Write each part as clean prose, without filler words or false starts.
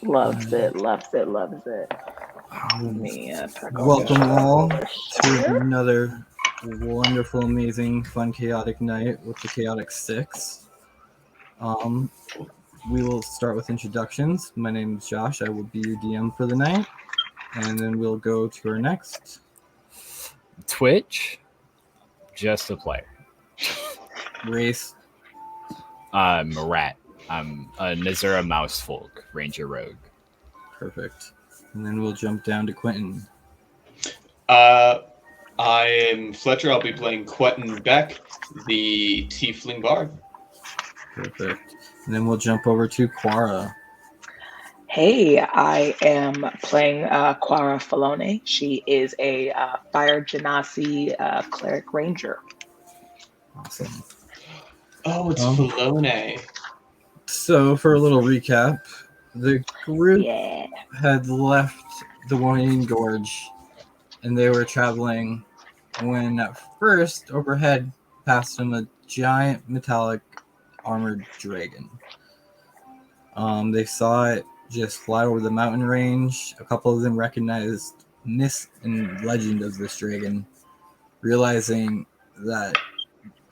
Loves it, loves it, loves it. Let me pack all this Welcome stuff all over to here. another wonderful, amazing, fun, chaotic night with the Chaotic Six. Um, we will start with introductions. My name is Josh. I will be your DM for the night, and then we'll go to our next Twitch, just a player. race. I'm a rat. I'm a Nazura Mousefolk, Ranger Rogue. Perfect. And then we'll jump down to Quentin. I am Fletcher. I'll be playing Quentin Beck, the Tiefling Bard. Perfect. And then we'll jump over to Quara. Hey, I am playing Quara Falone. She is a Fire Genasi cleric ranger. Awesome. Oh, it's Falone. So, for a little recap, the group Yeah. had left the Winding Gorge and they were traveling when at first overhead passed them a giant metallic armored dragon. They saw it just fly over the mountain range. A couple of them recognized myth and legend of this dragon, realizing that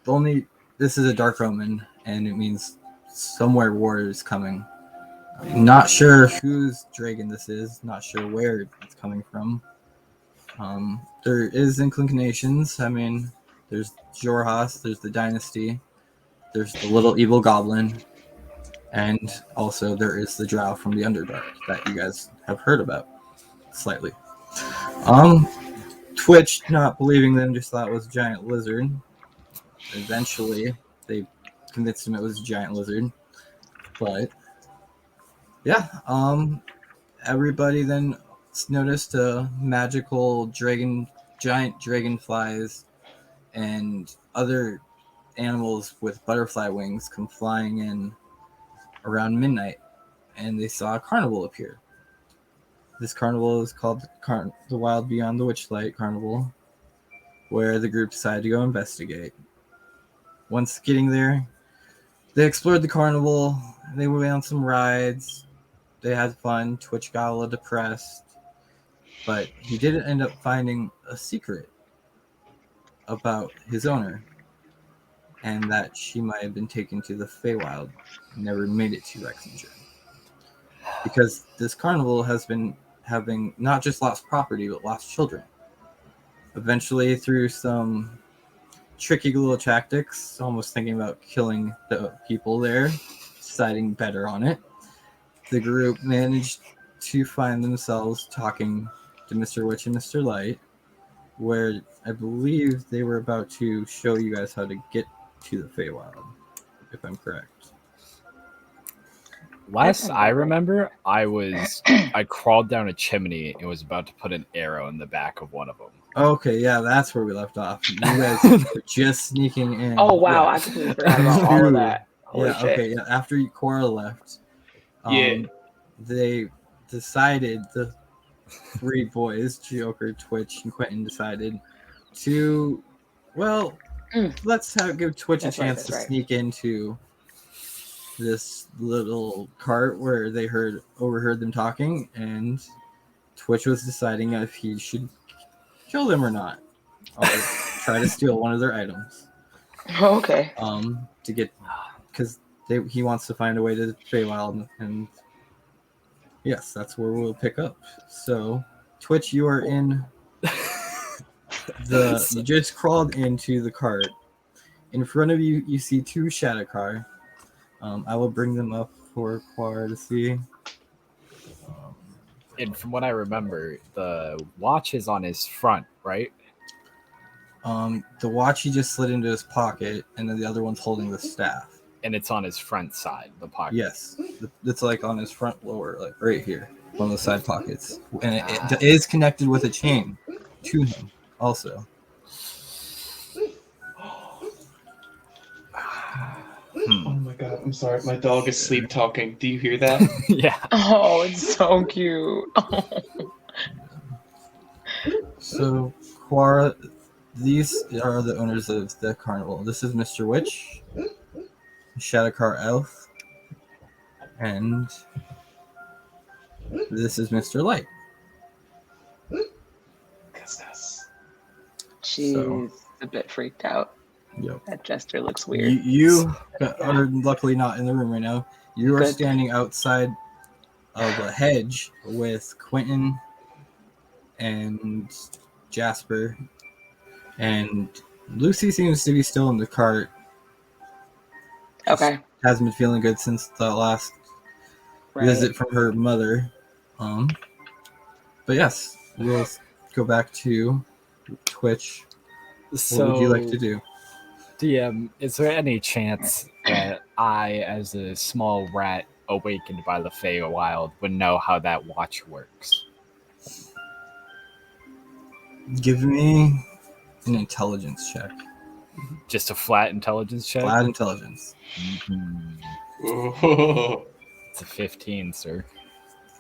only this is a dark omen and it means somewhere war is coming. Not sure whose dragon this is, not sure where it's coming from. There is inclinations. I mean, there's Jorhas, there's the Dynasty, there's the little evil goblin, and also there is the Drow from the Underdark that you guys have heard about slightly. Twitch, not believing them, just thought it was a giant lizard. Eventually, they convinced him it was a giant lizard. But yeah, everybody then noticed a magical giant dragonflies and other animals with butterfly wings come flying in around midnight, and they saw a carnival appear. This carnival is called the Wild Beyond the Witchlight Carnival, where the group decided to go investigate. Once getting there, they explored the carnival, they went on some rides, they had fun. Twitch got a little depressed, but he did end up finding a secret about his owner, and that she might have been taken to the Feywild and never made it to Rexinger. Because this carnival has been having not just lost property, but lost children. Eventually, through some tricky little tactics, almost thinking about killing the people there, deciding better on it, the group managed to find themselves talking to Mr. Witch and Mr. Light, where I believe they were about to show you guys how to get to the Feywild, if I'm correct. Last I remember, I crawled down a chimney and was about to put an arrow in the back of one of them. Okay, yeah, that's where we left off. You guys were just sneaking in. Oh, wow. Yeah. I completely forgot about all of that. Holy shit. Okay, yeah. After Quora left, they decided, the three boys, Joker, Twitch, and Quentin, decided to, let's give Twitch a chance to sneak into this little cart where they overheard them talking, and Twitch was deciding if he should kill them or not, or try to steal one of their items. Okay. To get, because he wants to find a way to the Feywild, and yes, that's where we'll pick up. So, Twitch, you are in you just crawled into the cart. In front of you, you see two Shadowcar. I will bring them up for Quar to see. And from what I remember, the watch is on his front, right? The watch he just slid into his pocket, and then the other one's holding the staff. And it's on his front side, the pocket. Yes, it's like on his front lower, like right here, one of the side pockets, and it is connected with a chain to him also. Oh my god, I'm sorry. My dog is sleep talking. Do you hear that? Yeah. Oh, it's so cute. So, Quara, these are the owners of the carnival. This is Mr. Witch, Shadowcar Elf, and This is Mr. Light. Goodness. She's So- a bit freaked out. Yep. That gesture looks weird. You are luckily not in the room right now. You are Good. standing outside of a hedge with Quentin and Jasper, and Lucy seems to be still in the cart. Okay. Hasn't been feeling good since the last Right. visit from her mother. But yes, we'll go back to Twitch. What would you like to do? DM, is there any chance that I, as a small rat awakened by the Feywild, would know how that watch works? Give me an intelligence check. Just a flat intelligence check? Flat intelligence. Mhm. Ooh. It's a 15, sir.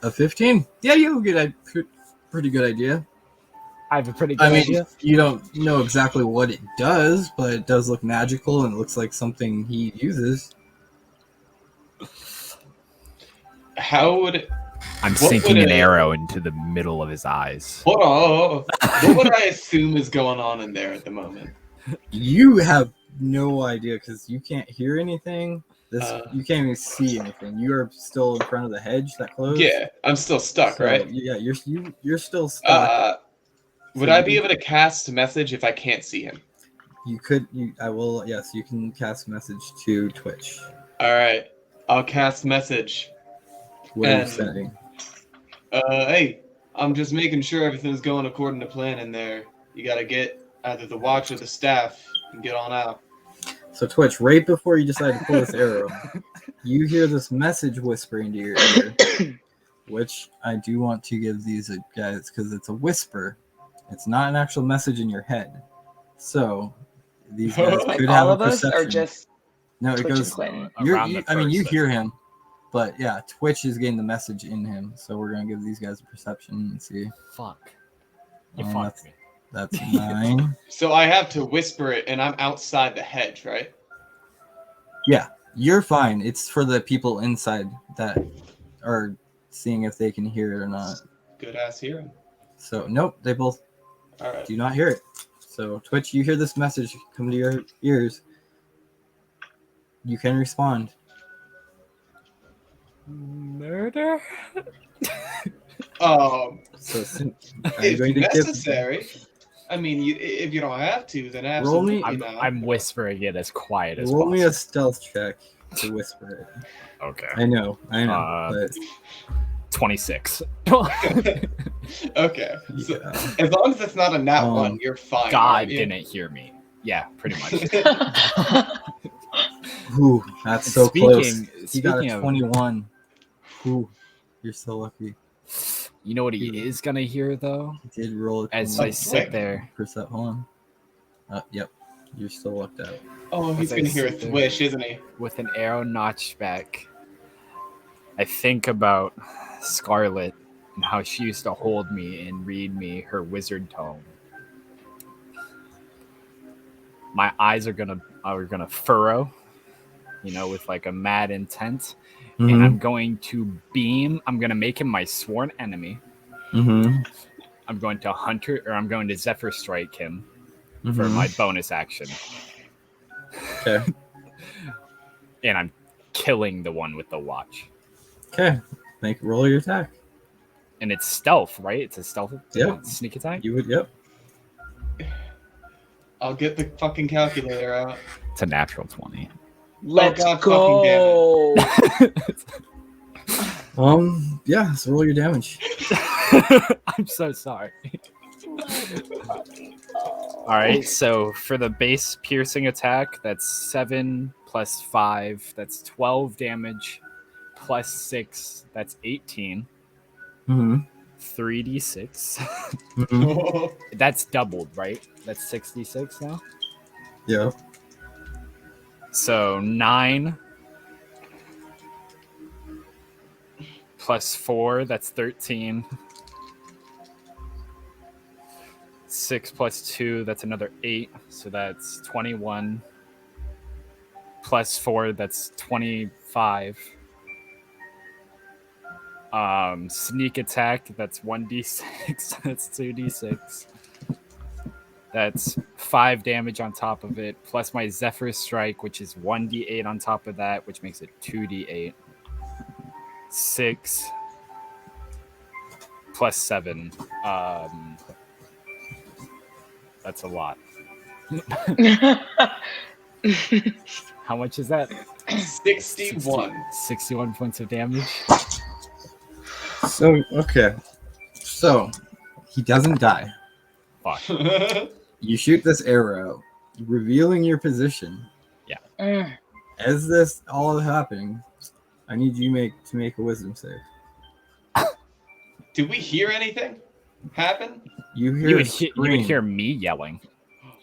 A 15? Yeah, you have a pretty good idea. I have a pretty good I mean, idea. you don't know exactly what it does, but it does look magical and it looks like something he uses. How would I'm what sinking would an a- arrow into the middle of his eyes. hold on? What would I assume is going on in there at the moment? You have no idea because you can't hear anything. You can't even see anything. You are still in front of the hedge that closed. Yeah, I'm still stuck, So, right? Yeah, you're still stuck. Would So I you- be able to cast a message if I can't see him? I will. Yes, you can cast message to Twitch. All right, I'll cast message. What are you And- saying? Hey, I'm just making sure everything's going according to plan in there. You gotta get either the watch or the staff and get on out. So Twitch, right before you decide to pull this arrow, you hear this message whisper into your ear, which I do want to give these guys because it's a whisper. It's not an actual message in your head. So these guys Like could all have of a us, or perception. just No, it Twitch goes. and Quentin? Around the I mean, you person. hear him, but yeah, Twitch is getting the message in him. So we're gonna give these guys a perception and see. Fuck. You Um, fucked me. That's 9. So I have to whisper it, and I'm outside the hedge, right? You're fine. It's for the people inside that are seeing if they can hear it or not. Good ass hearing. So nope, they both All right. do not hear it. So Twitch, you hear this message come to your ears. You can respond. Murder? Um, So I'm if going to give. necessary. I mean, if you don't have to, then Roll me- absolutely not. I'm whispering it as quiet as Roll me a possible. stealth check to whisper it. Okay. I know, Uh, but 26. Okay. So, yeah. as long as it's not a nat Um, one, you're fine. God aren't you? didn't hear me. Yeah, pretty much. Ooh, that's so close. He got Speaking a of, 21. Ooh, you're so lucky. you know what he is gonna hear though? He did roll a As 21. I sit there, Percent. Hold on. Yep. You're still lucked out. Oh, he's As I gonna hear a sit there. thwish, isn't he? with an arrow notched back, I think about Scarlet and how she used to hold me and read me her wizard tome. My eyes are gonna furrow, with like a mad intent, and I'm going to beam. I'm gonna make him my sworn enemy. Mm-hmm. I'm going to hunter, or I'm going to Zephyr Strike him for my bonus action, Okay. and I'm killing the one with the watch. Okay. Roll your attack. And it's stealth, right? It's a stealth Yep. sneak attack. You would. Yep. I'll get the fucking calculator out. It's a natural 20. Let's God go. Yeah. So roll your damage. I'm so sorry. All right, so for the base piercing attack, that's 7 plus 5, that's 12 damage, plus 6, that's 18, Mm-hmm. 3d6. Mm-hmm. That's doubled, right? That's 66 now. Yeah. So 9 plus 4, that's 13. 6 plus 2, that's another 8. So that's 21. Plus 4, that's 25. Sneak attack, that's 1d6. That's 2d6. That's 5 damage on top of it, plus my Zephyr Strike, which is 1d8 on top of that, which makes it 2d8. 6 plus 7. That's a lot. How much is that? 61. 61 points of damage. So, okay. So, he doesn't die. Fuck. You shoot this arrow, revealing your position. Mm. As this all is happening, I need you to make a wisdom save. Did we hear anything happen? You hear You a would, you would scream. hear me yelling.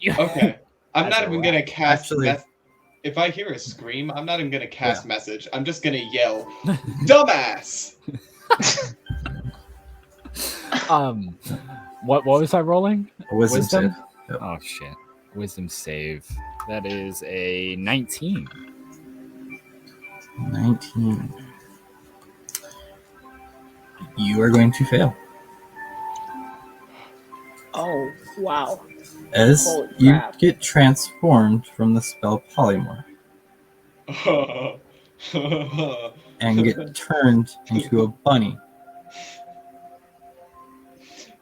Okay. I'm As not a even gonna cast. Actually- If I hear a scream, I'm not even gonna cast message. I'm just gonna yell, "Dumbass!" What was I rolling? A wisdom save. Yep. Oh shit. Wisdom save. That is a 19. 19. You are going to fail. Oh, wow. As Holy you crap. get transformed from the spell Polymorph and get turned into a bunny.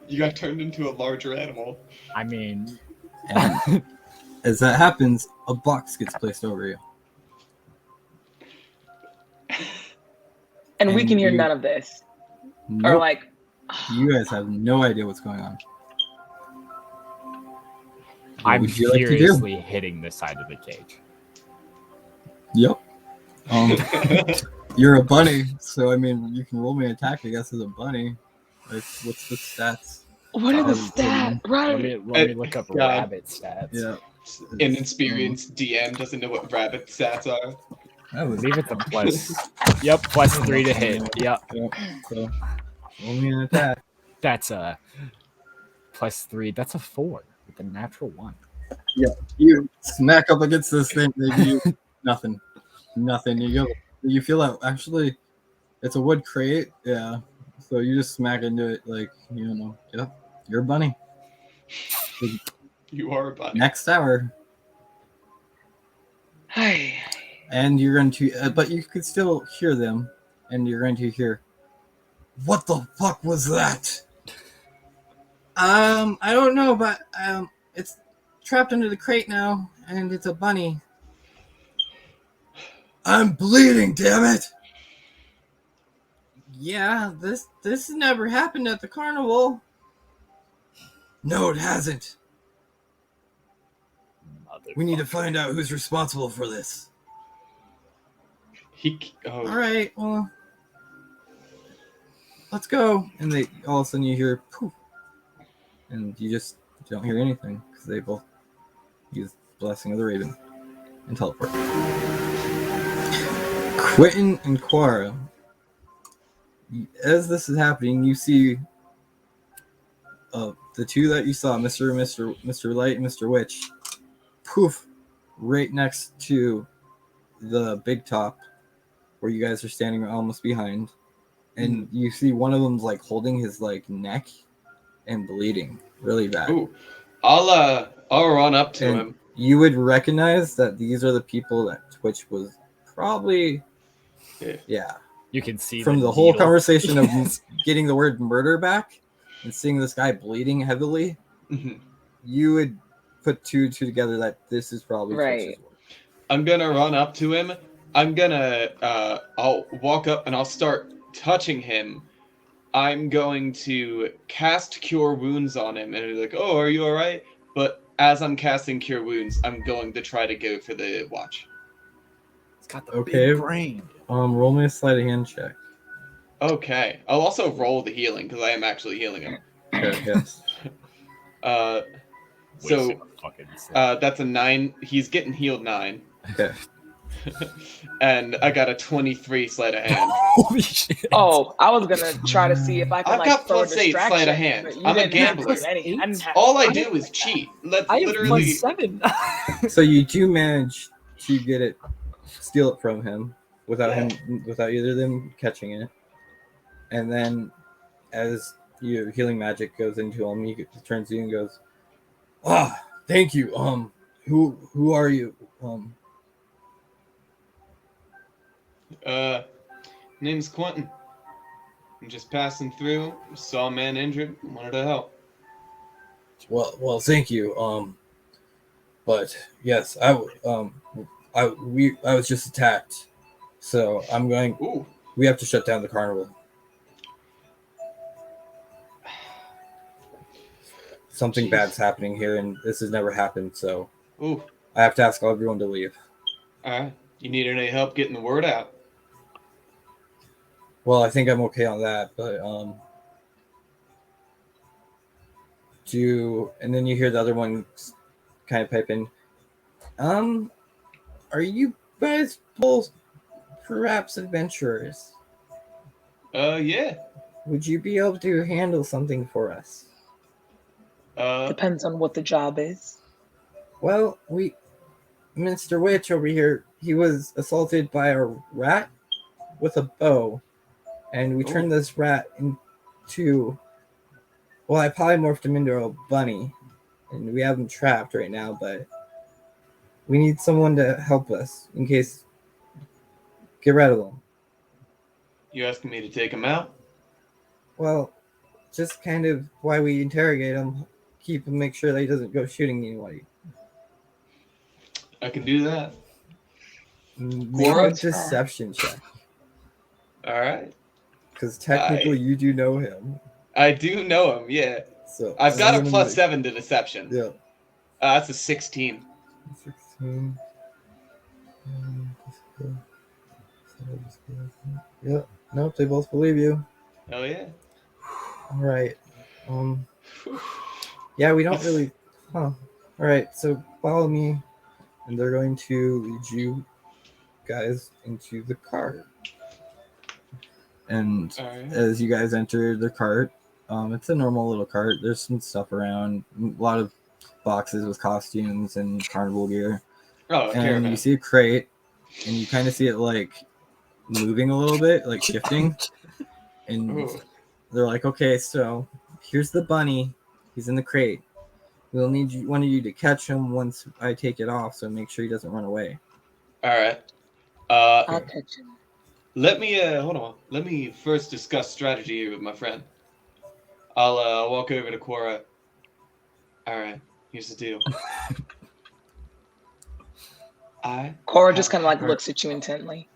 You got turned into a larger animal. I mean, And as that happens, a box gets placed over you. And we And can hear you- none of this. Or Nope, like, you guys have no idea what's going on. What I'm would you like to do? furiously hitting the side of the cage. Yep. You're a bunny, so I mean, you can roll me an attack, I guess, as a bunny. Like, what's the stats? what are the Oh, stats? Let Right. me look up God. rabbit stats. Yeah. Inexperienced DM doesn't know what rabbit stats are. That was Leave it to plus. Yep, plus 3 to hit. Yep, Yep. So, roll me an attack. that's a plus 3. That's a 4 with a natural 1. You smack up against this thing, maybe nothing. You feel that actually it's a wood crate, yeah. So you just smack into it like, you know, yep, you're a bunny. You are a bunny. Next hour. Hey. And you're going to but you could still hear them, and you're going to hear, what the fuck was that? I don't know, but it's trapped under the crate now, and it's a bunny. I'm bleeding, damn it! Yeah, this never happened at the carnival. No, it hasn't. We need to find out who's responsible for this. All right, well, let's go. And they all of a sudden you hear poof, and you just don't hear anything because they both use Blessing of the Raven and teleport. Quentin and Quara, as this is happening, you see the two that you saw, Mr. Light and Mr. Witch, poof, right next to the big top where you guys are standing almost behind, and you see one of them's like holding his like neck and bleeding really bad. Ooh, I'll run up to And him. you would recognize that these are the people that Twitch was probably, yeah, You can see from the whole needle. conversation of getting the word murder back and seeing this guy bleeding heavily. Mhm. You would put two together that this is probably Right. Twitch's work. I'm gonna run up to him. I'm gonna I'll walk up and I'll start touching him. I'm going to cast Cure Wounds on him, and he's like, "Oh, are you all right?" But as I'm casting Cure Wounds, I'm going to try to go for the watch. It's got the Okay. big brain. Roll me a sleight of hand check. Okay. I'll also roll the healing because I am actually healing him. Okay, yes. So Fucking that's a 9. He's getting healed 9, Okay. and I got a 23 sleight of hand. holy shit. Oh, I was gonna try to see if I could I've like got throw a +8 distraction. sleight of hand. but you I'm a didn't have to gambler. do any- I didn't have- All I I do didn't is like that. cheat. Let's I have literally. +7. So you do manage to get it, steal it from him without either of them catching it. And then as your healing magic goes into him, he turns to you and goes, "Ah, thank you. Who are you? Name's Quentin. I'm just passing through. Saw a man injured. Wanted to help. Well, thank you. But yes, I was just attacked, so I'm going. Ooh. We have to shut down the carnival. Something Jeez. bad's happening here, and this has never happened. So Ooh. I have to ask everyone to leave. All right. You need any help getting the word out? Well, I think I'm okay on that, but and then you hear the other one kind of pipe in. Are you guys both perhaps adventurers? Yeah. Would you be able to handle something for us? Depends on what the job is. Well, Mr. Witch over here, he was assaulted by a rat with a bow, and we turned this rat into. Well, I polymorphed him into a bunny, and we have him trapped right now, but we need someone to help us in case. Get rid of him. You asking me to take him out? Well, just kind of why we interrogate him, keep him, make sure that he doesn't go shooting anybody. I can do that. Make a deception check, All right. because technically you do know him. I do know him, yeah. So I've got a +7 to deception. Yeah. That's a 16. 16. Yeah. Nope, they both believe you. Oh yeah. All right. Yeah, we don't really. Huh. All right. So follow me, and they're going to lead you guys into the cart. And right. As you guys enter the cart, it's a normal little cart. There's some stuff around, a lot of boxes with costumes and carnival gear. Oh, and caravan. You see a crate, and you kind of see it like moving a little bit, like shifting. And Ooh. they're like, "Okay, so here's the bunny. He's in the crate. We'll need one of you to catch him once I take it off, so make sure he doesn't run away." All right. I'll catch him. Let me hold on. Let me first discuss strategy here with my friend. I'll walk over to Quora. All right. Here's the deal. Cora just kind of like looks at you intently.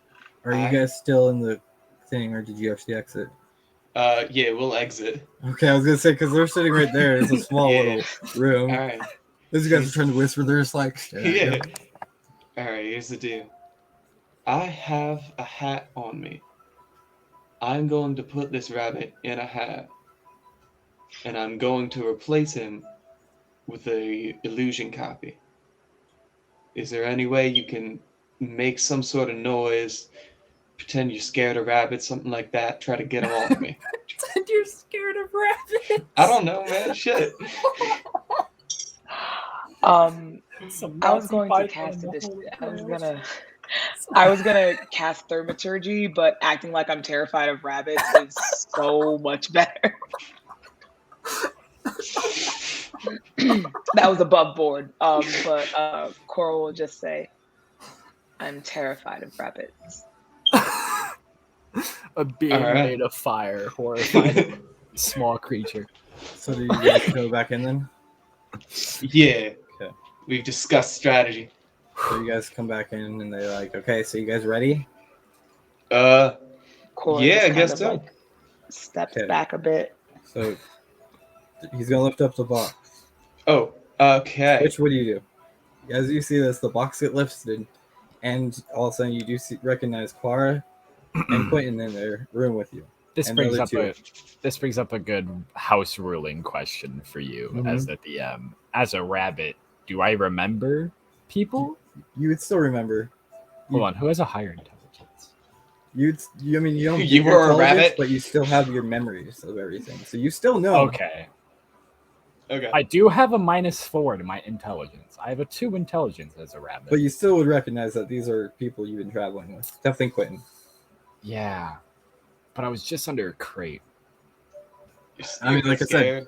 Are you guys still in the thing, or did you actually exit? Yeah, we'll exit. Okay, I was gonna say because they're sitting right there. It's a small little room. All right. Those guys are trying to whisper. They're just like, Yeah. All right. Here's the deal. I have a hat on me. I'm going to put this rabbit in a hat, and I'm going to replace him with a illusion copy. Is there any way you can make some sort of noise, pretend you're scared of rabbits, something like that, try to get him off me? Pretend you're scared of rabbits. I don't know, man. Shit. I was going to cast I was gonna cast Thaumaturgy, but acting like I'm terrified of rabbits is so much better. That was above board. But Cora will just say, "I'm terrified of rabbits." A being made of fire, horrified small creature. So do you guys go back in then? Yeah. Okay. We've discussed strategy. So you guys come back in, and they're like, "Okay, so you guys ready?" Cora yeah, I just guess kind so. of, like, steps back a bit. So he's gonna lift up the box. Oh, okay. Which, what do you do? As you see this, the box get lifted, and all of a sudden you do recognize Clara and Quentin in their room with you. This brings up a good house ruling question for you as the DM. As a rabbit, do I remember people? You would still remember. Hold on, who has a higher intelligence? I mean, you don't. You were a rabbit, but you still have your memories of everything, so you still know. Okay. Okay. I do have a -4 to my intelligence. I have a 2 intelligence as a rabbit. But you still would recognize that these are people you've been traveling with. Definitely Quentin. Yeah. but I was just under a crate. I mean, You're like I said, scared.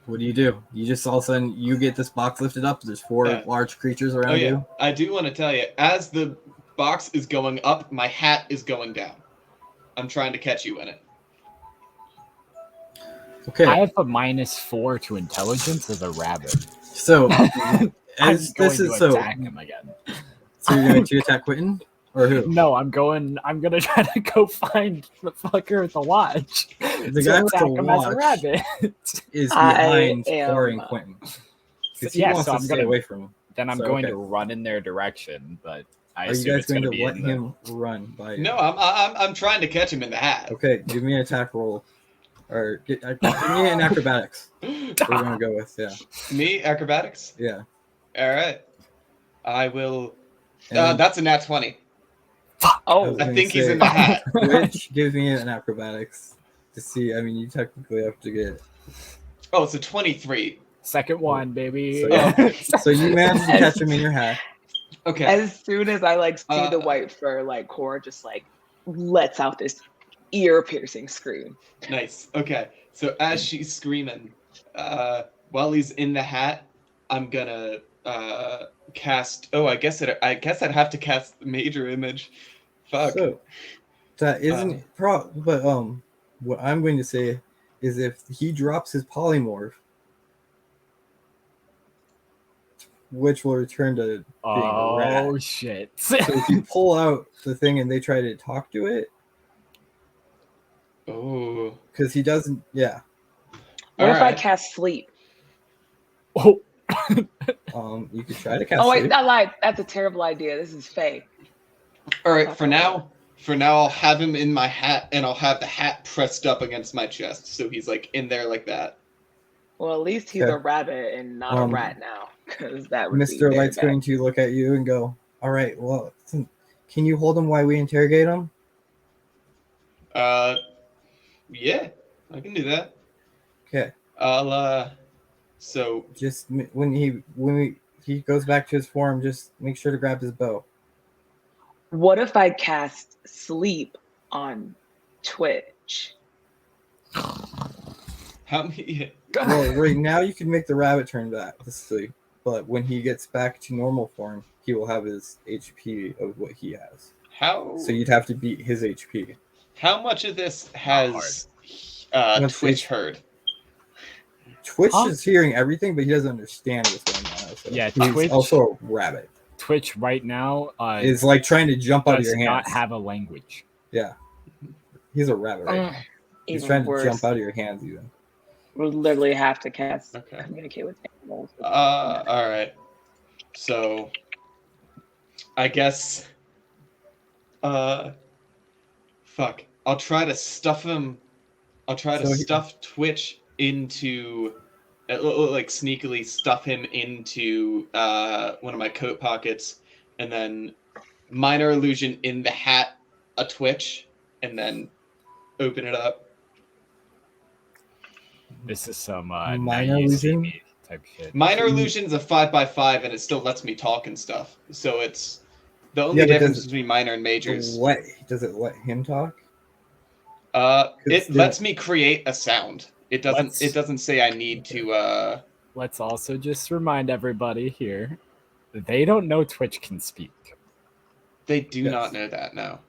what do? You just all of a sudden you get this box lifted up. There's 4 Yeah. large creatures around Oh yeah, you. I do want to tell you, as the box is going up, my hat is going down. I'm trying to catch you in it. Okay, I have a -4 to intelligence as a rabbit. so I'm as going this to is so, attack him again. so you're going to attack Quentin or who? No, I'm gonna try to go find the fucker at the lodge. The to guy with the attack him as a watch rabbit. Is I behind am- Corey and Quentin. Because he Yeah, wants so to I'm stay gonna- away from him. Then I'm So, going okay. to run in their direction, but I Are you assume guys it's going gonna to be let in the... him run by you? No, I'm trying to catch him in the hat. Okay, give me an attack roll. Or give me an acrobatics. We're going to go with, yeah. Me, acrobatics. Yeah. All right, I will. And That's a nat 20. Oh, I think he's in the hat. Which gives me an acrobatics to see. I mean, you technically have to get. Oh, it's a 23. Second one, baby. So, yeah. So you managed to catch him in your hat. Okay. as soon as I like see the Uh, white fur, like Cora just like lets out this ear-piercing scream. Nice. Okay. So as she's screaming, while he's in the hat, I'm gonna cast. Oh, I guess I'd have to cast Major Image. Fuck. So that isn't but what I'm going to say is if he drops his polymorph, which will return to being a rat. Oh shit! So if you pull out the thing and they try to talk to it, Oh. because he doesn't. Yeah. What if I Alright. cast sleep? Oh, You could try to cast. Oh wait, sleep. I lied. That's a terrible idea. This is Faye. All right. For now, I'll have him in my hat, and I'll have the hat pressed up against my chest, so he's like in there like that. Well, at least he's Okay. a rabbit and not a rat now, because that would be Mr. very Light's bad. going to look at you and go, "All right, well, can you hold him while we interrogate him?" Yeah, I can do that. Okay. I'll So Just when he goes back to his form, just make sure to grab his bow. What if I cast sleep on Twitch? how many? Well, right now you can make the rabbit turn back to sleep, but when he gets back to normal form, he will have his HP of what he has. How? So you'd have to beat his HP. How much of this has What's Twitch Twitch? heard? Twitch Huh? is hearing everything, but he doesn't understand what's going on. So Yeah, he's Twitch- also a rabbit. Twitch right now It's like trying to jump out of does your not hands. have a language. Yeah, he's a rabbit, right? He's Even trying worse. to jump out of your hands, even. We'll literally have to cast Okay. communicate with animals. All right. So, I guess. Fuck. I'll try to stuff him. I'll try to So he- stuff Twitch into, like sneakily stuff him into one of my coat pockets, and then minor illusion in the hat, a Twitch, and then open it up. This is some Minor now you see illusion? me type shit. Minor illusion's a 5x5, and it still lets me talk and stuff. So it's the only Yeah, but difference does- between minor and majors. Does it let him talk? It did- lets me create a sound. It doesn't. Let's- It doesn't say I need to. Let's also just remind everybody here, they don't know Twitch can speak. They do Yes. not know that now.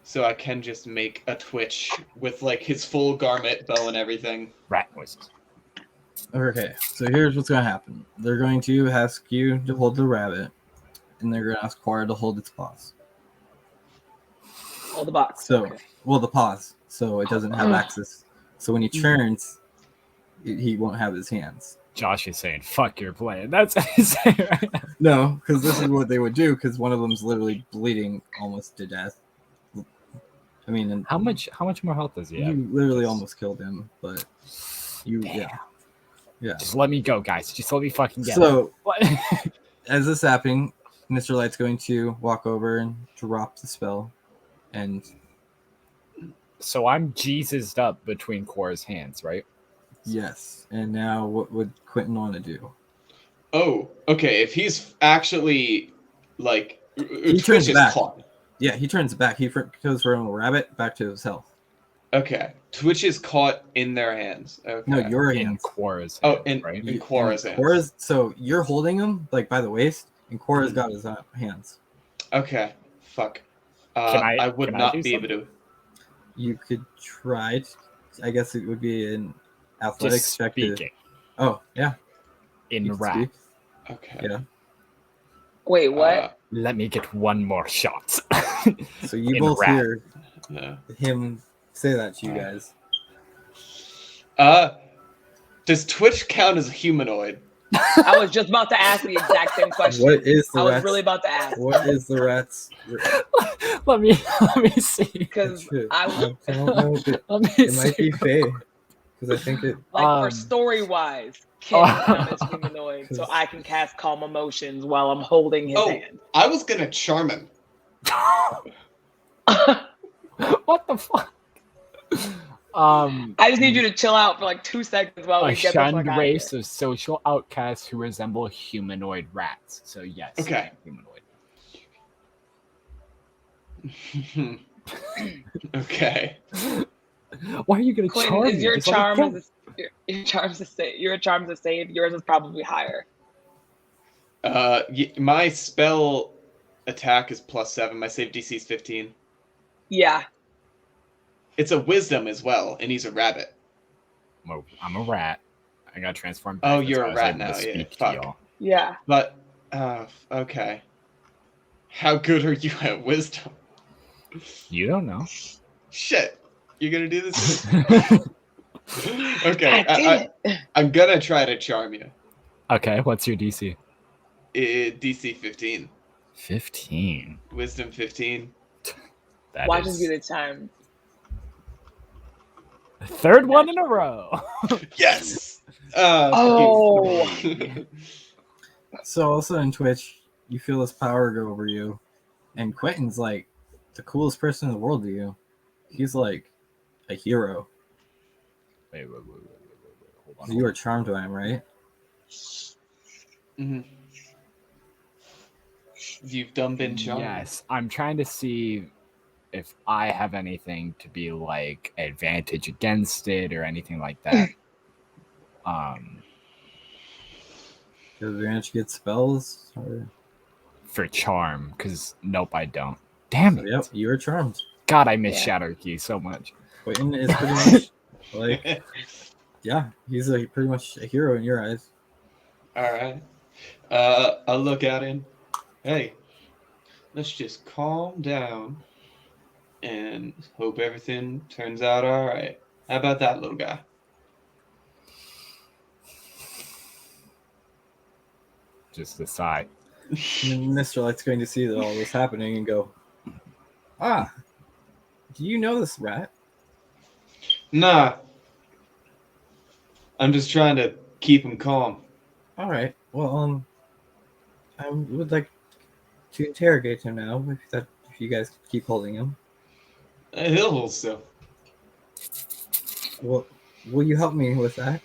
So I can just make a Twitch with like his full garment, bow, and everything. Rat noises. Okay, so here's what's going to happen. They're going to ask you to hold the rabbit, and they're going to ask Quara to hold its paws. Hold the box. So, Okay. well, the paws, so it doesn't have Ugh. access. So when he turns, he won't have his hands. Josh is saying, "Fuck your plan." That's what he's saying right now. No, because this is what they would do, because one of them's literally bleeding almost to death. I mean, and How much more health does he have? you literally almost killed him, but yeah. Just let me go, guys. Just let me fucking get So, him. as this happening, Mr. Light's going to walk over and drop the spell, and So I'm Jesused up between Cora's hands, right? yes. And now, what would Quentin want to do? Oh, okay. If he's actually like He Twitch turns is back. caught. Yeah, he turns back. He goes from a rabbit back to his health. Okay. Twitch is caught in their hands. Okay. No, your In hands. Quora's Oh, hand, in right? in Quora's hands. Quora's, so you're holding him like by the waist, and Quora's got his hands. Okay. Fuck. I would do not be able to. You could try. I guess it would be an athletics Just check. speaking Oh, yeah. in you can rat. speak. Okay. Yeah. Wait, what? Let me get one more shot. So you In both rat. hear No. him say that to you guys. Does Twitch count as a humanoid? I was just about to ask the exact same question. What is the I was rat's? really about to ask What is the rat's? let me see. because I was I don't know. If Let me it might see. be Faye, because I think it. like for story wise, can Oh. he count as humanoid so I can cast calm emotions while I'm holding his Oh. hand? I was gonna charm him. What the fuck? I just need you to chill out for like 2 seconds while A we get the shunned fuck out of race here. of social outcasts who resemble humanoid rats. So yes, Okay. humanoid. Okay. Why are you gonna charm Clinton, is me? your Just let me charm go. your charm's a save? Your charm's a save. Yours is probably higher. My spell attack is +7. My save DC is 15. Yeah. It's a wisdom as well, and he's a rabbit. I'm a rat. I got transformed. Oh, back. That's you're why a I was rat able to now, yeah, speak to fuck. y'all. Yeah. But okay. How good are you at wisdom? You don't know. Shit. You're gonna do this? Okay, Okay. God damn it. I'm gonna try to charm you. what's your DC? DC 15. 15. Wisdom 15. That Watch is us get a time. the third one in a row. Yes! Oh. So also in Twitch, you feel this power go over you, and Quentin's like the coolest person in the world to you. He's like a hero. Wait. Hold on. You are charmed by him, right? Mhm. You've done been charmed. Yes, I'm trying to see if I have anything to be like advantage against it or anything like that. Does advantage get spells? Or... For charm, because nope, I don't. Damn it! Yep, you are charmed. God, I miss Yeah. Shadow Key so much. Quentin is pretty much like, yeah, he's pretty much a hero in your eyes. Alright. I'll look at him. Hey, let's just calm down and hope everything turns out alright. How about that, little guy? Just a sigh. And then Mr. Light's going to see that all this happening and go, ah, do you know this rat? Nah. I'm just trying to keep him calm. All right. Well, I would like to interrogate him now. If you guys keep holding him, He'll hold still. well, will you help me with that?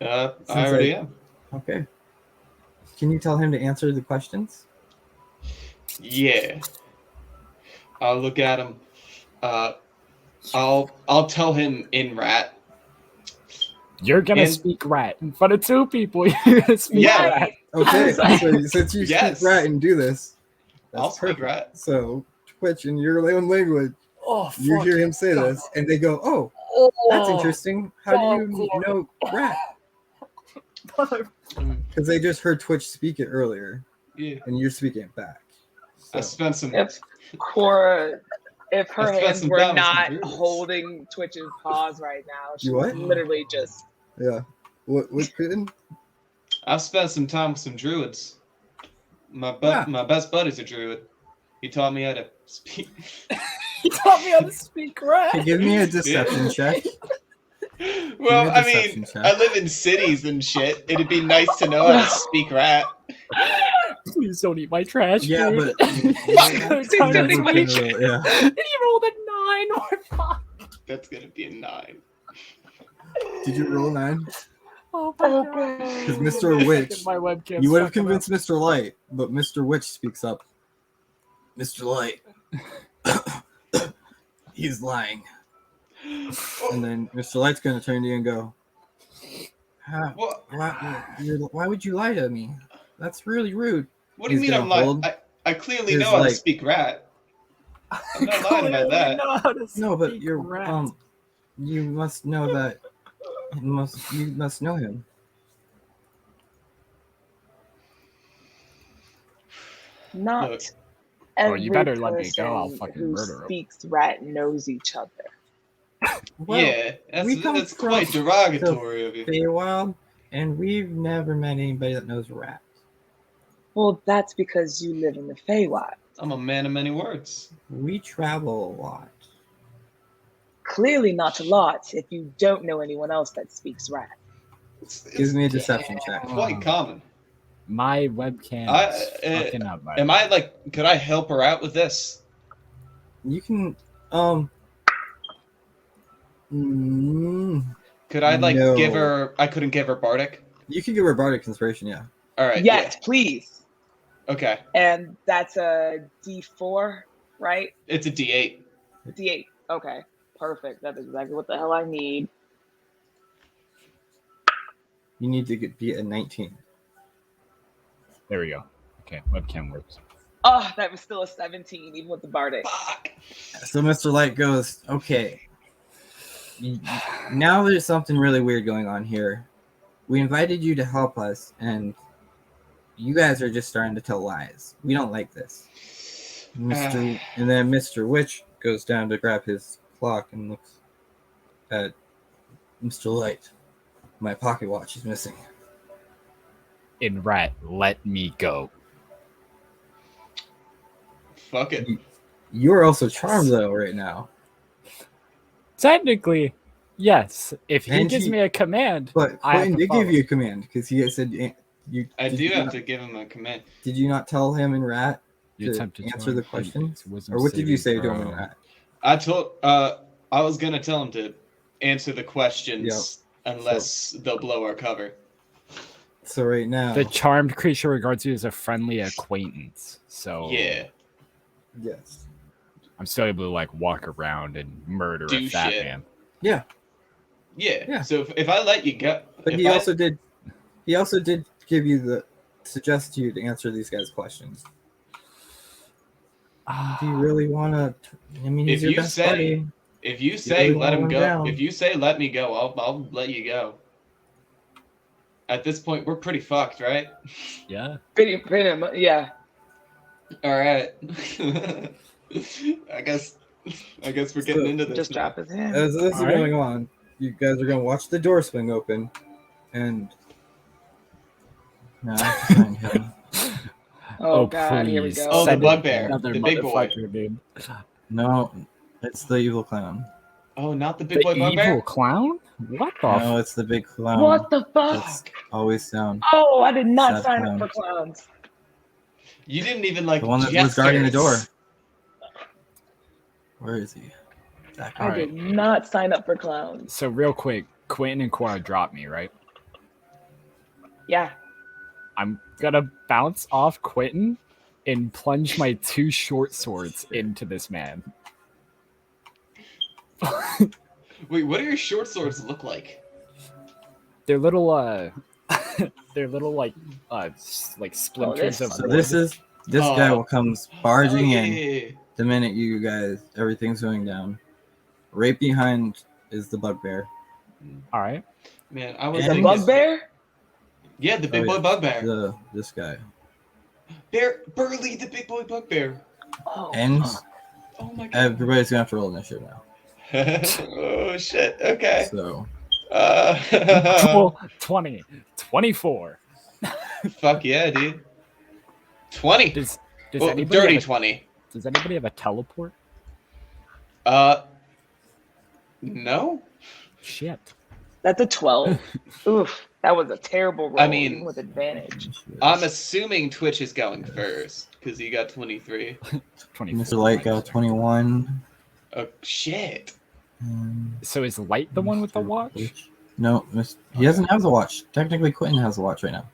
I Since already I- am. Okay. Can you tell him to answer the questions? Yeah. I'll look at him. I'll tell him in rat. You're gonna And- speak rat in front of two people. You're gonna speak Yeah. rat. Okay. Sorry. So since you Yes. speak rat and do this, that's I'll speak perfect. rat. So Twitch in your own language, Oh, you fuck. hear him say this, and they go, "Oh, that's interesting. How do you know rat?" Because they just heard Twitch speak it earlier, Yeah. and you're speaking it back. I So, spent some. If Cora, if her I spent hands some were time with some not druids. holding Twitch's paws right now, she You was what? literally just yeah. What couldn't? I've spent some time with some druids. My Ah. best buddy's a druid. He taught me how to speak. You taught me how to speak rat. Hey, give me a deception check. Well, I deception mean, check. I live in cities and shit. It'd be nice to know how to speak rat. Please don't eat my trash. Yeah, dude. but Please yeah. He rolled a 9 or 5. That's gonna be a 9. Did you roll 9? Oh my god. Because Mr. Witch, My webcam. you would have convinced Mr. Light, but Mr. Witch speaks up. Mr. Light, he's lying. And then Mr. Light's going to turn to you and go, What? why would you lie to me? That's really rude. What do you He's mean gonna I'm lying? hold I clearly his, know how to like- speak rat. I'm not lying about that. No, but you're you must know that you must know him. Not Look. Oh, every you better let me go, I'll person fucking who murder him. speaks rat knows each other. Well, Yeah, we come that's from quite derogatory of you. Feywild, and we've never met anybody that knows rats. Well, that's because you live in the Feywild. I'm a man of many words. We travel a lot. Clearly not a lot if you don't know anyone else that speaks rat. It's Give me a deception check. quite common. My webcam I- is fucking up. Am I like? Could I help her out with this? You can Could I like No. give her? I couldn't give her bardic. you can give her bardic inspiration, yeah. All right. Yes, please. Yeah. Okay. And that's a D4, right? It's a D8. D8. Okay, perfect. That is exactly what the hell I need. You need to be a 19. There we go. Okay, webcam works. Oh, that was still a 17, even with the Bardic. Fuck. So Mr. Light goes, okay. Now there's something really weird going on here. We invited you to help us, and you guys are just starting to tell lies. We don't like this. And then Mr. Witch goes down to grab his clock and looks at Mr. Light. My pocket watch is missing. In rat, let me go. Fuck it. You're also charmed though right now. Technically, yes. If he And gives he- me a command, But I have Quentin to did follow. give you a command because he said you. I did do you have not- to give him a command. Did you not tell him in Rat you to attempted answer the hit question? his wisdom Or what did you say saving to him in throw. Rat? I told. I was gonna tell him to answer the questions unless they'll blow our cover. So right now, The charmed creature regards you as a friendly acquaintance. So Yeah. yes, I'm still able to like walk around and murder Do a fat shit. man. Yeah. Yeah. So if I let you go, but if he I- also did give you suggest you to answer these guys' questions. Do you really want to? I mean, he's If your you best say- buddy. if you say really let want him him go, down. if you say let me go, I'll let you go. At this point, we're pretty fucked, right? Yeah. Pretty much, yeah. All right. I guess we're getting So- into this. Just now. drop his hand. As this is Alright. going on, you guys are going to watch the door swing open, and now I have to find him. Oh, God, here we please. go. Oh, the Send bugbear, another the big boy. motherfucker, dude. No, it's the evil clown. Oh, not the big The boy evil bugbear. clown? What the? No, it's the big clown. What the fuck? It's always sound. Oh, I did not Sad sign clown. up for clowns. You didn't even like The one that was guarding the door. gestures. Where is he? That I guy. did not sign up for clowns. So real quick, Quentin and Quora dropped me, right? Yeah. I'm gonna bounce off Quentin and plunge my two short swords into this man. Wait, what do your short swords look like? They're little they're little like splinters this- of So wood. this guy will comes barging Oh, in yeah. the minute you guys everything's going down. Right behind is the bugbear. All right. Man, I was And- The thinking. bugbear? Yeah, the big Oh, boy yeah. bugbear. This guy. Burley, the big boy bugbear. Oh, And fuck. Oh my god. everybody's gonna have to roll initiative now. Oh shit. Okay. So Cool. 20. 24. Fuck yeah, dude. 20. Does Well, anybody dirty have a, 20. does anybody have a teleport? No. Shit. That's a 12. Oof. That was a terrible roll. I mean- even with advantage. I'm assuming Twitch is going first because you got 23. 24. Mr. Light got 21. Oh shit. So is Light the one with the watch? No, he doesn't have the watch. Technically, Quentin has the watch right now.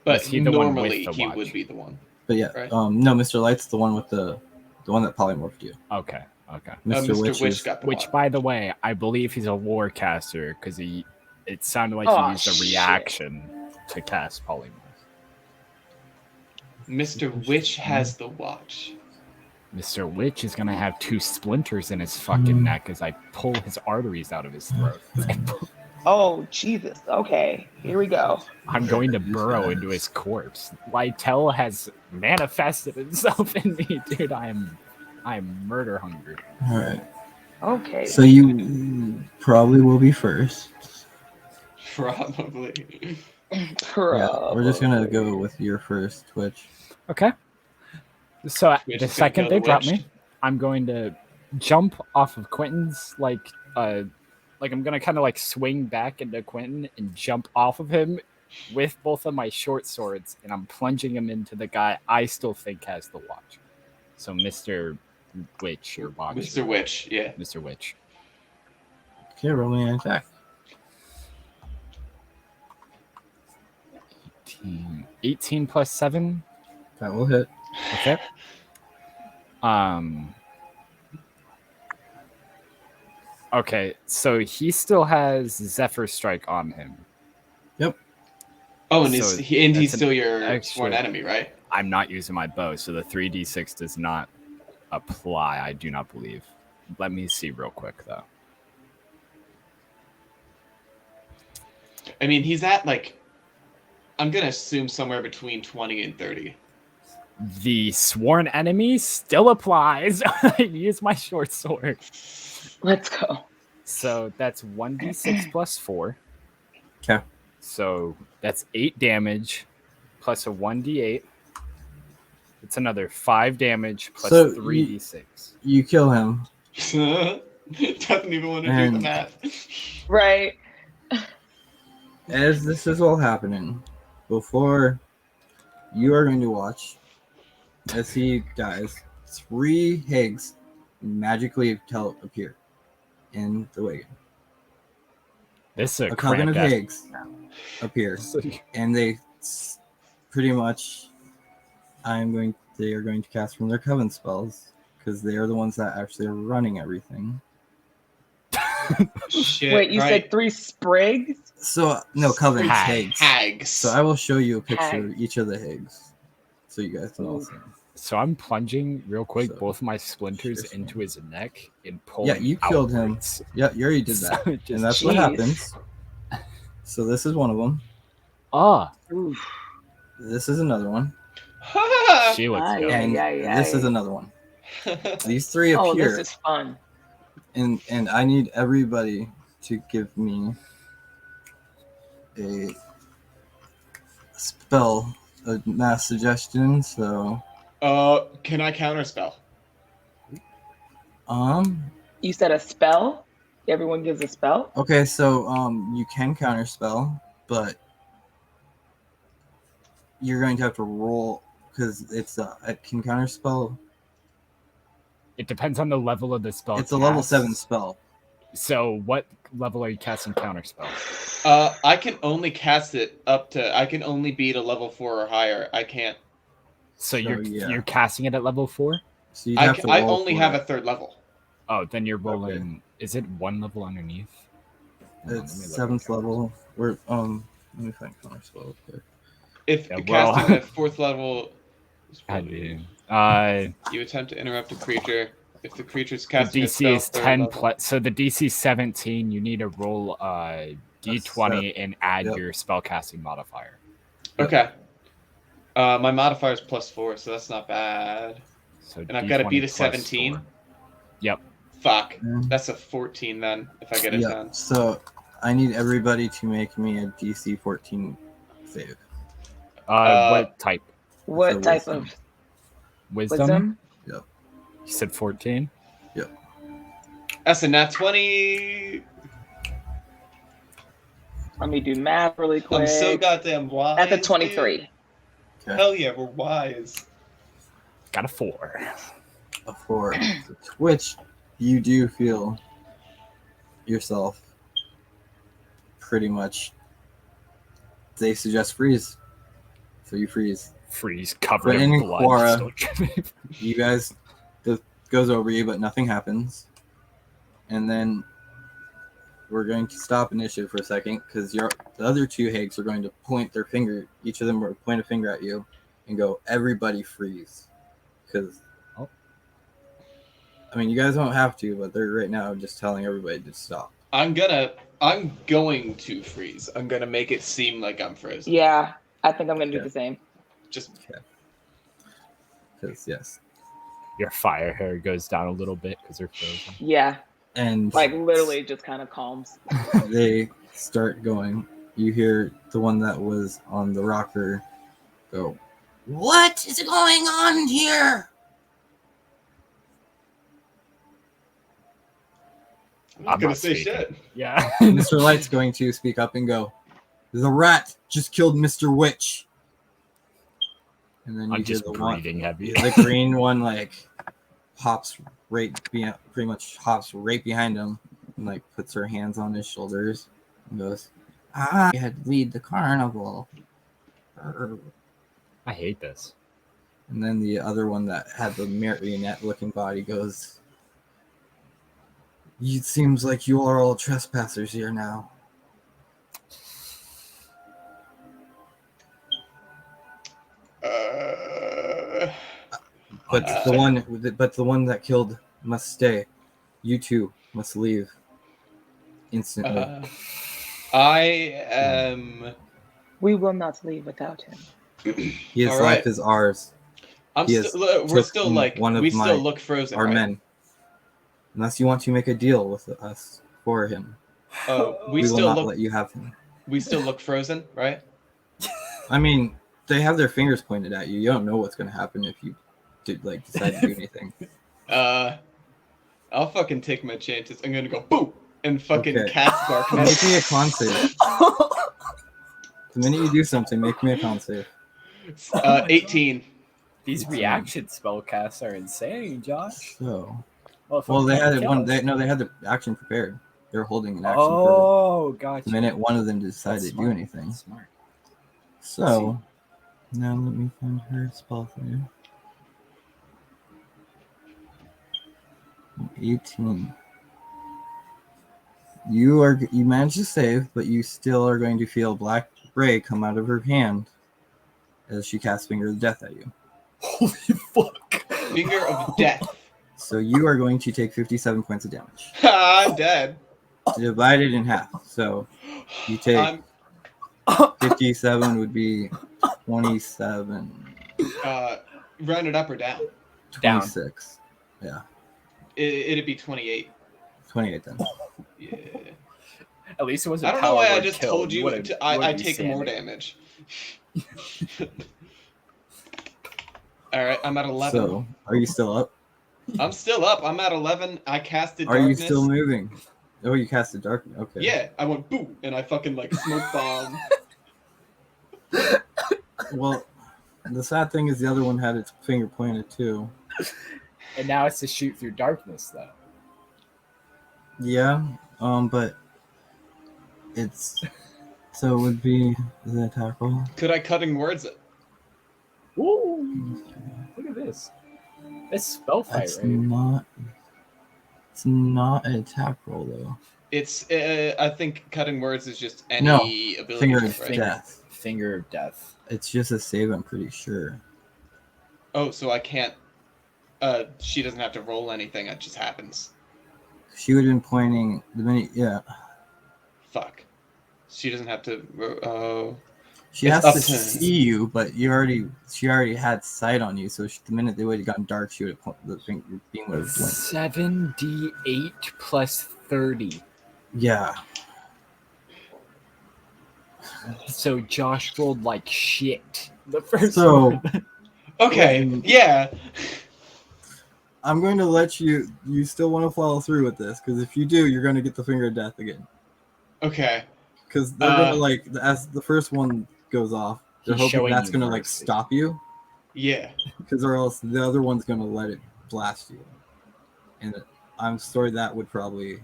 But Is he the one with normally the he watch? would be the one. But yeah, Right. no, Mr. Light's the one with the The one that polymorphed you. Okay. Mr. Mr. Witch Witch is, got the Which, watch. by the way, I believe he's a lore caster because it sounded like Oh, he used a shit. reaction to cast polymorph. Mr. Witch has the watch. Mr. Witch is gonna have 2 splinters in his fucking neck as I pull his arteries out of his throat. Oh, Jesus. Okay, here we go. I'm going to burrow into his corpse. Lytel has manifested himself in me, dude. I'm murder hungry. all right. Okay. So you probably will be first. Probably. Yeah, we're just gonna go with your first Twitch. Okay. So Twitch the is gonna second go they the drop witch. me, I'm going to jump off of Quentin's like I'm gonna kind of like swing back into Quentin and jump off of him with both of my short swords, and I'm plunging him into the guy I still think has the watch. So Mr. Witch or watch. Mr. Witch, yeah. Mr. Witch. Okay, roll me an attack. 18 plus 7. That will hit. Okay. Okay, so he still has Zephyr Strike on him. Oh, and, So he's that's still an your extra- sworn enemy, right? I'm not using my bow, so the 3d6 does not apply, I do not believe. Let me see real quick, though. I mean, he's at like, I'm gonna assume somewhere between 20 and 30. The sworn enemy still applies. I use my short sword. Let's go. So that's 1d6 plus 4. Okay. So that's 8 damage plus a 1d8. It's another 5 damage plus So 3d6. You kill him. Doesn't even want to do the And- math. Right. As this is all happening, before you are going to watch as he dies, 3 Higgs magically appear in the wagon. This is A coven of cramped-ass- Higgs appear, and pretty much they are going to cast from their coven spells because they are the ones that actually are running everything. Shit, Wait, you right? said 3 sprigs? So no, coven Hag. Higgs. Hags. So I will show you a picture Hag. of each of the Higgs, so you guys can all see. So I'm plunging real quick So, both of my splinters just- into his neck and pulling. Yeah, you killed him. outwards. Yeah, you already did that, So just- and that's what Jeez. happens. So this is one of them. Ah, Oof. This is another one, she looks Aye, good. and aye, this is aye. another one. These 3 Oh, appear, this is fun. and I need everybody to give me a spell, a mass suggestion. So, Can I counterspell? You said a spell? Everyone gives a spell? okay, so you can counterspell, but you're going to have to roll because it can counterspell. It depends on the level of the spell. It's a level cast. 7 spell. So what level are you casting counterspell? I can only cast it up to. I can only beat a level 4 or higher. I can't. So yeah. you're casting it at level 4? So you have to I roll only for have it. a 3rd level. Oh, then you're rolling. Is it 1 level underneath? Hold on, It's let me look at 7th counterspell. level. We're let me find counterspell real quick. If Yeah, casting well- at 4th level, God, dude. you attempt to interrupt a creature. If the creature's The casting a DC spell, is 3rd 10 level. plus. So the DC is 17. You need to roll D20 and add Yep. your spellcasting modifier. Okay. My modifier is +4, so that's not bad. So And I've got to D20 beat a plus 17. 4. Yep. Fuck. Yeah. That's a 14 then. If I get it Yeah. done. So I need everybody to make me a DC 14 save. What type? What So type wisdom. of Wisdom? wisdom? You said 14. That's a nat 20. Let me do math really quick. I'm so goddamn wise. That's a dude. 23. Okay. Hell yeah, we're wise. Got a 4. A 4. So Twitch, you do feel yourself pretty much. They suggest freeze, so you freeze. Freeze covered But in in blood. Quora- still dripping. You guys, the goes over you, but nothing happens. And then we're going to stop initiative for a second because the other two Hags are going to point their finger. Each of them will point a finger at you and go, "Everybody freeze." Because, I mean, you guys don't have to, but they're right now just telling everybody to stop. I'm going to freeze. I'm gonna make it seem like I'm frozen. Yeah, I think I'm gonna do the same. Just Because, yes. Your fire hair goes down a little bit because they're frozen. Yeah, And like literally just kind of calms. they start going. You hear the one that was on the rocker go, "What is going on here?" I'm not I'm gonna not say speaking. shit. Yeah. Mr. Light's going to speak up and go, "The rat just killed Mr. Witch." And then you I'm hear just the one, breathing heavy. the green one, like pretty much hops right behind him, and like puts her hands on his shoulders and goes, "I had to lead the carnival." I hate this. And then the other one that had the marionette-looking body goes, "It seems like you are all trespassers here now." But the one that killed must stay. You two must leave instantly. I am. We will not leave without him. His all life right. is ours. I'm He has still. We're took still like. one of We my- still look frozen. Our right? men. Unless you want to make a deal with us for him, Oh, we will not let you have him. We still look frozen, right? I mean, they have their fingers pointed at you. You don't know what's going to happen if you decide to do anything. I'll fucking take my chances. I'm gonna go boom and fucking Okay. cast Make darkness. me a con save. The minute you do something, make me a con save. 18. These reaction spellcasts are insane, Josh. So, Well, they had it one. They had the action prepared. They were holding an action for Oh, gotcha. the minute one of them decided That's to do smart. anything. That's smart. So, now let me find her spell for you. 18. You managed to save, but you still are going to feel black ray come out of her hand as she casts Finger of Death at you. Holy fuck. Finger of death. So you are going to take 57 points of damage. I'm dead. Divided in half. So you take I'm 57 would be 27. round it up or down. Down. 26. Yeah. It'd be 28. 28 then. Yeah. At least it wasn't I don't know why I Power just Kill. told you Would've- I would've been take more standing. damage. All right, I'm at 11. So, are you still up? I'm still up. I'm at 11. I casted Are darkness. you still moving? Oh, you casted darkness. Okay. Yeah, I went boom, and I fucking like smoke bomb. Well, the sad thing is the other one had its finger pointed too. And now it's to shoot through darkness, though. Yeah. But it's so it would be the attack roll. Could I cutting words it? Ooh, look at this. It's spell fight, That's right? not. It's not an attack roll though. It's I think cutting words is just any No, ability. Finger right? of Death. Finger of Death. It's just a save. I'm pretty sure. Oh, so I can't. She doesn't have to roll anything. It just happens. She would have been pointing the minute. Yeah. Fuck. She doesn't have to. She It's has up to to- see you, but she already had sight on you. So the minute they would have gotten dark, she would have the beam would have blinked. 7d8 plus 30. Yeah. So Josh rolled like shit. The first So one. Okay. When- Yeah. I'm going to let you. You still want to follow through with this because if you do, you're going to get the finger of death again. Okay. Because they're going to as the first one goes off, they're He's hoping showing that's you going to mercy. stop you. Yeah. Because or else the other one's going to let it blast you. And I'm sorry that would probably.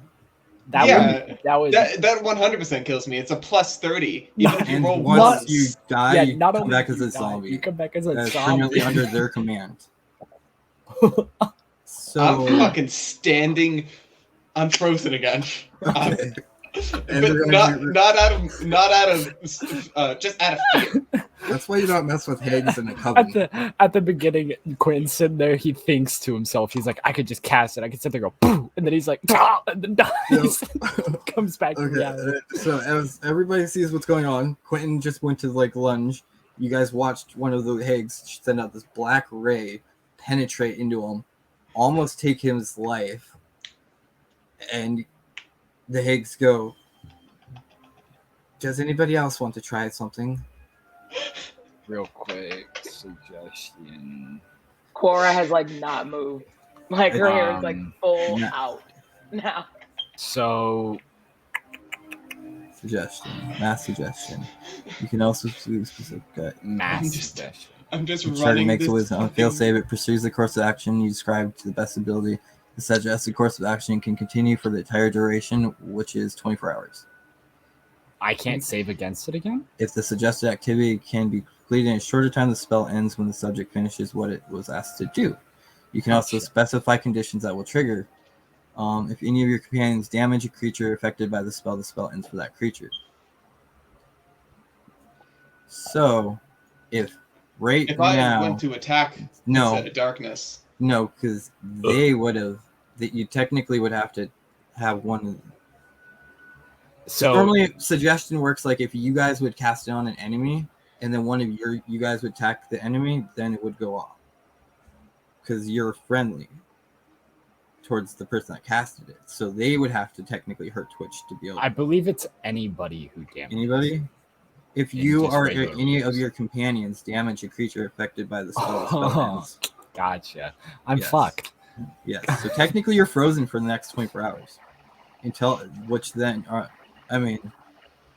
That Yeah, would that would That 100% kills me. It's a plus 30. Even if you And roll once once. you die, yeah, you not come only back do as you a die, zombie. You come back as a That's zombie. permanently under their command. So I'm fucking standing. I'm frozen again. okay. But Everyone- not out of just out of fear. That's why you don't mess with hags in a At coven. the beginning, Quentin's sitting there. He thinks to himself, he's like, "I could just cast it. I could sit there, and go, poof, and then he's like, "Ah," and then dies. Comes back to Okay, reality. so as everybody sees what's going on, Quentin just went to like lunge. You guys watched one of the hags send out this black ray, penetrate into him, almost take his life, and the hags go, "Does anybody else want to try something?" Real quick suggestion. Cora has like not moved. Like her hair is like full no. out now. So Suggestion, mass suggestion. You can also do specific. mass I'm just- suggestion. I'm just Charter running makes this a wisdom. On fucking- fail save, it pursues the course of action you describe to the best ability. The suggested course of action can continue for the entire duration, which is 24 hours. I can't save against it again. If the suggested activity can be completed in a shorter time, the spell ends when the subject finishes what it was asked to do. You can also Gotcha. specify conditions that will trigger. If any of your companions damage a creature affected by the spell ends for that creature. So, if right If I now, went to attack no, instead of darkness, no, because they would have. That you technically would have to have one. So Normally, suggestion works like if you guys would cast it on an enemy, and then one of you guys would attack the enemy, then it would go off because you're friendly towards the person that casted it. So they would have to technically hurt Twitch to be able. I believe it's anybody who damages. Anybody? If In you just or regular any of rules. your companions damage a creature affected by the spell ends. Gotcha. I'm Yes. fucked. Yes. So technically, you're frozen for the next 24 hours. Until which then, I mean,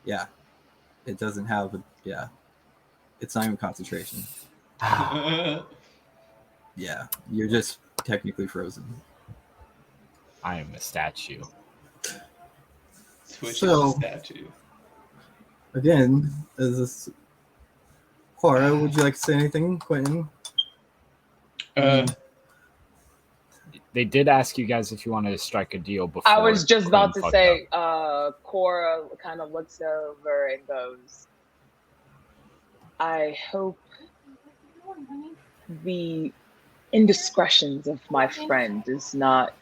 yeah, it doesn't have a it's not even concentration. Yeah, you're just technically frozen. I am a statue. Twitch So- is a statue. Again, is this Clara? Would you like to say anything, Quentin? They did ask you guys if you wanted to strike a deal before. I was just about to Quinn say, fucked Cora kind of looks over and goes, I hope the indiscretions of my friend does not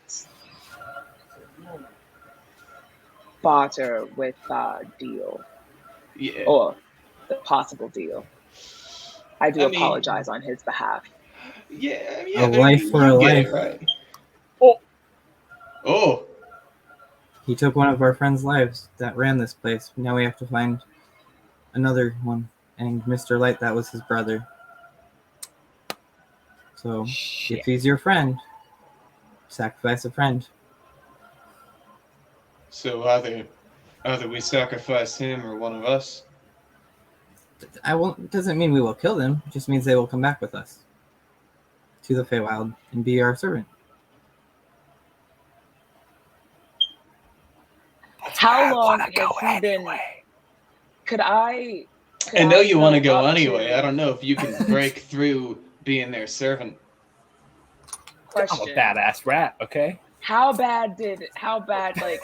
barter with deal Yeah. or the possible deal. I do I mean- apologize on his behalf. Yeah. A life for a you get it, life. right? Oh. Oh. He took one of our friends' lives that ran this place. Now we have to find another one. And Mr. Light, that was his brother. So up. Shit. if he's your friend, sacrifice a friend. So either we sacrifice him or one of us. Doesn't mean we will kill them. It just means they will come back with us to the Feywild and be our servant. How long has he been? Could I? I know you want to go go up anyway. to- I don't know if you can break through being their servant. I'm a Question. badass rat, okay? How bad, like,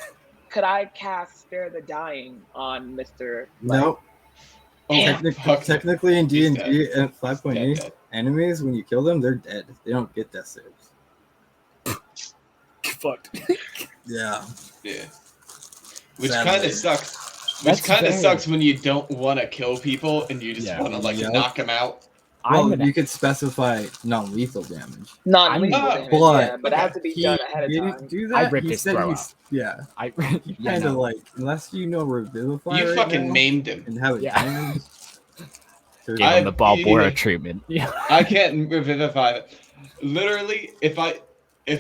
could I cast Spare the Dying on Mr. No, Oh, fuck. technically in He's D&D at Dead, 5.8, dead. enemies, when you kill them, they're dead. They don't get death saves. Fucked. Yeah. Yeah. Which Sadly. kind of sucks. Which That's kind of very- sucks when you don't want to kill people and you just Yeah. want to like Yep. knock them out. Well, I'm gonna you could specify non-lethal damage. Non-lethal I'm- damage, But- yeah, but it has to be He done ahead of didn't time. do I that. ripped He his said throat he's- Yeah. I He yeah, kind of no. like, unless you know Revivify You right fucking now maimed him. and have it Yeah. damage. Gave I- him the Balboa yeah. treatment. Yeah. I can't revivify it. Literally, if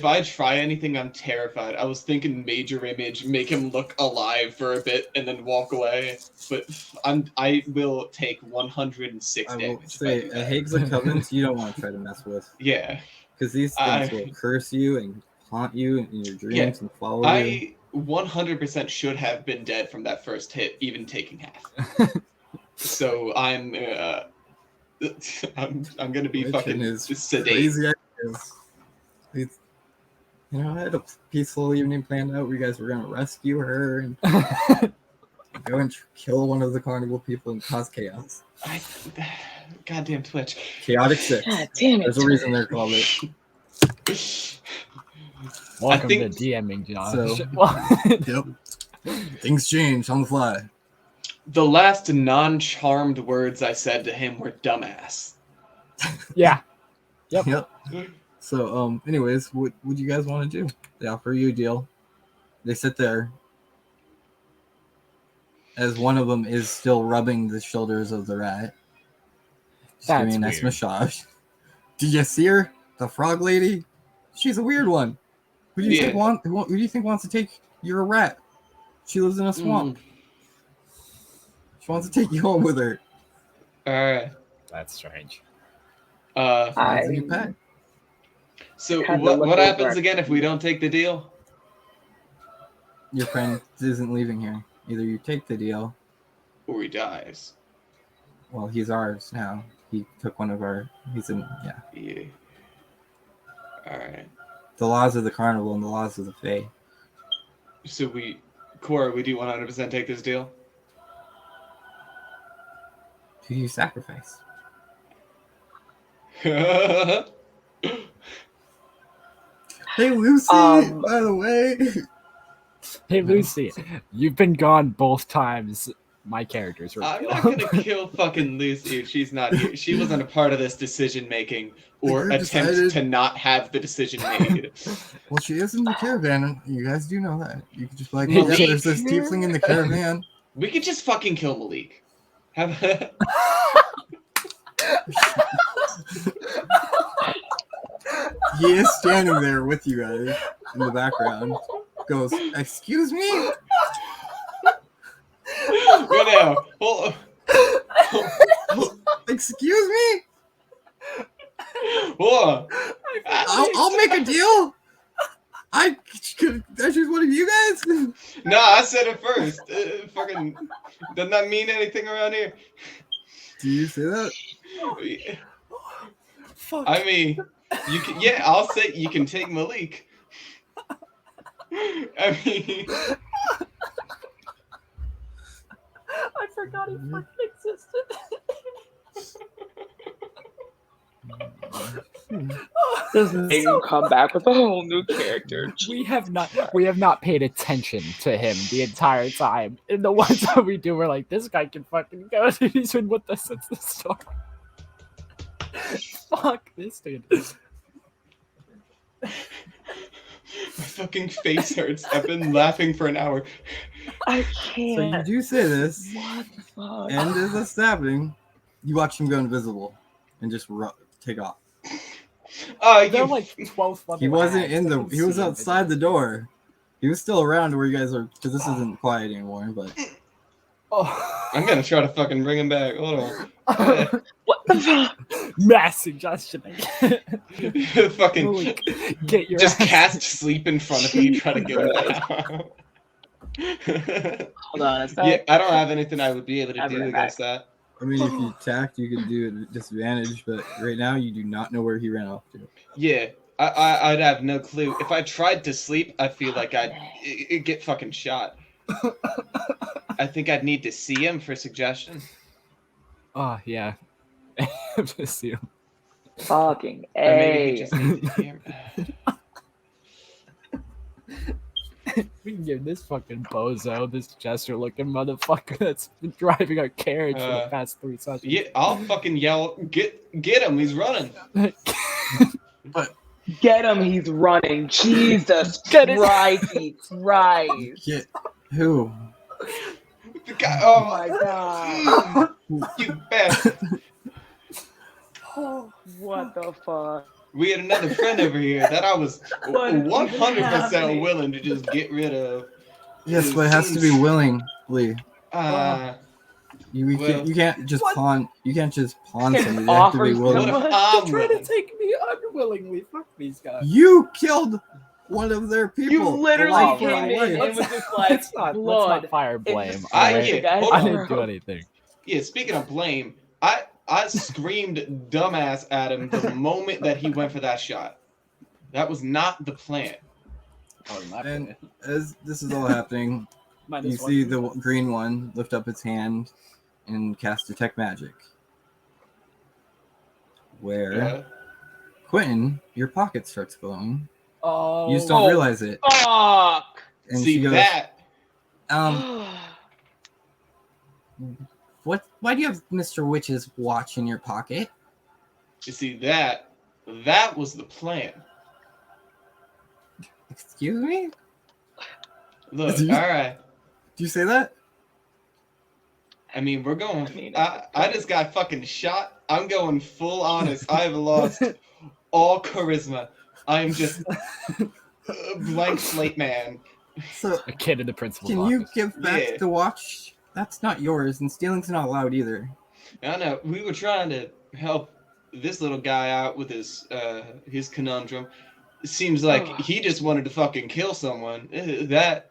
I try anything, I'm terrified. I was thinking major image, make him look alive for a bit, and then walk away. But I will take 106 I will damage. if I say, do a that. Hags of Covenants, you don't want to try to mess with. Yeah, Because these I- things will curse you and haunt you in your dreams Yeah, and follow you. I 100% should have been dead from that first hit, even taking half. So I'm gonna be Which fucking is sedate. Crazy ideas. You know, I had a peaceful evening planned out. You guys were gonna rescue her and go and kill one of the carnival people and cause chaos. Goddamn Twitch. Chaotic 6. God damn it. There's a reason they're called it. Welcome think- to DMing, Josh. Yep. Things change on the fly. The last non-charmed words I said to him were dumbass. Yeah. Yep. Yep. So, anyways, what do you guys want to do? They offer you a deal. They sit there as one of them is still rubbing the shoulders of the rat. Just That's giving a nice weird. massage. Did you see her? The frog lady? She's a weird one. Who do you think who do you think wants to take? You're a rat. She lives in a swamp. She wants to take you home with her. Alright. That's strange. Sounds like a I pet. So Had to what look happens over. again if we don't take the deal? Your friend isn't leaving here. Either you take the deal. Or he dies. Well, he's ours now. He took one of our. He's in. Yeah. Yeah. Alright. The laws of the carnival and the laws of the Fae. So Cora, we do 100% take this deal? Who do you sacrifice? Hey, Lucy. By the way. Hey, Lucy, you've been gone both times. My characters were I'm not killed. gonna kill fucking Lucy if she's not here. She wasn't a part of this decision making or You attempt decided- to not have the decision made. Well, she is in the caravan. You guys do know that. You could just be like, Well, yeah, she- there's this tiefling in the caravan. We could just fucking kill Malik. Have He is standing there with you guys in the background. Goes, excuse me? Go now. Hold Excuse me? on. I'll make a deal. That's just one of you guys? No, I said it first. Fucking doesn't that mean anything around here? Do you say that? Fuck. I mean, you can. Yeah, I'll say you can take Malik. I mean, I forgot he fucking existed. Just made him come back with a whole new character. We have not paid attention to him the entire time. And the ones that we do, we're like, this guy can fucking go. He's been with us since the start. Fuck this dude. my fucking face hurts. I've been laughing for an hour. I So you can't. do say this, What the fuck? and as a stabbing, you watch him go invisible and just take off. Oh, They're you. like 12 level He wasn't hacks. in I the. can He was see him. outside the door. He was still around where you guys are, because this isn't quiet anymore. But Oh. I'm gonna try to fucking bring him back. Hold on. What the fuck? Mass suggestion. Fucking Malik, get your just ass. cast sleep in front of me. Try to get him out. Hold on. Is that, Yeah, I don't have anything I would be able to I'll do bring it against that. I mean, if you attacked, you could do it at disadvantage. But right now, you do not know where he ran off to. Yeah, I'd have no clue. If I tried to sleep, I feel like I'd get fucking shot. I think I'd need to see him for suggestion. Oh, yeah. Just you. Fucking Or maybe A. he just needs to hear. We can give this fucking bozo, this jester looking motherfucker that's been driving our carriage for the past 3 sessions. Yeah, I'll fucking yell, get him, he's running. Get him. He's running. Jesus Get it. Christ. Get who? The guy, Oh oh my god. you bastard. What the fuck? We had another friend over here that I was What is 100% happening? willing to just get rid of. Yes, but it has to be willingly. You can't just What? pawn. You can't just pawn Can't somebody. They have to be offer willing. What if someone- I'm They're trying to willing? take me unwillingly. Fuck these guys. You killed one of their people. You literally Oh, came right. in and Let's- was just like Let's not blood. fire It's blame. just- alright? Yeah, hold I on. didn't do anything. Yeah, speaking of blame, I screamed dumbass at him the moment that he went for that shot. That was not the plan. Oh, my And bad. as this is all happening, Minus you one. see the green one lift up its hand and cast Detect Magic. Where Quentin, your pocket starts glowing. Oh, You just don't realize it. Fuck. And See she goes, that? What? Why do you have Mr. Witch's watch in your pocket? You see that? That was the plan. Excuse me? Look, Do you- all right. Do you say that? I mean, we're going. I mean, I just got fucking shot. I'm going full honest. I've lost all charisma. I'm just a blank slate man. So, A kid in the principal's can you office. give back Yeah. the watch? That's not yours, and stealing's not allowed either. I know. We were trying to help this little guy out with his conundrum. It seems like he just wanted to fucking kill someone. That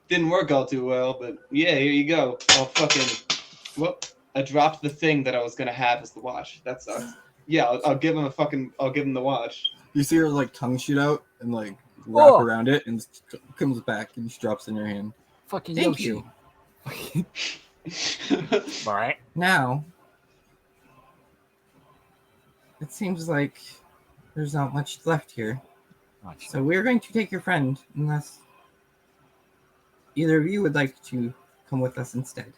didn't work all too well, but yeah, here you go. I'll fucking. Whoop. I dropped the thing that I was gonna have as the watch. That sucks. Yeah, I'll give him I'll give him the watch. You see her like tongue shoot out and like wrap Oh. around it, and comes back and just drops in your hand. Fucking Thank Yoshi. you. All right. Now, it seems like there's not much left here. So we're going to take your friend, unless either of you would like to come with us instead.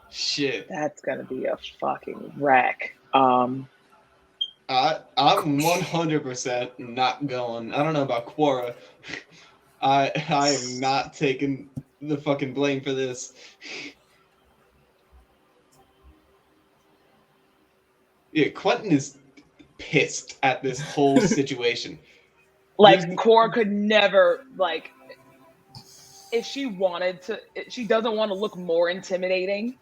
Shit. That's gonna be a fucking wreck. I'm 100% not going. I don't know about Quora. I am not taking the fucking blame for this. Yeah, Quentin is pissed at this whole situation. Like Cora could never like if she wanted to. She doesn't want to look more intimidating,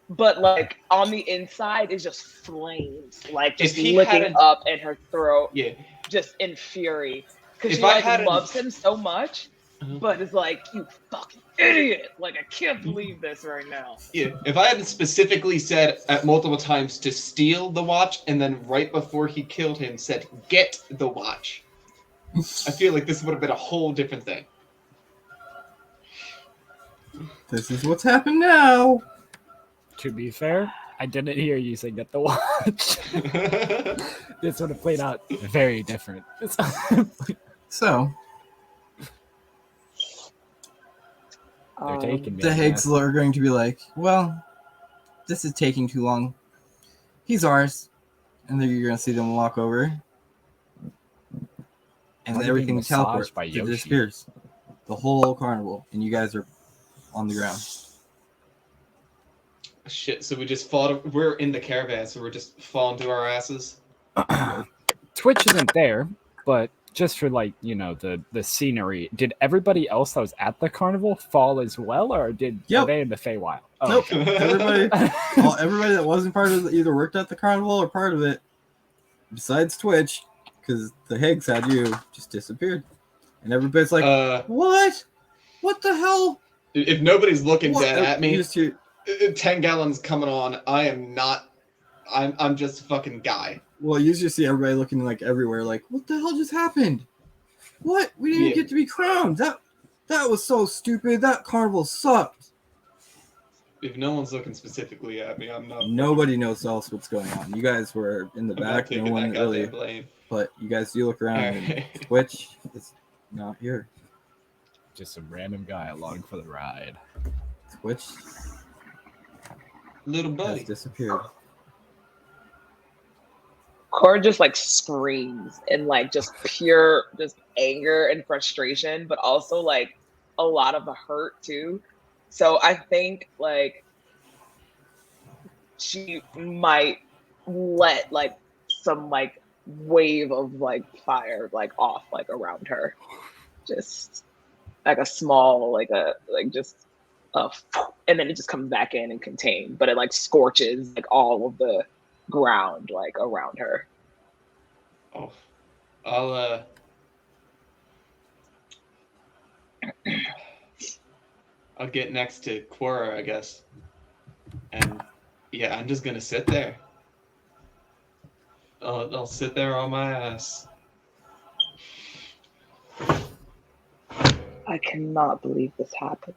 but like on the inside is just flames, like just If he licking hadn't- up in her throat, Yeah. just in fury because If she I like hadn't- loves him so much. Mhm. But it's like, you fucking idiot! Like, I can't believe this right now. Yeah, if I hadn't specifically said at multiple times to steal the watch, and then right before he killed him said, get the watch, I feel like this would have been a whole different thing. This is what's happened now. To be fair, I didn't hear you say get the watch. This would have played out very different. So, They're taking me. the I Higgs guess. are going to be like, well, this is taking too long. He's ours. And then you're going to see them walk over. And Are then they everything being teleports. massaged by It Yoshi? disappears. The whole carnival. And you guys are on the ground. Shit, so we just fall. We're in the caravan, so we're just falling to our asses. Twitch isn't there, but just for like the scenery, did everybody else that was at the carnival fall as well, or Yep. were they in the Feywild? Oh, Nope. okay. Everybody that wasn't part of either worked at the carnival or part of it, besides Twitch, because the Higgs had you, just disappeared. And everybody's like, what? What the hell? If nobody's looking What? dead at me, You just hear, 10 gallons coming on. I am not. I'm just a fucking guy. well, you just see everybody looking like everywhere, like, what the hell just happened? What? We didn't Yeah. get to be crowned. That was so stupid. That carnival sucked. If no one's looking specifically at me, I'm not. Nobody knows else what's going on. You guys were in the I'm not back. No taking one that really. goddamn blame. But you guys do look around. And Alright. Twitch is not here. Just some random guy along for the ride. Twitch Little has buddy. disappeared. Cora just like screams in like just pure just anger and frustration, but also like a lot of the hurt too. So I think like she might let like some like wave of like fire like off like around her, just like a small like just and then it just comes back in and contain, but it like scorches like all of the ground like around her. Oh, I'll get next to Quora, I guess. And yeah, I'm just gonna sit there. I'll sit there on my ass. I cannot believe this happened.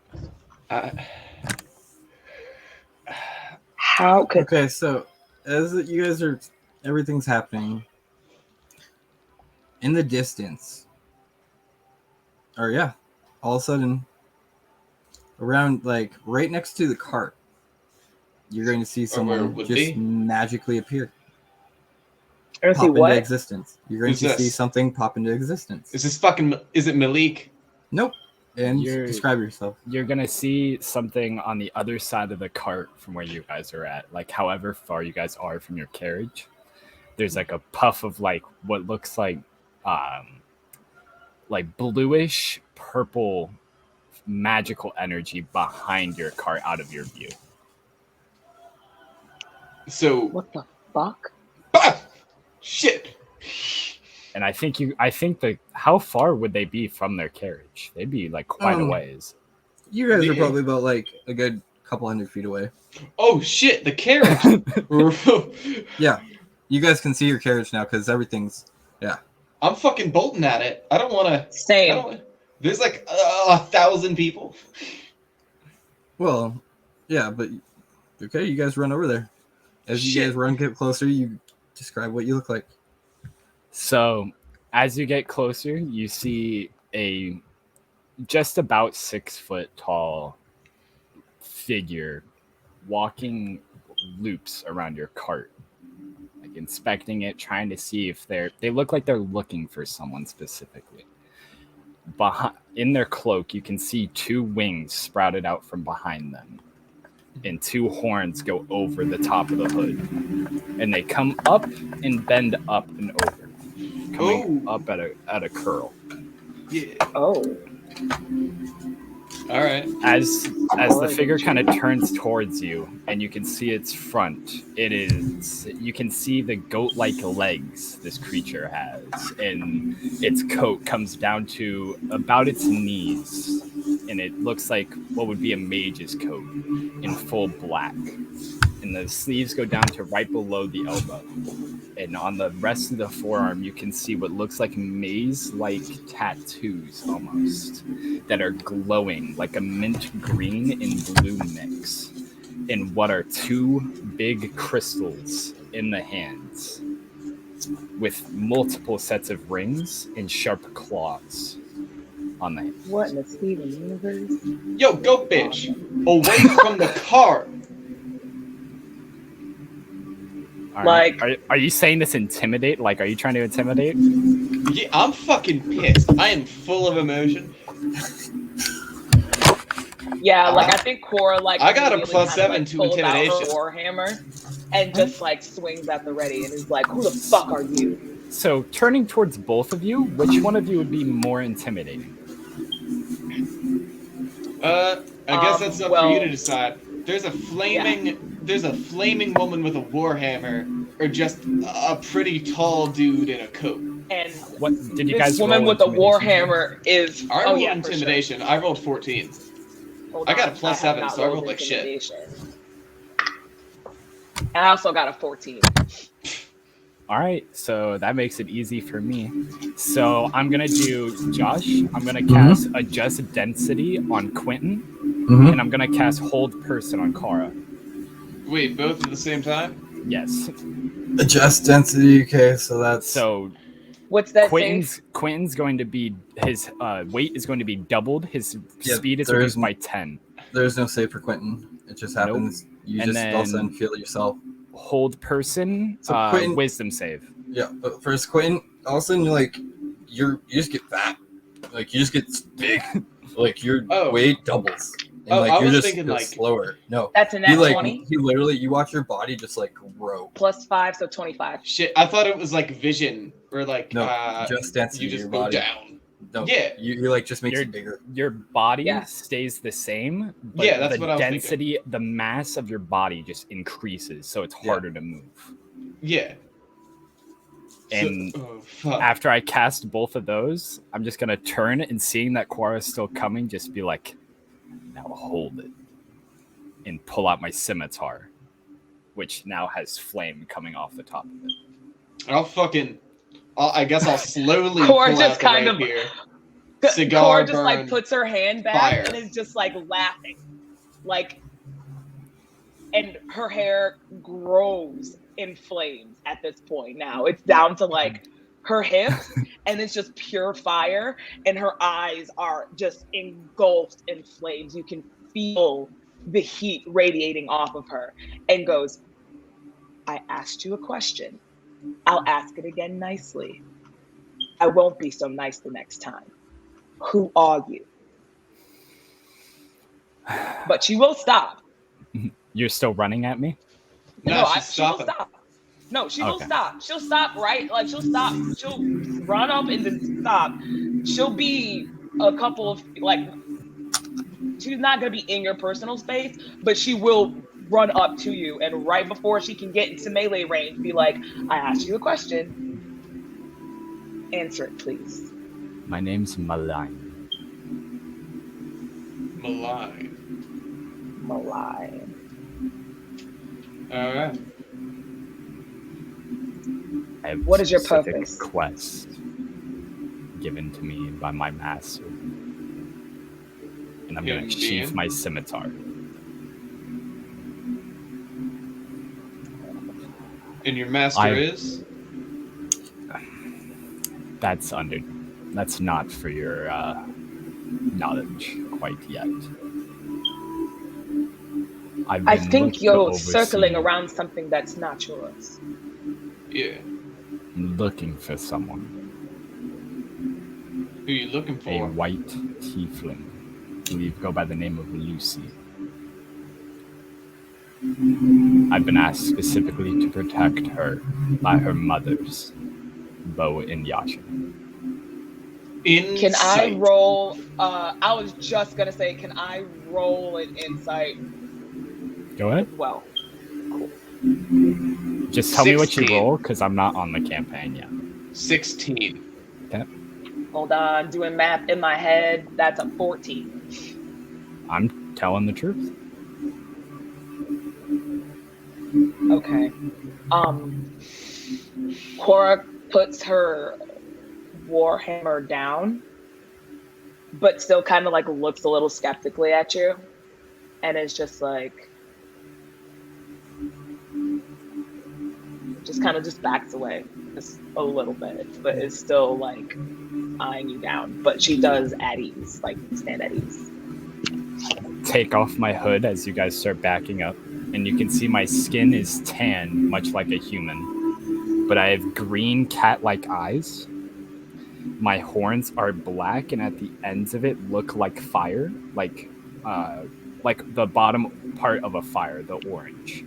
I, How could Okay, so as you guys are, everything's happening in the distance. Or yeah, all of a sudden, around like right next to the cart, you're going to see where someone would just be? magically appear, I see pop into what? existence. You're going Who's to see this? something pop into existence. Is it Malik? Nope. And You're- describe yourself. You're gonna see something on the other side of the cart from where you guys are at. Like however far you guys are from your carriage, there's like a puff of like what looks like bluish purple magical energy behind your cart out of your view. So What the fuck? ah! Shit. And I think how far would they be from their carriage? They'd be like quite a ways. You guys are Yeah. probably about like a good couple hundred feet away. Oh shit, the carriage. Yeah, you guys can see your carriage now because everything's. I'm fucking bolting at it. I don't want to. Same. There's like 1,000 people. Well, yeah, but okay, you guys run over there. As you Shit. guys run, get closer. You describe what you look like. So as you get closer, you see a just about 6 foot tall figure walking loops around your cart, like inspecting it, trying to see if they look like they're looking for someone specifically. In their cloak, you can see 2 wings sprouted out from behind them, and 2 horns go over the top of the hood, and they come up and bend up and over, coming up at a curl. Yeah. Oh. All right. As the figure kind of turns towards you, and you can see its front, you can see the goat-like legs this creature has, and its coat comes down to about its knees, and it looks like what would be a mage's coat in full black, and the sleeves go down to right below the elbow, and on the rest of the forearm you can see what looks like maze-like tattoos almost that are glowing like a mint green and blue mix, and what are 2 big crystals in the hands with multiple sets of rings and sharp claws on the hands. What in the Steven universe? Yo, goat bitch, away from the car. All Like- right. Are you saying this intimidate? Like, are you trying to intimidate? Yeah, I'm fucking pissed. I am full of emotion. Yeah, like I think Cora like I got a immediately +7 kinda, like, to pulls out her intimidation. Warhammer and just like swings at the ready and is like, "Who the fuck are you?" So, turning towards both of you, which one of you would be more intimidating? I guess that's up for well- you to decide. There's a flaming woman with a warhammer, or just a pretty tall dude in a coat. And What did you this guys? woman roll with the intimidation? Warhammer is. I oh rolled yeah, for sure. intimidation. I rolled 14. Hold I got on, a +7, have not so I rolled like shit. intimidation. And I also got a 14. All right, so that makes it easy for me. So I'm gonna do Josh. I'm gonna cast Adjust Density on Quentin, and I'm gonna cast Hold Person on Kara. Wait, both at the same time? Yes. Adjust density. Okay, so that's So What's that? Quentin's going to be his weight is going to be doubled. His Yeah, speed is there reduced is- by 10. there's no save for Quentin. It just happens. You And just all of a sudden then- feel it yourself. Hold Person, So Quentin- Wisdom save. Yeah, but first Quentin, all of a sudden you just get fat. Like you just get big. Like your Oh. weight doubles. And Oh, like I you're was just thinking, go like- slower. No. That's a He nat 20 he literally you watch your body just like grow. +5, so 25. Shit, I thought it was like vision, or like No, just density you of just your go body. down. No, Yeah. you like just makes You're- it bigger. Your body Yeah. stays the same, but Yeah, that's the what I was thinking. density, the mass of your body just increases, so it's Yeah. harder to move. Yeah. And oh fuck. after I cast both of those, I'm just gonna turn and seeing that Quara's still coming, just be like, now hold it. And pull out my scimitar, which now has flame coming off the top of it. I guess I'll slowly Cora pull just out the kind of- rapier. Cora Cigar just like burn. puts her hand back fire. and is just like laughing, like, and her hair grows in flames at this point. Now it's down to like her hips, and it's just pure fire, and her eyes are just engulfed in flames. You can feel the heat radiating off of her, and goes, "I asked you a question. I'll ask it again nicely. I won't be so nice the next time. Who are you?" But she will stop. You're still running at me? No, She she's will stopping. stop. No, she will Okay. stop. She'll stop, right? Like, she'll stop. She'll run up and then stop. She'll be a couple of, like, she's not going to be in your personal space, but she will run up to you. And right before she can get into melee range, be like, "I asked you a question. Answer it, please." My name's Malign. Malign. Malign. All right. I have What a is your specific purpose? quest given to me by my master. And I'm going Human to sheath being? my scimitar. And your master is? That's not for your knowledge quite yet. I think you're circling around. around something that's not yours. Yeah. Looking for someone. Who are you looking A for? white tiefling. I believe go by the name of Lucy. I've been asked specifically to protect her by her mothers, Bo and Yasha. Insight. Can I roll? I was just gonna say, can I roll an insight Go ahead. as well? Just tell me what you 16. roll, because I'm not on the campaign yet. 16. Hold on, doing math in my head. That's a 14. I'm telling the truth. Okay. Cora puts her warhammer down, but still kind of like looks a little skeptically at you, and is just like, just kind of just backs away just a little bit, but is still like eyeing you down. But she does at ease, like stand at ease. Take off my hood as you guys start backing up, and you can see my skin is tan, much like a human, but I have green cat-like eyes. My horns are black, and at the ends of it look like fire, like the bottom part of a fire, the orange.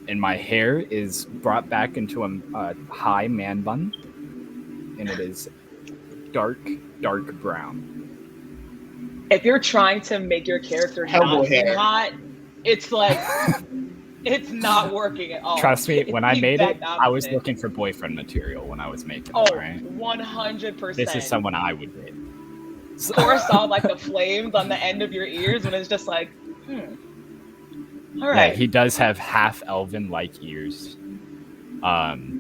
And my hair is brought back into a high man bun, and it is dark brown. If you're trying to make your character not Hellboy seem hair. hot, it's like it's not working at all. Trust me, It's when I the made it, exact I was opposite. looking for boyfriend material when I was making Oh, it, right? 100%. This is someone I would date. So- Cora saw like the flames on the end of your ears, and it's just like, All Yeah, right. he does have half elven-like ears,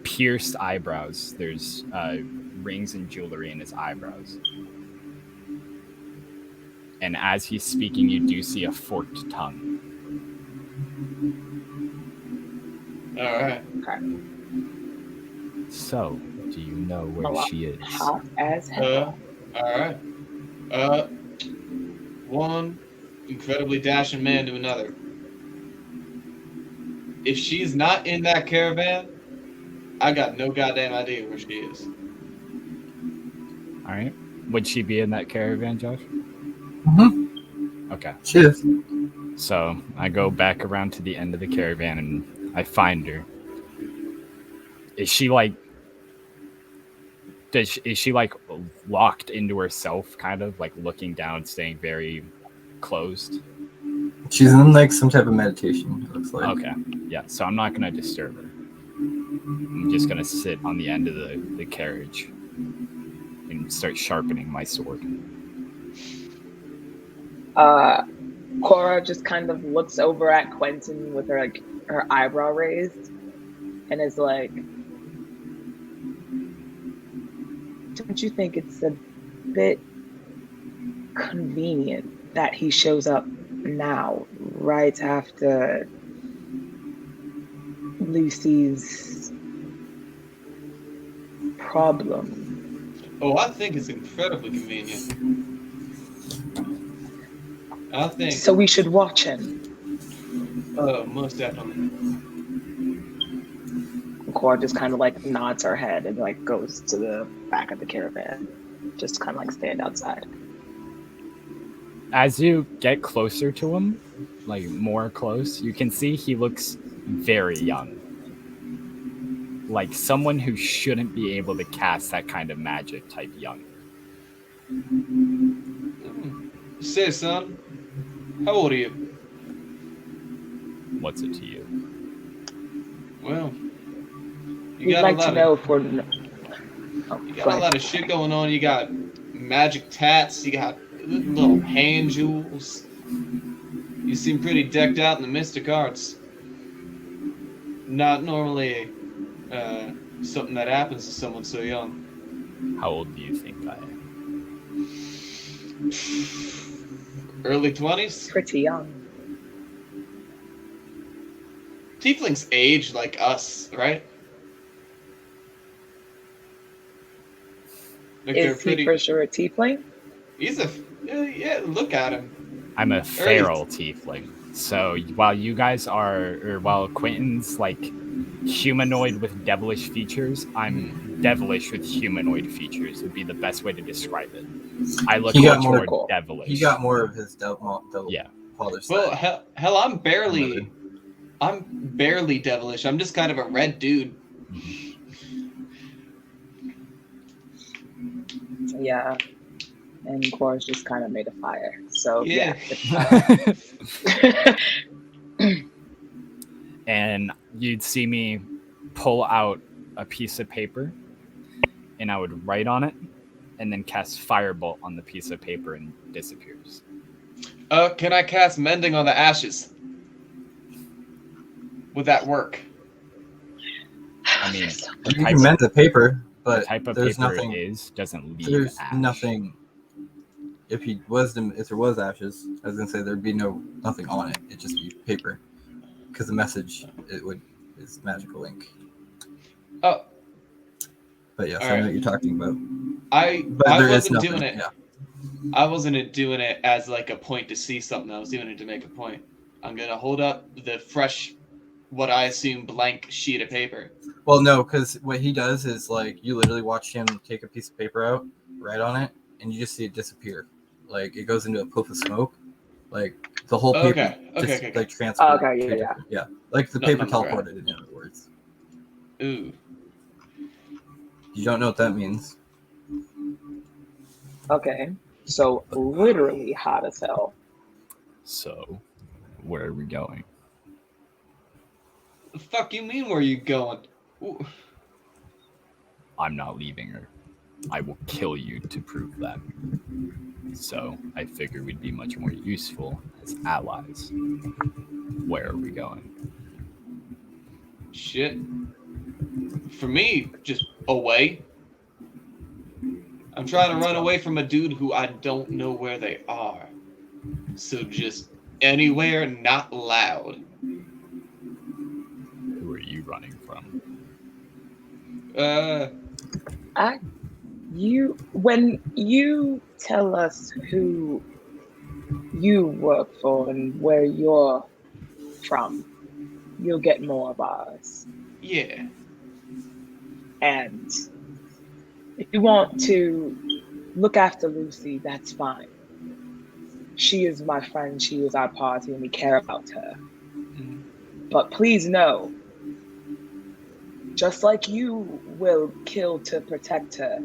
pierced eyebrows. There's rings and jewelry in his eyebrows. And as he's speaking, you do see a forked tongue. All right. Okay. So, do you know where Hello. she is? Hot as hell. All right. One incredibly dashing man to another. If she's not in that caravan, I got no goddamn idea where she is. All right. Would she be in that caravan, Josh? Mm-hmm. Okay. She is. So I go back around to the end of the caravan and I find her. Is she like? Is she like locked into herself, kind of like looking down, staying very closed? She's in like some type of meditation, it looks like. Okay, yeah. So I'm not gonna disturb her. I'm just gonna sit on the end of the carriage and start sharpening my sword. Cora just kind of looks over at Quentin with her eyebrow raised, and is like, don't you think it's a bit convenient that he shows up now, right after Lucy's problem? Oh, I think it's incredibly convenient. I think. So we should watch him. Most definitely. Cora just kind of like nods her head and like goes to the back of the caravan, just kind of like stand outside. As you get closer to him, like more close, you can see he looks very young. Like someone who shouldn't be able to cast that kind of magic type young. Say, son, how old are you? What's it to you? Well, you We'd got like a lot to know of, if we're. you got a lot of shit going on. You got magic tats. You got little hand jewels. You seem pretty decked out in the mystic arts. Not normally something that happens to someone so young. How old do you think I am? Early 20s? Pretty young. Tieflings age like us, right? Like Is he for sure a tiefling? He's a yeah. Look at him. I'm a feral tiefling. So while you guys are, or while Quentin's like humanoid with devilish features, I'm devilish with humanoid features would be the best way to describe it. I look much more devilish. He got more of his devil father side. Well, hell, I'm barely devilish. I'm just kind of a red dude. Yeah. And Cora's just kind of made a fire. So, Yeah. And you'd see me pull out a piece of paper and I would write on it and then cast Firebolt on the piece of paper and it disappears. Can I cast Mending on the Ashes? Would that work? I mean, you can mend the paper, but the type of there's paper nothing. Doesn't leave There's ash. nothing. If there was ashes, I was gonna say there'd be nothing on it. It'd just be paper, because the message is magical ink. Oh. But yes, All I know right. what you're talking about. I There is wasn't nothing, doing it. yeah. I wasn't doing it as like a point to see something. I was doing it to make a point. I'm gonna hold up the fresh, what I assume blank sheet of paper. Well, no, because what he does is like you literally watch him take a piece of paper out, write on it, and you just see it disappear. Like it goes into a puff of smoke. Like the whole paper Okay. like transfers. Yeah. Like the paper teleported. In other words. Ooh. You don't know what that means. Okay. So, literally hot as hell. So, where are we going? The fuck you mean? Where you going? Ooh. I'm not leaving her. I will kill you to prove that. So, I figure we'd be much more useful as allies. Where are we going? Shit. For me, just away. I'm trying to run away from a dude who I don't know where they are. So just anywhere not loud. Who are you running from? When you tell us who you work for and where you're from, you'll get more of ours. Yeah. And if you want to look after Lucy, that's fine. She is my friend, she is our party, and we care about her. Mm-hmm. But please know, just like you will kill to protect her,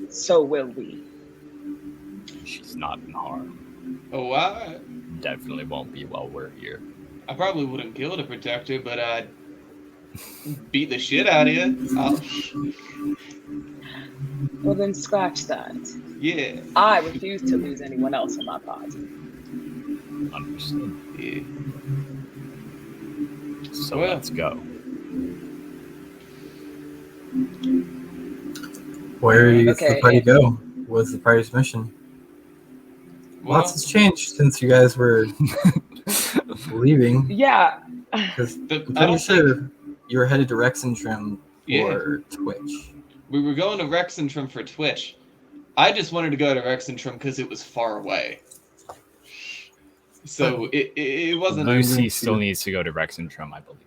so will we. She's not in harm. Oh, I Definitely won't be while we're here. probably wouldn't kill to protect her, but I'd beat the shit out of you. Well, then scratch that. Yeah. I refuse to lose anyone else in my party. Understood. Yeah. So Well. let's go. Where does the Okay. party go? What's the party's mission? Well, Lots has changed since you guys were leaving. Yeah. Because I I'm pretty don't sure you were headed to Rexentrum Yeah. for Twitch. we were going to Rexentrum for Twitch. I just wanted to go to Rexentrum because it was far away. So it wasn't. I'm Lucy going still to- needs to go to Rexentrum, I believe.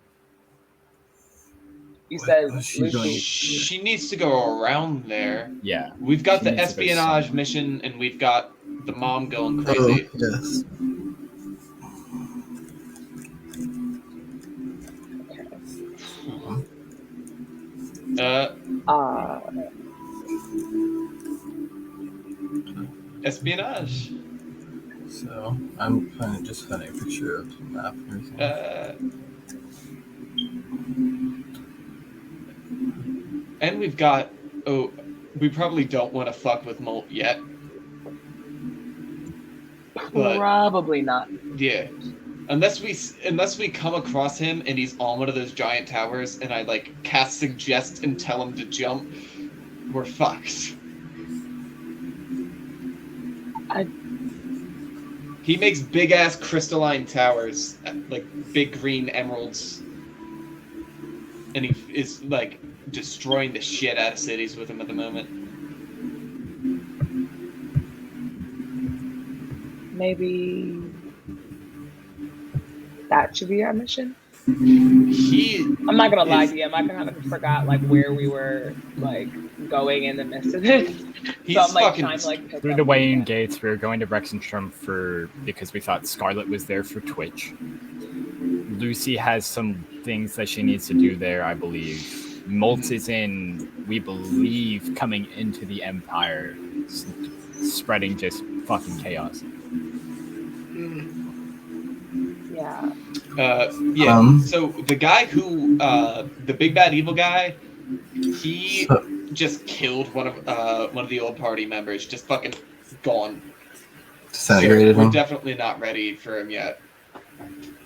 You What said was she doing? Lucy. She needs to go around there. Yeah. We've got She the needs to go espionage somewhere. mission, and we've got the mom going Oh, crazy. yes. Uh, espionage. So I'm just finding a picture of the map and everything. And we've got. Oh, we probably don't want to fuck with Molt yet. But Probably not. yeah, unless we come across him and he's on one of those giant towers, and I like cast suggest and tell him to jump, we're fucked. He makes big ass crystalline towers, like big green emeralds, and he is like destroying the shit out of cities with him at the moment. Maybe that should be our mission. I'm not gonna lie to you. I kind of forgot like where we were like going in the midst of this. He's So I'm like fucking trying to like pick Through up the Wayne again. Gates, we were going to Rexentrum because we thought Scarlet was there for Twitch. Lucy has some things that she needs to do there, I believe. Molt is in, we believe, coming into the Empire, spreading just fucking chaos. Yeah. Yeah. So the guy who, the big bad evil guy, he just killed one of the old party members. Just fucking gone. Disintegrated We're him. definitely not ready for him yet.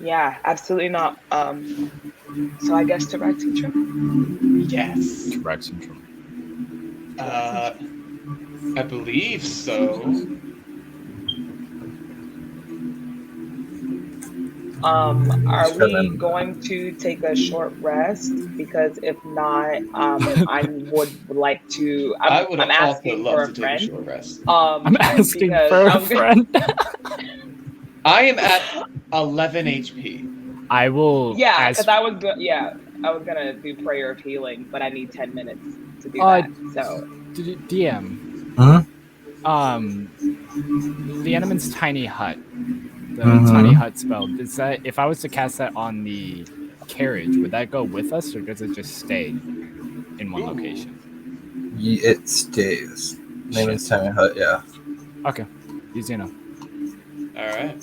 Yeah, absolutely not. So I guess to Rexentrum. Yes. To Rexentrum. I believe so. Are Just we remember. going to take a short rest? Because if not, I would like to. I would I'm also asking for love a to take a friend. short rest. I'm asking because for a I'm gonna- friend. I am at 11 HP. I will. Yeah, as because I was gonna do prayer of healing, but I need 10 minutes to do Uh, that. So DM. Huh? The Enemans Tiny Hut. The Mhm. Tiny Hut spell. Does that, if I was to cast that on the carriage, would that go with us, or does it just stay in one Ooh. location? It stays. Name is Tiny Hut, yeah. Okay, easy enough. All right.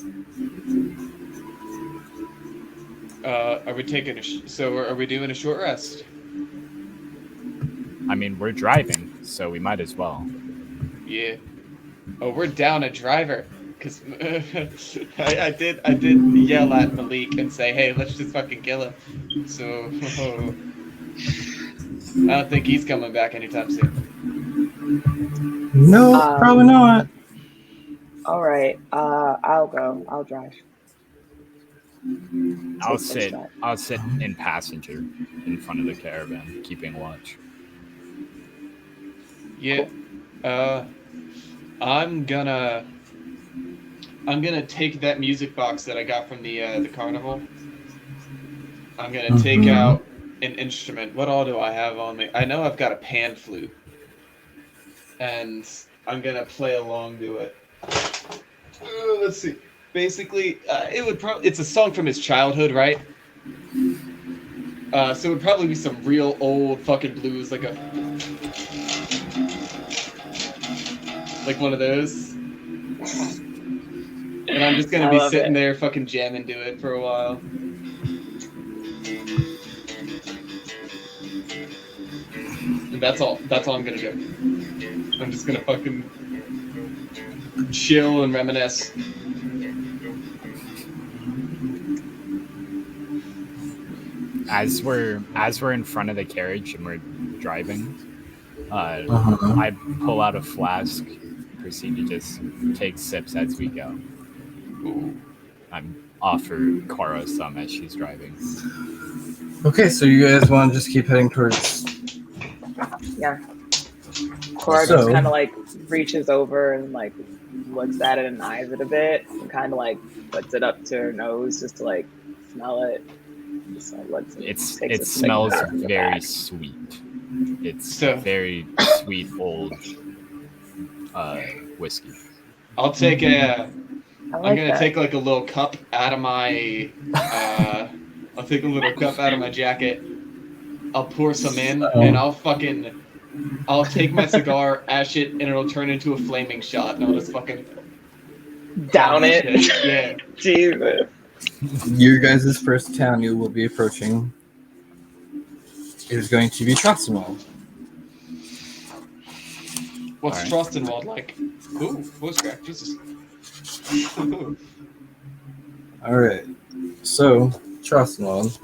Are we taking are we doing a short rest? I mean, we're driving, so we might as well. Yeah. Oh, we're down a driver. Cause I did yell at Malik and say, hey, let's just fucking kill him. So I don't think he's coming back anytime soon. No, probably not. all right, I'll go. I'll drive. I'll Take sit. that. I'll sit in passenger in front of the caravan, keeping watch. Yeah. I'm gonna take that music box that I got from the carnival. I'm gonna take Mhm. out an instrument. What all do I have on me? I know I've got a pan flute, and I'm gonna play along to it. Let's see. Basically, it's a song from his childhood, right? So it would probably be some real old fucking blues, like one of those. And I'm just gonna I be love sitting it. there fucking jamming to it for a while. And that's all I'm gonna do. I'm just gonna fucking chill and reminisce. As we're in front of the carriage and we're driving. Uh-huh. I pull out a flask, proceed to just take sips as we go. Ooh. I'm offer Cora some as she's driving. Okay, so you guys want to just keep heading towards. Yeah. Cora just kind of like reaches over and like looks at it and eyes it a bit and kind of like puts it up to her nose just to like smell it. Just like lets it. It smells very sweet. It's So- very sweet old whiskey. I'll take a. I'm I'm gonna take like a little cup out of my. I'll take a little cup out of my jacket. I'll pour some in, and I'll take my cigar, ash it, and it'll turn into a flaming shot, and I'll just fucking down it. Yeah. Jesus. Your guys' first town you will be approaching is going to be Trossenwald. What's Alright. Trostenwald like? Ooh, voice crack, Jesus. Alright, so Trossenwald.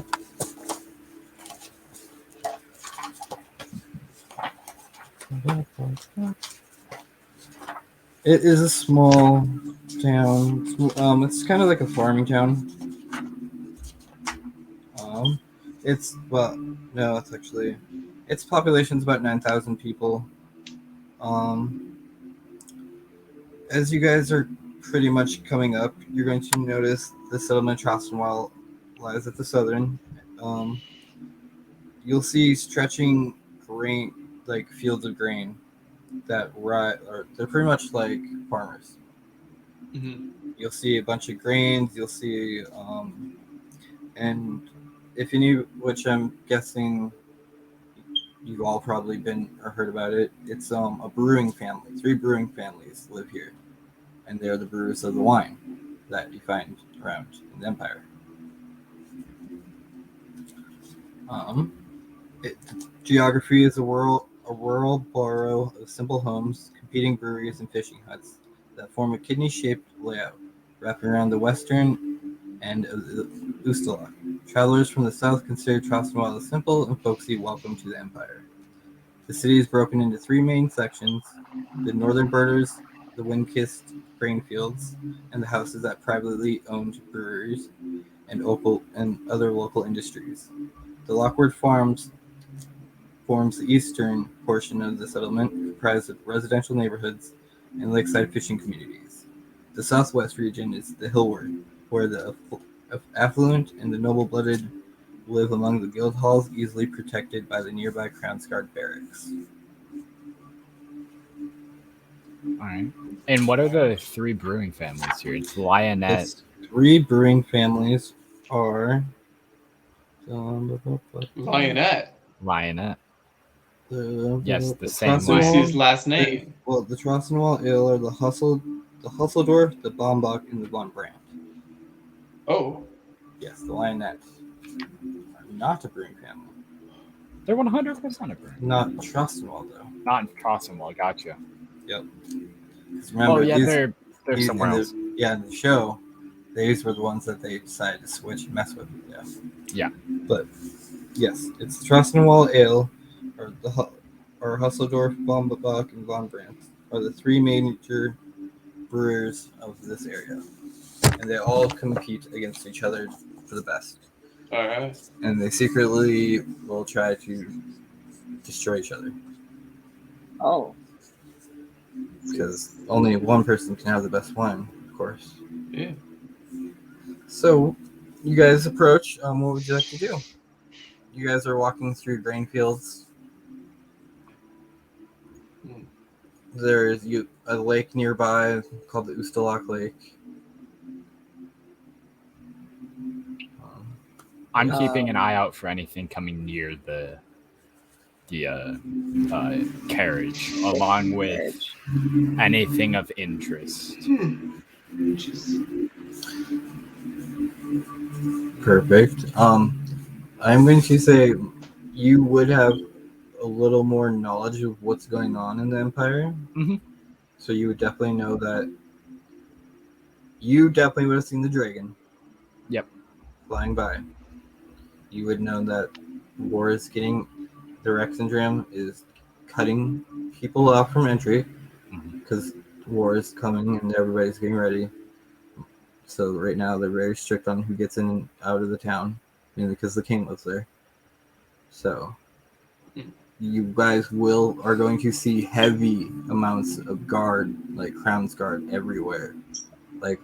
It is a small town. It's kind of like a farming town. Its population's about 9,000 people. As you guys are pretty much coming up, you're going to notice the settlement of Trossenwald lies at the southern. You'll see stretching grain, like fields of grain that they're pretty much like farmers. Mhm. You'll see a bunch of grains. You'll see, and if you knew, which I'm guessing you've all probably been or heard about it, it's a brewing family. 3 brewing families live here, and they're the brewers of the wine that you find around in the Empire. Geography is a rural borough of simple homes, competing breweries, and fishing huts that form a kidney-shaped layout, wrapping around the western end of the Ustalac. Travelers from the south consider Trossenwald a simple and folksy welcome to the Empire. The city is broken into 3 main sections: the northern borders, the wind-kissed grain fields, and the houses that privately owned breweries and other local industries. The Lockwood Farms forms the eastern portion of the settlement, comprised of residential neighborhoods and lakeside fishing communities. The southwest region is the Hillward, where the affluent and the noble-blooded live among the guild halls, easily protected by the nearby Crownsguard barracks. All right. And what are the 3 brewing families here? It's Lionette. Its 3 brewing families are Lionette. Lionette. Yes, the the same So it's lion. his last name. Well, the Trossenwald Ale are the Husseldorf, the Bombach, and the Von Brandt. Oh. Yes, the Lionettes are not a brewing family. They're 100% a brewing. Not Trossenwald, though. Not in Trossenwald, gotcha. 'Cause remember, they're these somewhere else. in the show, these were the ones that they decided to switch and mess with. Yeah. But yes, it's Trossenwald Ale, or Husseldorf, Bombach, and Von Brandt are the 3 major brewers of this area, and they all compete against each other for the best. Alright. And they secretly will try to destroy each other, Oh. because only one person can have the best wine, of course. Yeah. So, you guys approach. What would you like to do? You guys are walking through grain fields. Hmm. There's a lake nearby called the Ustalac Lake. I'm keeping an eye out for anything coming near the carriage, along with anything of interest. Perfect. I'm going to say you would have a little more knowledge of what's going on in the Empire. Mhm. So you would definitely know that. You definitely would have seen the dragon. Yep. Flying by. You would know that war is getting. the Rexendram is cutting people off from entry because war is coming and everybody's getting ready. So right now they're very strict on who gets in and out of the town, because the king lives there. So you guys are going to see heavy amounts of guard, like Crown's Guard, everywhere. Like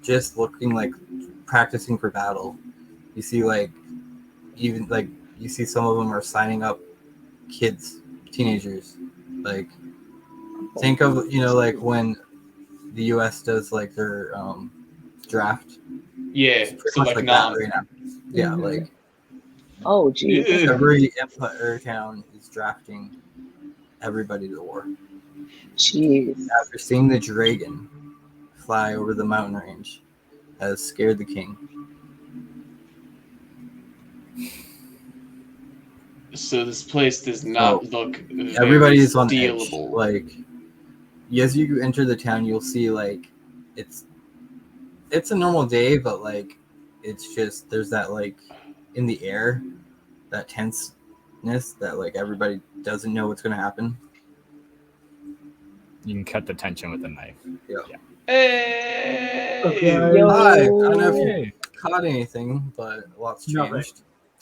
just looking like practicing for battle. You see you see some of them are signing up kids, teenagers. Like think of like when the US does like their draft. Yeah, It's pretty so much like that non. right now. Yeah, Mhm. like Oh, geez. Yeah. every empire town is drafting everybody to war. Jeez. After seeing the dragon fly over the mountain range, has scared the king. So this place does not look very Everybody is on edge. stealable. Like, as you enter the town, you'll see like it's a normal day, but like it's just there's that like in the air, that tenseness that like everybody doesn't know what's gonna happen. You can cut the tension with a knife. Hey! Okay. Hi, I don't know if you Hey. caught anything, but a lot's Nothing. changed.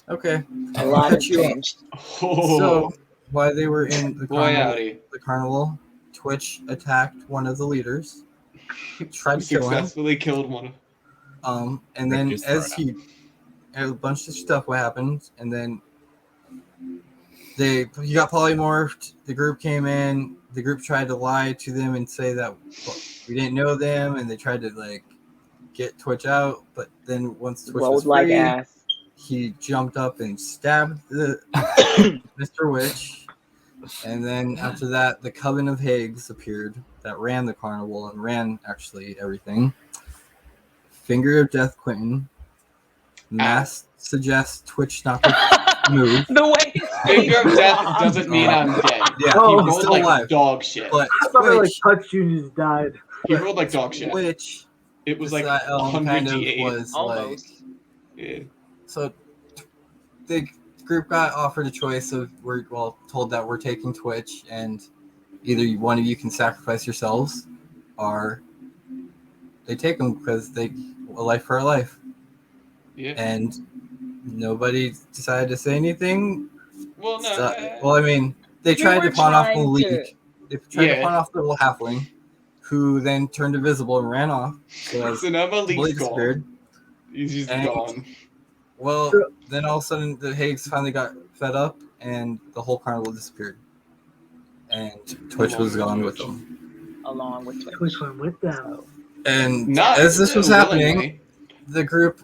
Okay. A lot has Catch you up. changed. Oh, So while they were in the boy, carnival, howdy. Twitch attacked one of the leaders, tried to kill him. Successfully killed one. And then Just as throw it a bunch of stuff happened, and then he got polymorphed. The group came in. The group tried to lie to them and say that we didn't know them, and they tried to like get Twitch out. But then once Twitch was Rolled like free, ass. he jumped up and stabbed the Mr. Witch. And then after that, the Coven of Higgs appeared that ran the carnival and ran actually everything. Finger of Death Quentin. Mass suggests Twitch not to move. The way Finger of death doesn't mean I'm dead. Yeah, Oh, He he's rolled still like alive. dog shit. But I thought I like Twitch, touched you and you just died. He rolled like dog shit. Twitch It was like kind 100 of D8. was like almost. Yeah. so. The group got offered a choice of told that we're taking Twitch, and either one of you can sacrifice yourselves, or they take them because a life for a life. Yeah. And nobody decided to say anything. Well, no. Well, I mean, they tried to were pawn off the trying leak. to- They tried to Yeah. pawn off the little halfling, who then turned invisible and ran off. So So now Blade Malik's disappeared. gone. He's just And- gone. Well, then all of a sudden the Higgs finally got fed up, and the whole carnival disappeared. And Twitch was gone with them. Along with Twitch. Which one with them? And Not as this was happening, willingly. the group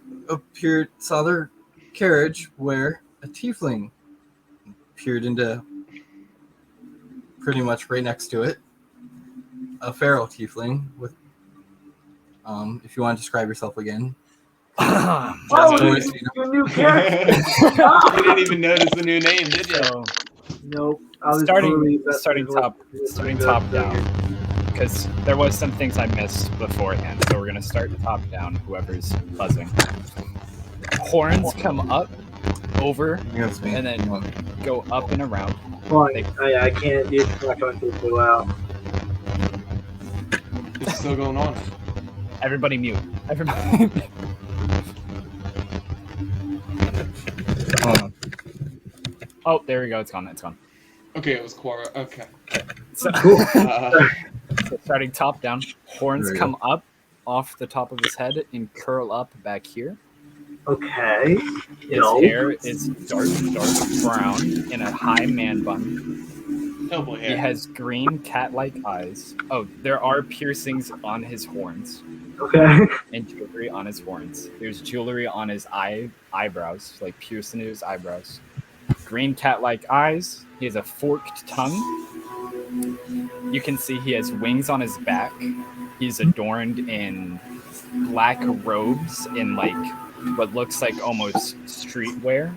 saw their carriage where a tiefling appeared into pretty much right next to it. A feral tiefling with if you want to describe yourself again. Oh, That's your new character. You didn't even notice the new name, did you? So Nope. I was starting totally invested starting in top what- starting top down, because there was some things I missed beforehand. So we're gonna start top down. Whoever's buzzing. Horns come up, over, That's me. and then go up and around. Hold on. I can't. It's not going to go out. What's still going on? Everybody mute. Everybody. Oh, there we go. It's gone. It's gone. Okay, it was Quora. Okay. So, Uh, so starting top down, horns There we come up off the top of his head and curl up back here. Okay. His No. hair is dark brown in a high man bun. Hellboy He hair. has green cat-like eyes. Oh, there are piercings on his horns Okay. and jewelry on his horns. There's jewelry on his eyebrows, like pierced into his eyebrows. Green cat-like eyes. He has a forked tongue. You can see he has wings on his back. He's adorned in black robes in like what looks like almost streetwear.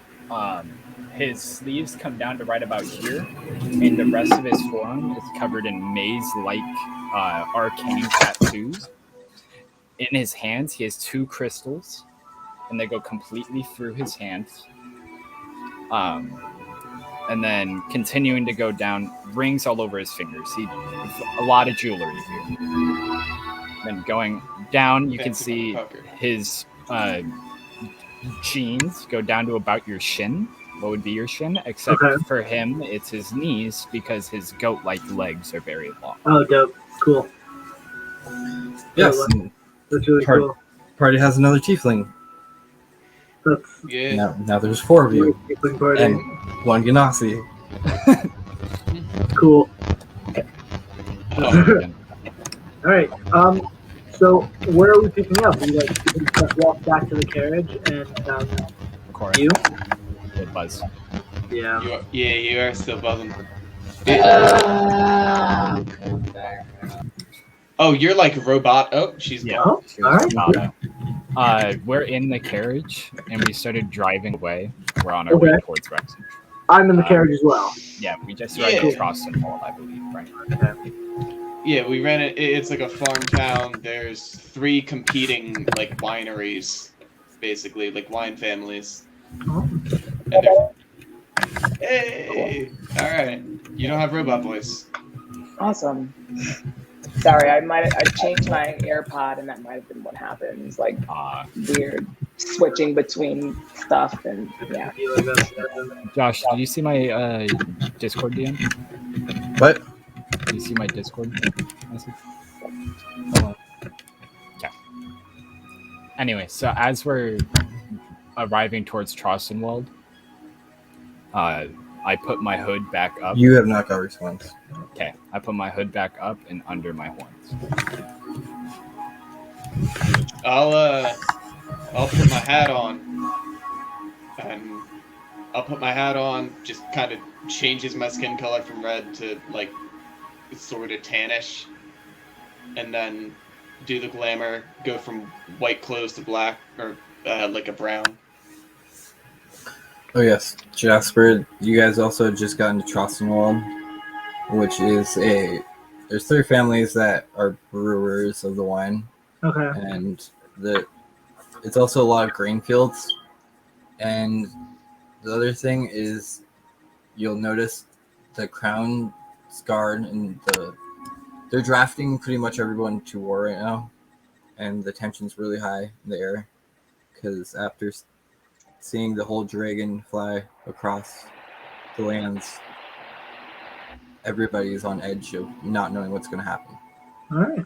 His sleeves come down to right about here, and the rest of his forearm is covered in maze-like arcane tattoos. In his hands, he has two crystals, and they go completely through his hands. and then continuing to go down, rings all over his fingers. A lot of jewelry here. Then going down, you can Fancy see motherfucker. his jeans go down to about your shin. What would be your shin? Except Okay. for him, it's his knees because his goat-like legs are very long. Oh, dope. Cool. Yes, well, and That's really Part- cool. party has another tiefling. That's Yeah. Now there's 4 of you, Tiefling party. and 1 Ganassi. Cool. Oh, All right. So where are we picking up? We just walk back to the carriage and Corey, you? good buzz. Yeah. you are still buzzing. Oh, you're like a robot. Oh, she's Yeah. gone. Oh, all right. We're in the carriage, and we started driving away. We're on our way Okay. towards Wrexham. I'm in the carriage as well. Yeah, we just arrived Yeah. at Troston Hall, I believe, right? Yeah, we ran it. It's like a farm town. There's 3 competing like wineries, basically like wine families. Oh. And they're... Hey, all right. You don't have robot voice. Awesome. Sorry, I changed my AirPod, and that might have been what happened. It's like weird switching between stuff, and yeah. Josh, did you see my Discord DM? What? Did you see my Discord message? Hold on. Okay. Anyway, so as we're arriving towards Trossenwald, I put my hood back up. You have not got response. Okay, I put my hood back up and under my horns. I'll put my hat on, and I'll put my hat on. Just kind of changes my skin color from red to like sort of tannish, and then do the glamour. Go from white clothes to black or like a brown. Oh yes, Jasper, you guys also just got into Trossenwald, which is there's 3 families that are brewers of the wine, Okay. and it's also a lot of grain fields. And the other thing is, you'll notice the Crown's Guard and they're drafting pretty much everyone to war right now, and the tension's really high in the air because after seeing the whole dragon fly across the lands, everybody's on edge of not knowing what's going to happen. All right.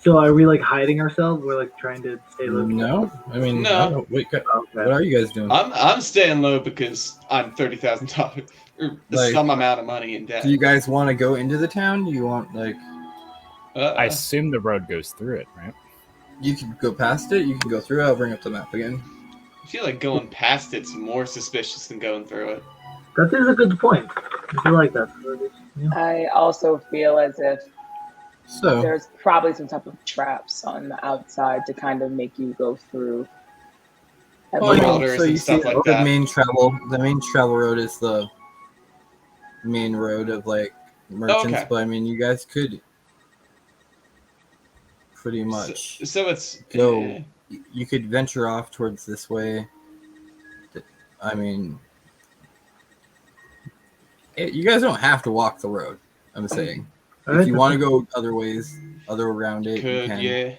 So are we like hiding ourselves? We're like trying to stay low. No, I mean, No. I don't- wait, what Okay. are you guys doing? I'm staying low because I'm $30,000 or Like- some amount of money in debt. Do you guys want to go into the town? Do you want I assume the road goes through it, right? you can go past it? You can go through. I'll bring up the map again. I feel like going past it's more suspicious than going through it. That is a good point. I feel like that. Yeah. I also feel as if So there's probably some type of traps on the outside to kind of make you go through. At Oh, night. no. Routers So and you stuff see like the that. main travel road is the main road of like merchants, Okay. but I mean you guys could pretty much So it's go. You could venture off towards this way. I mean, you guys don't have to walk the road. I'm saying if you want to go other ways, other around it, you could can. yeah.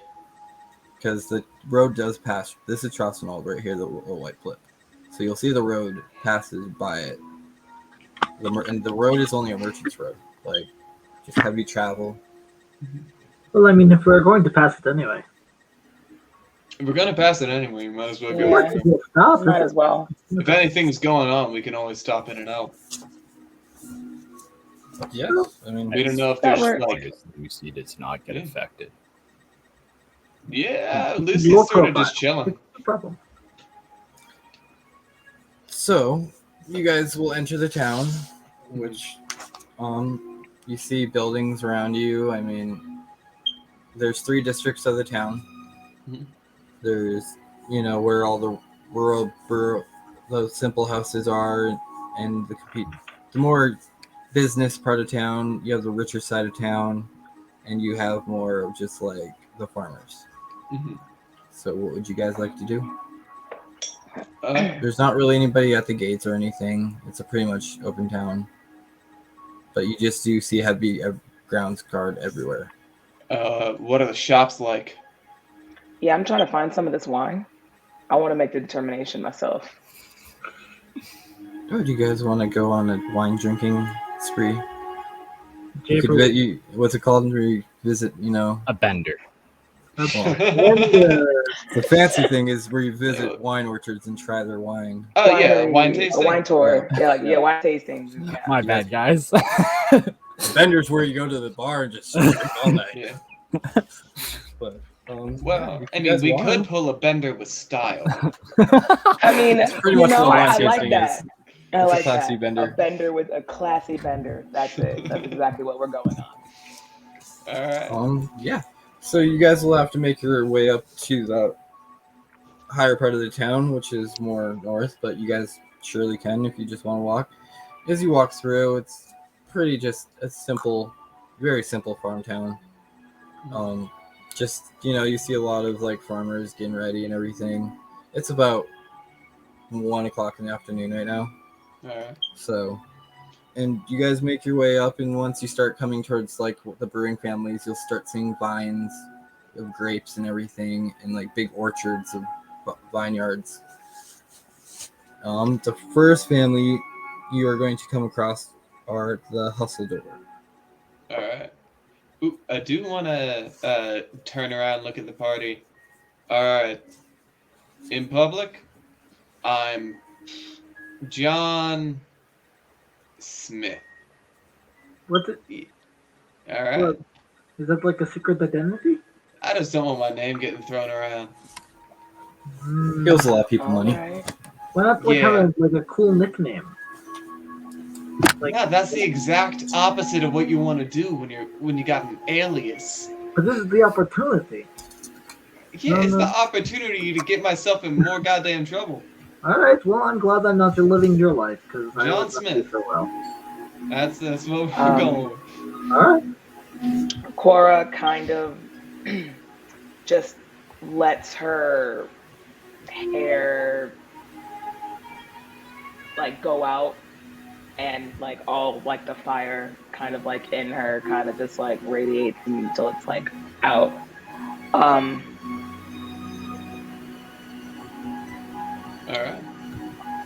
Because the road does pass. This is Trossenwald right here, the little white flip. So you'll see the road passes by it. And the road is only a merchant's road, like just heavy travel. Well, I mean, if we're going to pass it anyway, If we're gonna pass it anyway, we might as well go. Yeah. through. we'll stop. Might as well. If anything's going on, we can always stop in and out. Yeah, I mean, We don't know if That there's works. like, Lucy does not get Yeah. affected. yeah, Your Lucy's sort of profile. just chilling. No problem. so you guys will enter the town, which you see buildings around you. I mean, there's 3 districts of the town. Mhm. There's where all the rural the simple houses are, and the more business part of town. You have the richer side of town, and you have more of just like the farmers. Mhm. So what would you guys like to do? There's not really anybody at the gates or anything. It's a pretty much open town. But you just do see heavy grounds guard everywhere. What are the shops like? Yeah, I'm trying to find some of this wine. I want to make the determination myself. Oh, do you guys want to go on a wine drinking spree? You could Japer, what's it called? Where you visit, A bender. well, Wonder- the fancy thing is where you visit wine orchards and try their wine. Oh yeah, Winery, wine tasting. A wine tour. Yeah, wine tasting. Yeah. My bad, guys. Vendors where you go to the bar and just drink all night. Yeah. But Well, if I you mean, guys we want. could pull a bender with style. I mean, pretty much I what wine like tasting that. is. I It's a like classy that. bender. A bender with a classy bender. That's it. That's exactly what we're going on. All right. Yeah. So you guys will have to make your way up to the higher part of the town, which is more north, but you guys surely can if you just want to walk. As you walk through, it's pretty just a simple, very simple farm town. Just, you see a lot of like farmers getting ready and everything. It's about 1 o'clock in the afternoon right now. All right. So, and you guys make your way up, and once you start coming towards like the brewing families, you'll start seeing vines of grapes and everything, and like big orchards of vineyards. The first family you are going to come across are the Hustledor. All right. Ooh, I do want to turn around and look at the party. All right. In public, I'm John Smith. What's it? All right. What? Is that like a secret identity? I just don't want my name getting thrown around. Kills a lot of people money. Alright. Why not like Yeah. have like a cool nickname? Like, Yeah, that's the exact opposite of what you want to do when you got an alias. but this is the opportunity. Yeah, it's the opportunity to get myself in more goddamn trouble. All right. Well, I'm glad I'm not living your life because I John don't do Smith. so well. That's what we're Um, going with. All right. Cora kind of just lets her hair like go out, and like all like the fire kind of like in her kind of just like radiates until it's like out. All right.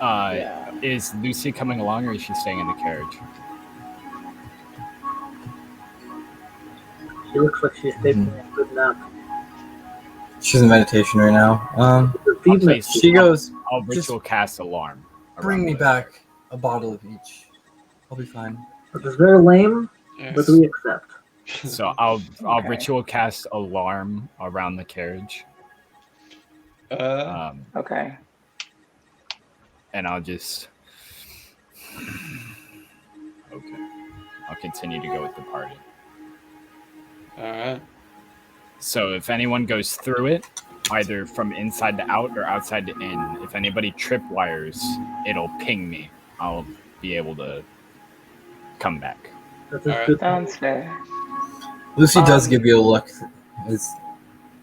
Yeah. Is Lucy coming along, or is she staying in the carriage? She looks like she's taking a good nap. She's in meditation right now. It's evening. place- She goes, I'll Just ritual cast alarm. bring around me the- back a bottle of each. I'll be fine. Which is very lame, but we accept. So I'll Okay. ritual cast alarm around the carriage. Okay. And I'll just okay. I'll continue to go with the party. all right. So if anyone goes through it, either from inside to out or outside to in, if anybody tripwires, it'll ping me. I'll be able to come back. That's All a right. good. Sounds fair. Lucy does Um, give you a look as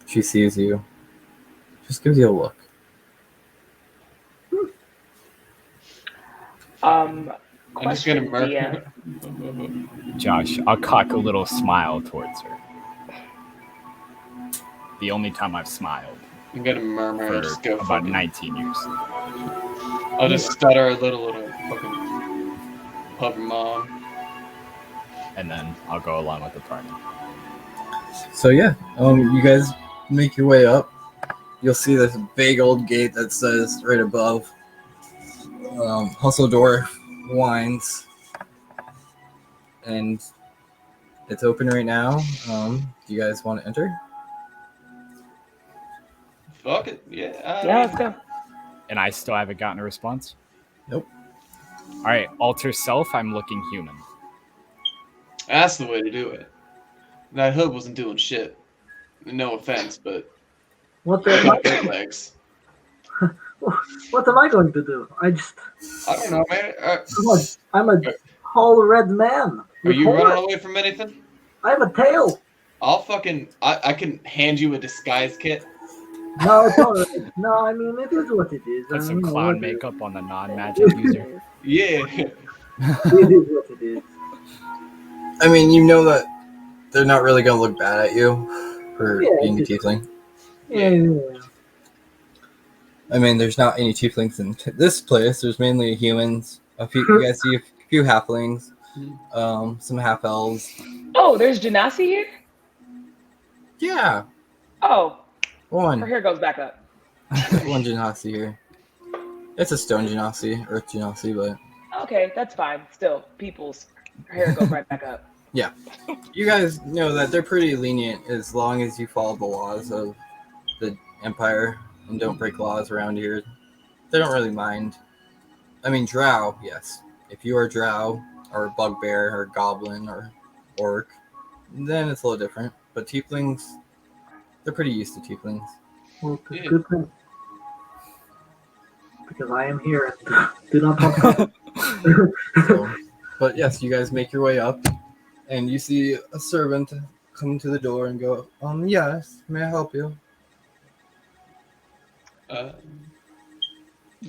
she sees you. Just gives you a look. I'm just gonna Question, murk. DM. Josh, I'll cock a little smile towards her. The only time I've smiled I'm gonna murmur and for just go about fucking. 19 years. I'll just stutter a little fucking pub mom. And then I'll go along with the party. So yeah, you guys make your way up. You'll see this big old gate that says right above, Hustledor Wines, and it's open right now. Do you guys want to enter? Fuck it. Yeah. Yeah, let's go. And I still haven't gotten a response? Nope. All right, alter self, I'm looking human. That's the way to do it. That hood wasn't doing shit. No offense, but What got the? their legs. What am I going to do? I just. I don't know, man. I'm a tall red man. Are with you horns. running away from anything? I have a tail. I'll fucking. I can hand you a disguise kit. No, it's all right. No, I mean, it is what it is. Put some you know, clown it- makeup on the non-magic user. Yeah. It is what it is. I mean, you know that they're not really gonna look bad at you for Yeah, being a it's- tiefling. Yeah. I mean, there's not any tieflings in this place. There's mainly humans. You guys see a few halflings, some half elves. Oh, there's Genasi here? Yeah, Oh, one. her hair goes back up. One genasi here. It's a stone genasi, earth genasi, but Okay, that's fine. Still, people's hair goes right back up. you guys know that they're pretty lenient as long as you follow the laws of the Empire and don't break laws around here. They don't really mind. I mean, drow, yes. If you are drow, or a bugbear, or goblin, or orc, then it's a little different. But tieflings, they're pretty used to tieflings. Well, it's a Yeah. good thing. Because I am here and do not talk. So, but yes, you guys make your way up, and you see a servant come to the door and go, yes, may I help you?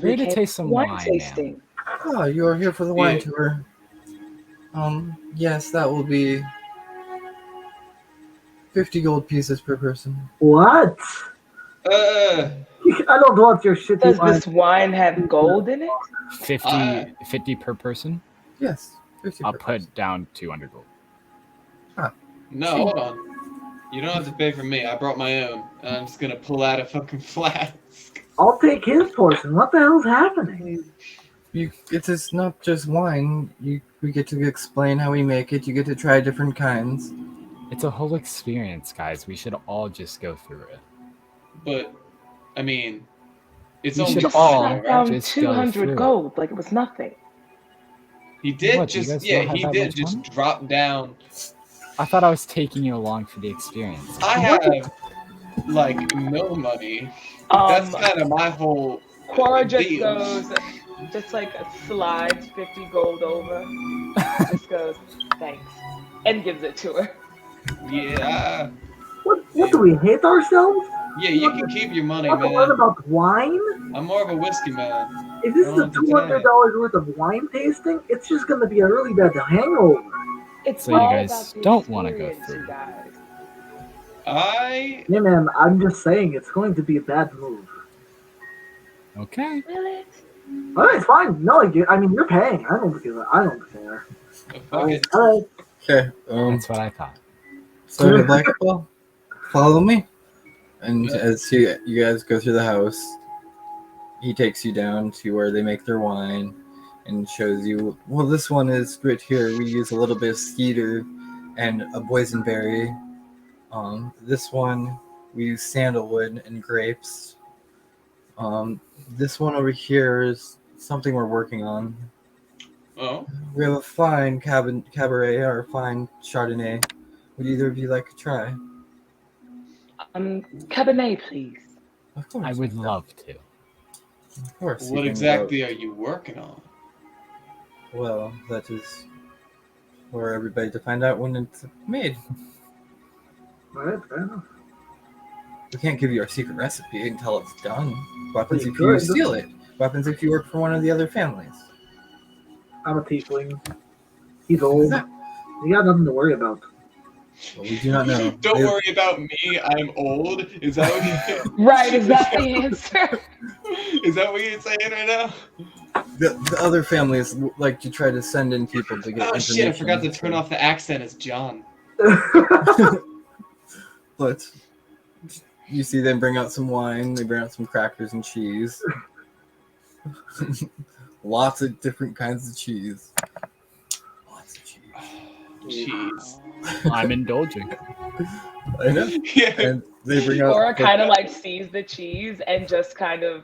Ready to Okay, taste some wine wine, tasting. Ah, you are here for the wine Yeah. tour. Yes, that will be 50 gold pieces per person. What? Uh, I don't want your shitty Does wine. this wine have gold in it? 50 per person. Yes, 50 I'll per person. put down 200 gold. no, hold on. You don't have to pay for me. I brought my own. I'm just gonna pull out a fucking flask. I'll take his portion. What the hell's happening? It is not just wine. We get to explain how we make it. You get to try different kinds. It's a whole experience, guys. We should all just go through it. But, I mean, it's We only should Just all I small, right? found just go 200 through it. gold like it was nothing. He did What, you just, guys yeah, don't have he that did much just money? drop down. I thought I was taking you along for the experience. I have, like, no money. That's kind of my whole Quora just deal. goes, just like slides 50 gold over. Just goes, thanks. And gives it to her. Yeah. What do we hate ourselves? Yeah, you can keep your money, Want to learn man. about wine? I'm more of a whiskey man. If this I is a want to try it. $200 worth of wine tasting, it's just going to be a really bad hangover. It's So you all guys about the don't wanna go experience, through. you guys. Yeah, man, I'm just saying it's going to be a bad move. Okay. Will it? All right, fine. No, I mean you're paying. I don't care. Fuck it. All right. Okay. That's what I thought. So Blackpool, follow me. And as you guys go through the house, he takes you down to where they make their wine and shows you, well, this one is right here. We use a little bit of cedar and a boysenberry. This one, we use sandalwood and grapes. This one over here is something we're working on. Oh, We have a fine cabaret or a fine Chardonnay. Would either of you like to try? Cabernet, please. Of course. I would love to. Of course. you what can exactly are you working on? go- Well, that is for everybody to find out when it's made. All right, fair enough. We can't give you our secret recipe until it's done. What happens You if you could. steal it? What happens if you work for one of the other families? I'm a tiefling. He's old. You got nothing to worry about. Well, we do not know. Don't They- worry about me. I'm old. Is that what Right, is that the answer? is that what you're saying right now? The other families like to try to send in people to get Oh information. shit! I forgot to turn off the accent as John. But you see them bring out some wine. They bring out some crackers and cheese. Lots of different kinds of cheese. Lots of cheese. Jeez. I'm indulging. I know. Yeah. And they bring out. Cora kind of like sees the cheese and just kind of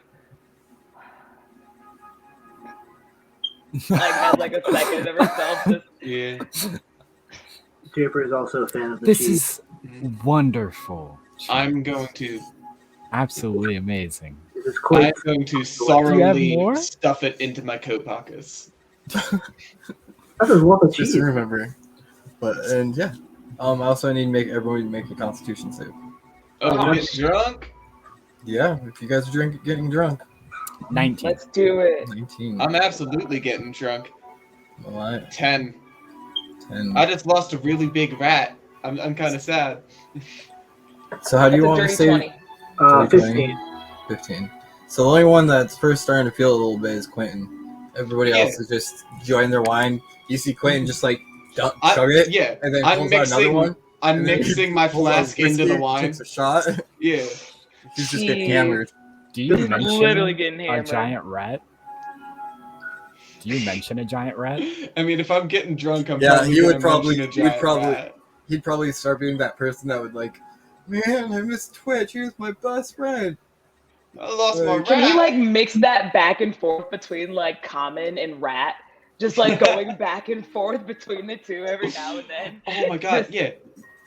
like has like a second of herself just Yeah. Draper is also a fan of the This cheese. is wonderful. I'm going to. Absolutely amazing. This is I'm quite. going to more? sorrowfully stuff it into my coat pockets. That's a lot of Just cheese. remember. But and yeah. I also need to make everyone make a Constitution save. Oh, Oh, you get drunk? Yeah, if you guys are getting drunk. 19. Let's do it. 19. I'm absolutely getting drunk. Alright, 10. 10. I just lost a really big rat. I'm kind of sad. So how do That's you a want me to dirty say 20. 15. 15. So the only one that's first starting to feel a little bit is Quentin. Everybody Yeah. else is just enjoying their wine. You see Quentin just like chug I- it, Yeah, and then I'm pulls out another mixing. one. I'm and then he mixing my pulls out flask into the whiskey, wine. takes a shot. Yeah. He's just getting He- hammered. Do you He's mention literally getting a hammered. giant rat? Do you mention a giant rat? I mean, if I'm getting drunk, I'm Yeah, probably you gonna would probably- mention a you would giant probably- rat. He'd probably start being that person that would like, man, I miss Twitch. He was my best friend. I lost my rat. Can we like mix that back and forth between like Common and Rat? Just like going back and forth between the two every now and then. Oh my god, yeah.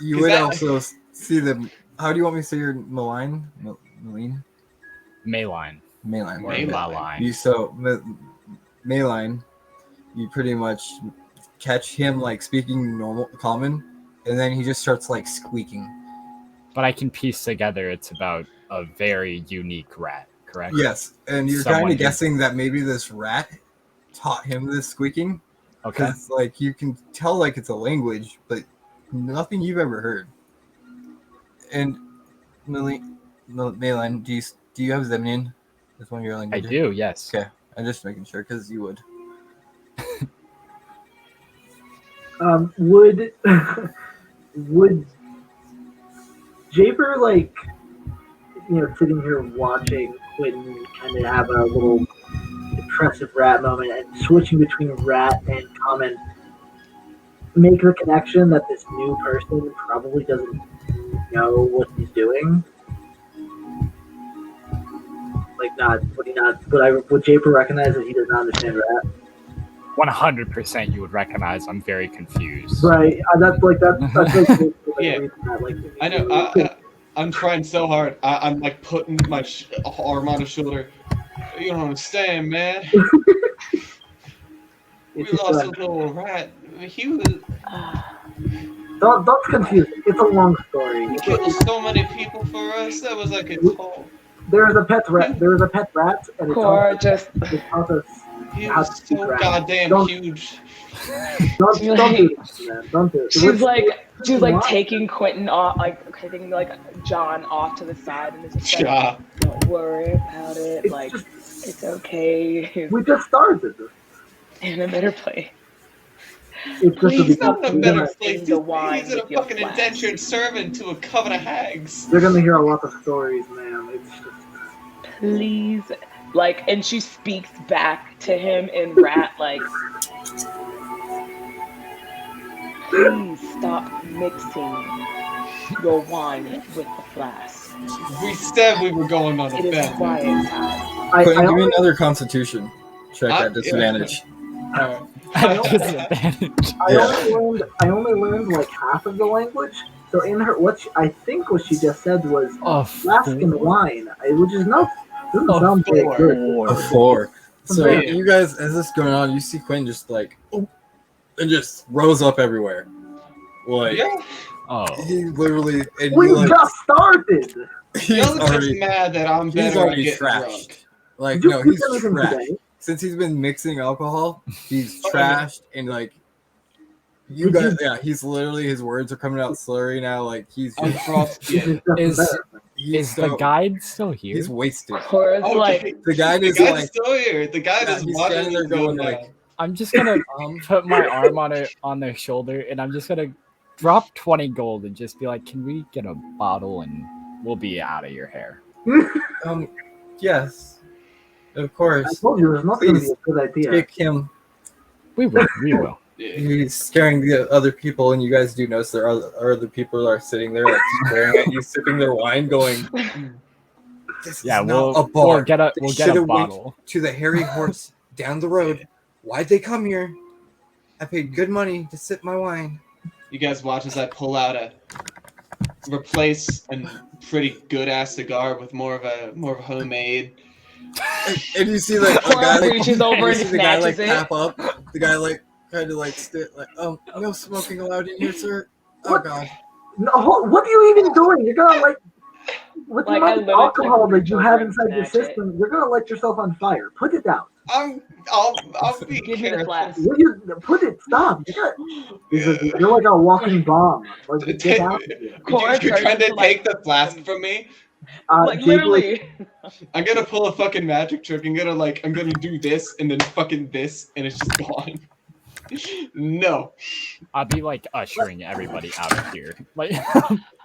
You 'Cause would that- also see them. How do you want me to say your malign? Malign? Mayline. Malign. Or Mayline. Maline. You so Malign, you pretty much catch him like speaking normal common, and then he just starts like squeaking. But I can piece together it's about a very unique rat, correct? Yes, and you're Someone kind who- of guessing that maybe this rat taught him this squeaking, Okay. because like you can tell like it's a language, but nothing you've ever heard. And Malign, do you have Zemnian? That's one of your I languages. do, yes. Okay, I'm just making sure because you would. Would would Japer like sitting here watching Quentin kind of have a little impressive rat moment and switching between rat and common, make the connection that this new person probably doesn't know what he's doing? Like, would Japer recognize that he does not understand rat? 100% you would recognize I'm very confused. Right. That's like Yeah. I know. I'm trying so hard. I'm like putting my arm on his shoulder. You don't understand, man. We It's just lost a like, little rat. He was don't confuse it. It's a long story. he killed so many people for us. That was like a whole. There is a pet rat. There is a pet rat, and Core just it taught us. He How was to keep so rat. goddamn Don't- huge. Don't do this, man. Don't do it. she's like What? taking Quentin off, like taking like John off to the side, and it's just like, Ja. don't worry about it. It's Like just- it's okay. He's we just started this. in a better place. It's just Please He's not in a We're better gonna place. end the wine He's a with your fucking flask. indentured servant to a coven of hags. They're gonna hear a lot of stories, man. It's just Please, like, and she speaks back to him in rat, like, please stop mixing your wine with the flask. We said we were going on It a is bend. quiet time. I Quentin, give me only, another Constitution check Ah, at disadvantage. Disadvantage. I only learned like half of the language. So in her, I think what she just said was Oh, flask and wine, which is not doesn't Oh, sound very four. good. A 4. So Yeah. you guys, as this is going on, you see Quentin just like, oh, and just rose up everywhere. Like Yeah. Oh. he literally, and We he, like, just started. he's Y'all are just already, mad that I'm he's better at already getting trashed. drunk. Like Did you no, cook he's anything trashed. today? Since he's been mixing alcohol, he's Oh, yeah. trashed and like. You Did guys, you- yeah, he's literally his words are coming out slurry now. Like he's I'm just, frosty. This is just Is- better. he's Is the so- guide still here? He's wasted. Cora's like, The guy the is guy's like, still here. The guy yeah, is he's watching standing there me going go like, down. I'm just gonna put my arm on their shoulder and I'm just gonna drop 20 gold and just be like, can we get a bottle and we'll be out of your hair. yes, of I course. told you it was not going to be Please a good idea. Take him. We will. Yeah. He's scaring the other people, and you guys do notice there are other people that are sitting there, like staring at you, sipping their wine, going, "This Yeah, is not we'll a bar. we'll get a They should've went bottle. to the Hairy Horse down the road. Why'd they come here? I paid good money to sip my wine." You guys watch as I pull out replace a pretty good ass cigar with more of a homemade. And you see like the Cora guy like, reaches over you and see the guy like snatches it. tap up. The guy like kind of like like, "Oh, no smoking allowed in here, sir." Oh What? God. No, what are you even doing? You're gonna like with the Like, I amount of literally alcohol took that you have children inside your snatch it. system, you're gonna light yourself on fire. Put it down. I'll be Give me the careful. flask. Put it. Stop. You're like a walking bomb. Like, get out of here. Cora You're turns trying to into, like, take the flask fucking- from me? Like, Jake, literally. I'm gonna pull a fucking magic trick. I'm gonna do this and then fucking this, and it's just gone. No. I'll be like ushering everybody out of here. Like,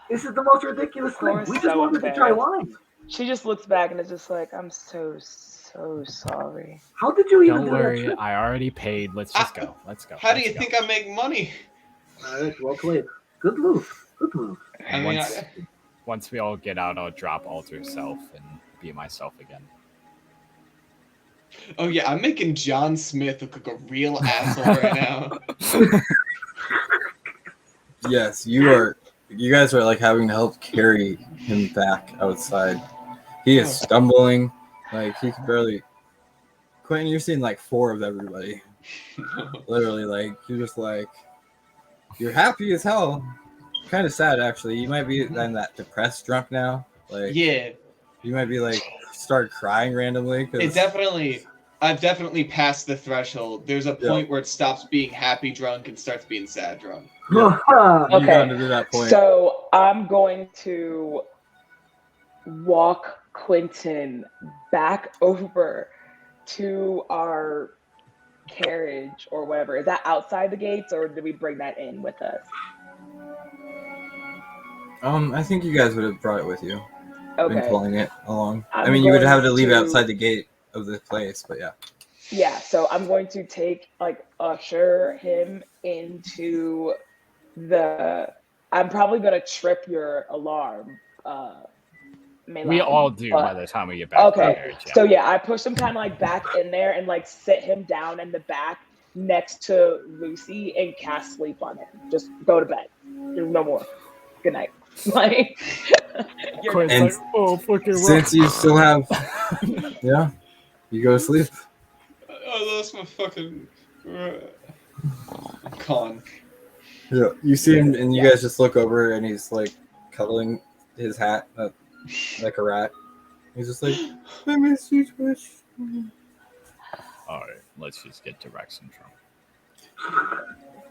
this is the most ridiculous thing. Cora's We just so wanted to try embarrassed. wine. She just looks back and is just like, I'm so sorry. How did you even don't do worry, that trick? I already paid. Let's just go. Let's go. How do you Let's go. think I make money? Alright, well played. Good move. Good move. I mean, Once we all get out, I'll drop alter self and be myself again. oh yeah, I'm making John Smith look like a real asshole right now. Yes, you guys are like having to help carry him back outside. He is stumbling, like he can barely. Quentin, you're seeing like 4 of everybody. Literally, like you're just like you're happy as hell. Kind of sad actually. You might be in that depressed drunk now. Like Yeah, you might be like start crying randomly. I've definitely passed the threshold. There's a point where it stops being happy drunk and starts being sad drunk. Yeah. Okay. You've gotten to that point. So I'm going to walk Quentin back over to our carriage or whatever. Is that outside the gates or did we bring that in with us? I think you guys would have brought it with you. Been Okay. pulling it along. I I'm mean, you would going have to leave it to- outside the gate of the place, but yeah. Yeah, so I'm going to usher him into I'm probably gonna trip your alarm. We Milan, all do but- by the time we get back to the Okay, marriage. Yeah. so yeah, I push him kind of like back in there and like sit him down in the back next to Lucy and cast sleep on him. Just go to bed. There's no more. Good night. Like, you're Quinn's And like, oh, fucking Since you still have, yeah, you go to sleep. I lost my fucking con. Yeah, you see him, and you guys just look over, and he's like cuddling his hat like a rat. He's just like, I miss you, Twitch. All right, let's just get to Rexentrum.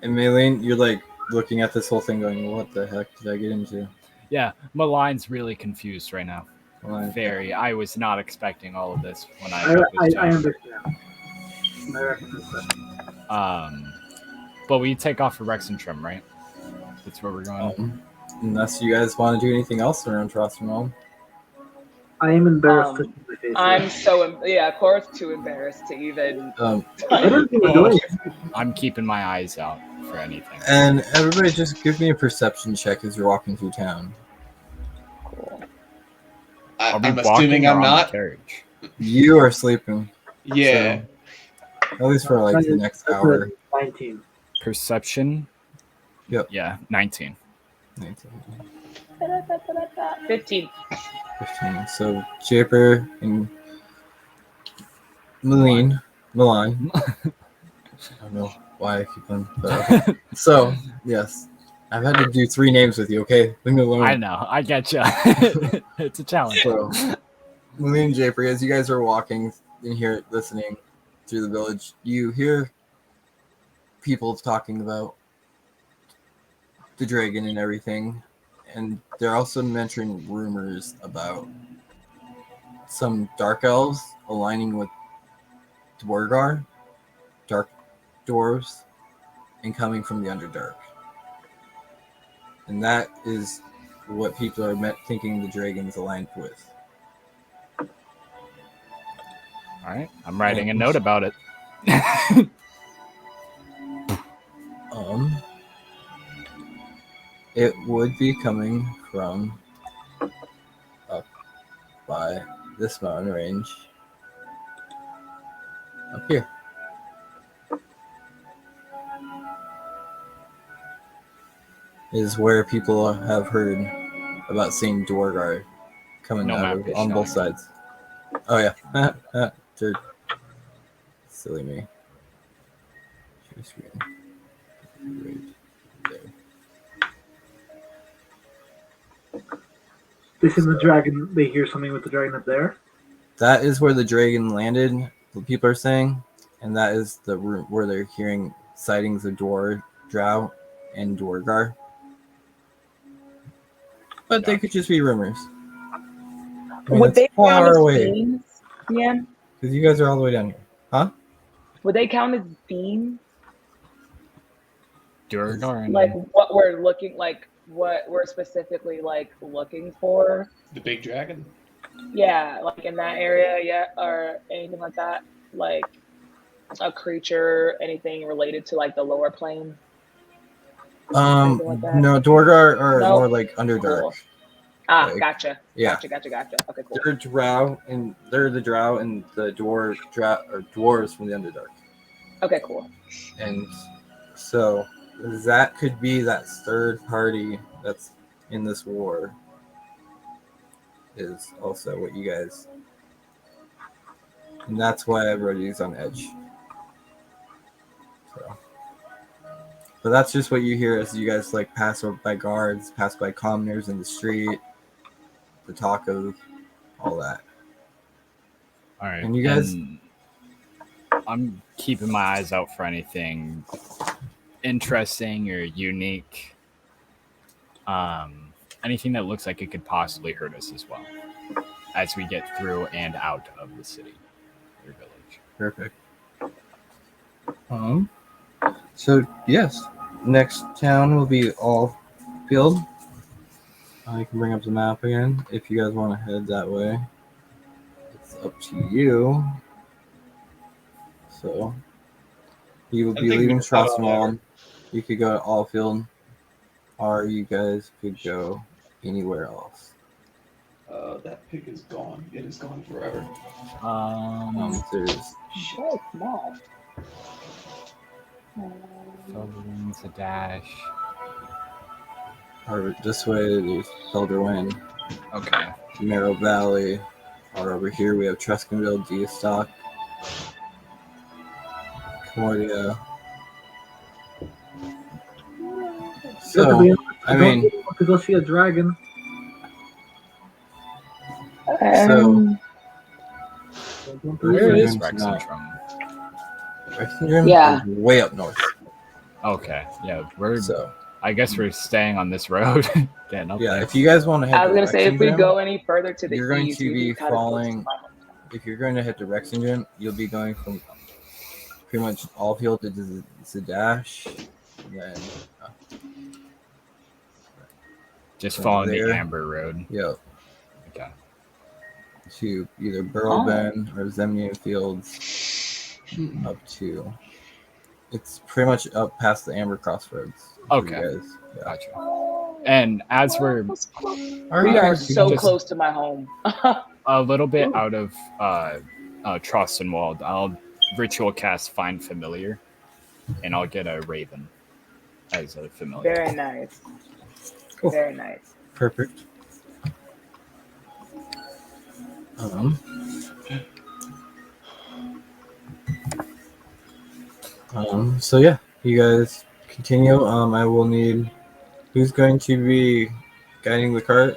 And Maylene, you're like looking at this whole thing, going, "What the heck did I get into?" Yeah, Malign's really confused right now. Like, Very. I was not expecting all of this when I I got this job. understand. I recognize that. But we take off for Rexentrum, right? That's where we're going. Unless you guys want to do anything else around Trostrom. I am embarrassed to see my face. I'm so Cora's too embarrassed to even. I didn't think Oh. doing it. I'm keeping my eyes out for anything. And everybody, just give me a perception check as you're walking through town. Cool. Are we I'm walking assuming or I'm on the not. carriage? You are sleeping, Yeah. at least for like the next hour. 19. Perception? Yep. Yeah, 19. 19, 15. 15. So Japer and Milan. I don't know why I keep on. But, so yes, I've had to do 3 names with you. Okay, leave me alone. I know. I get you. It's a challenge. So, Milan and Japer, as you guys are walking in here, listening through the village, you hear people talking about the dragon and everything, and they're also mentioning rumors about some dark elves aligning with Dwargar, dark dwarves, and coming from the Underdark. And that is what people are thinking the dragon's aligned with. All right. I'm writing a note about it. It would be coming from up by this mountain range up here. Is where people have heard about seeing Dwargar coming No out map of, is on both showing. sides. Oh yeah, Dude. Silly me. Share screen. Right there. This is the dragon. They hear something with the dragon up there. That is where the dragon landed, what people are saying, and that is the room where they're hearing sightings of Drow and Dwargar. But they could just be rumors. I mean, Would it's they count far as away fiends? Yeah. because you guys are all the way down here, huh? Would they count as fiends? Durgar and Like what we're looking like, what we're specifically like looking for? The big dragon. Yeah, like in that area, yeah, or anything like that. Like a creature, anything related to like the lower plane. Anything like that? No, Dwargar are No. more like Underdark. Cool. Ah, Like, gotcha. yeah. Gotcha. Okay, cool. They're the Drow and the dwarves from the Underdark. Okay, cool. And so that could be that third party that's in this war is also what you guys, and that's why everybody's on edge. So, but that's just what you hear as you guys like pass by guards, pass by commoners in the street, the talk of all that. all right. And you guys- and I'm keeping my eyes out for anything interesting or unique. Anything that looks like it could possibly hurt us as well as we get through and out of the city or village. Perfect. So yes, next town will be Allfield. I can bring up the map again if you guys want to head that way. It's up to you. So you will I be think leaving we can head on Schlosswald. You could go to Allfield, or you guys could go anywhere else. That pig is gone. It is gone forever. There's So small. Felderwin's a dash. or this way. There's Felderwin, Okay. Marrow Valley, or over here we have Truscanville, Deastock, Cordia. So, I mean, to go see a dragon. Um, Where Where is is Rexentrum? Rexendrim Yeah. is way up north. Okay. Yeah, we're. So, I guess we're staying on this road. Getting up yeah, there. if you guys want to head I was to gonna say if we Rexendrim, go any further to the you're going east, to we'd be kinda close to following- my hometown. if you're going to head to Rexendrim, you'll be going from pretty much Allfield to Zadash, and then Just Over following there. the Amber Road. Okay. to either Burrowben or Zemnian Fields up to. It's pretty much up past the Amber Crossroads. for you Okay. guys. Yeah. Gotcha. And as we're Or We you are can so just- close to my home. a little bit out of Trostenwald, I'll ritual cast Find Familiar, and I'll get a Raven as a familiar. Very nice. Cool. Very nice. Perfect. So yeah, you guys continue. I will need who's going to be guiding the cart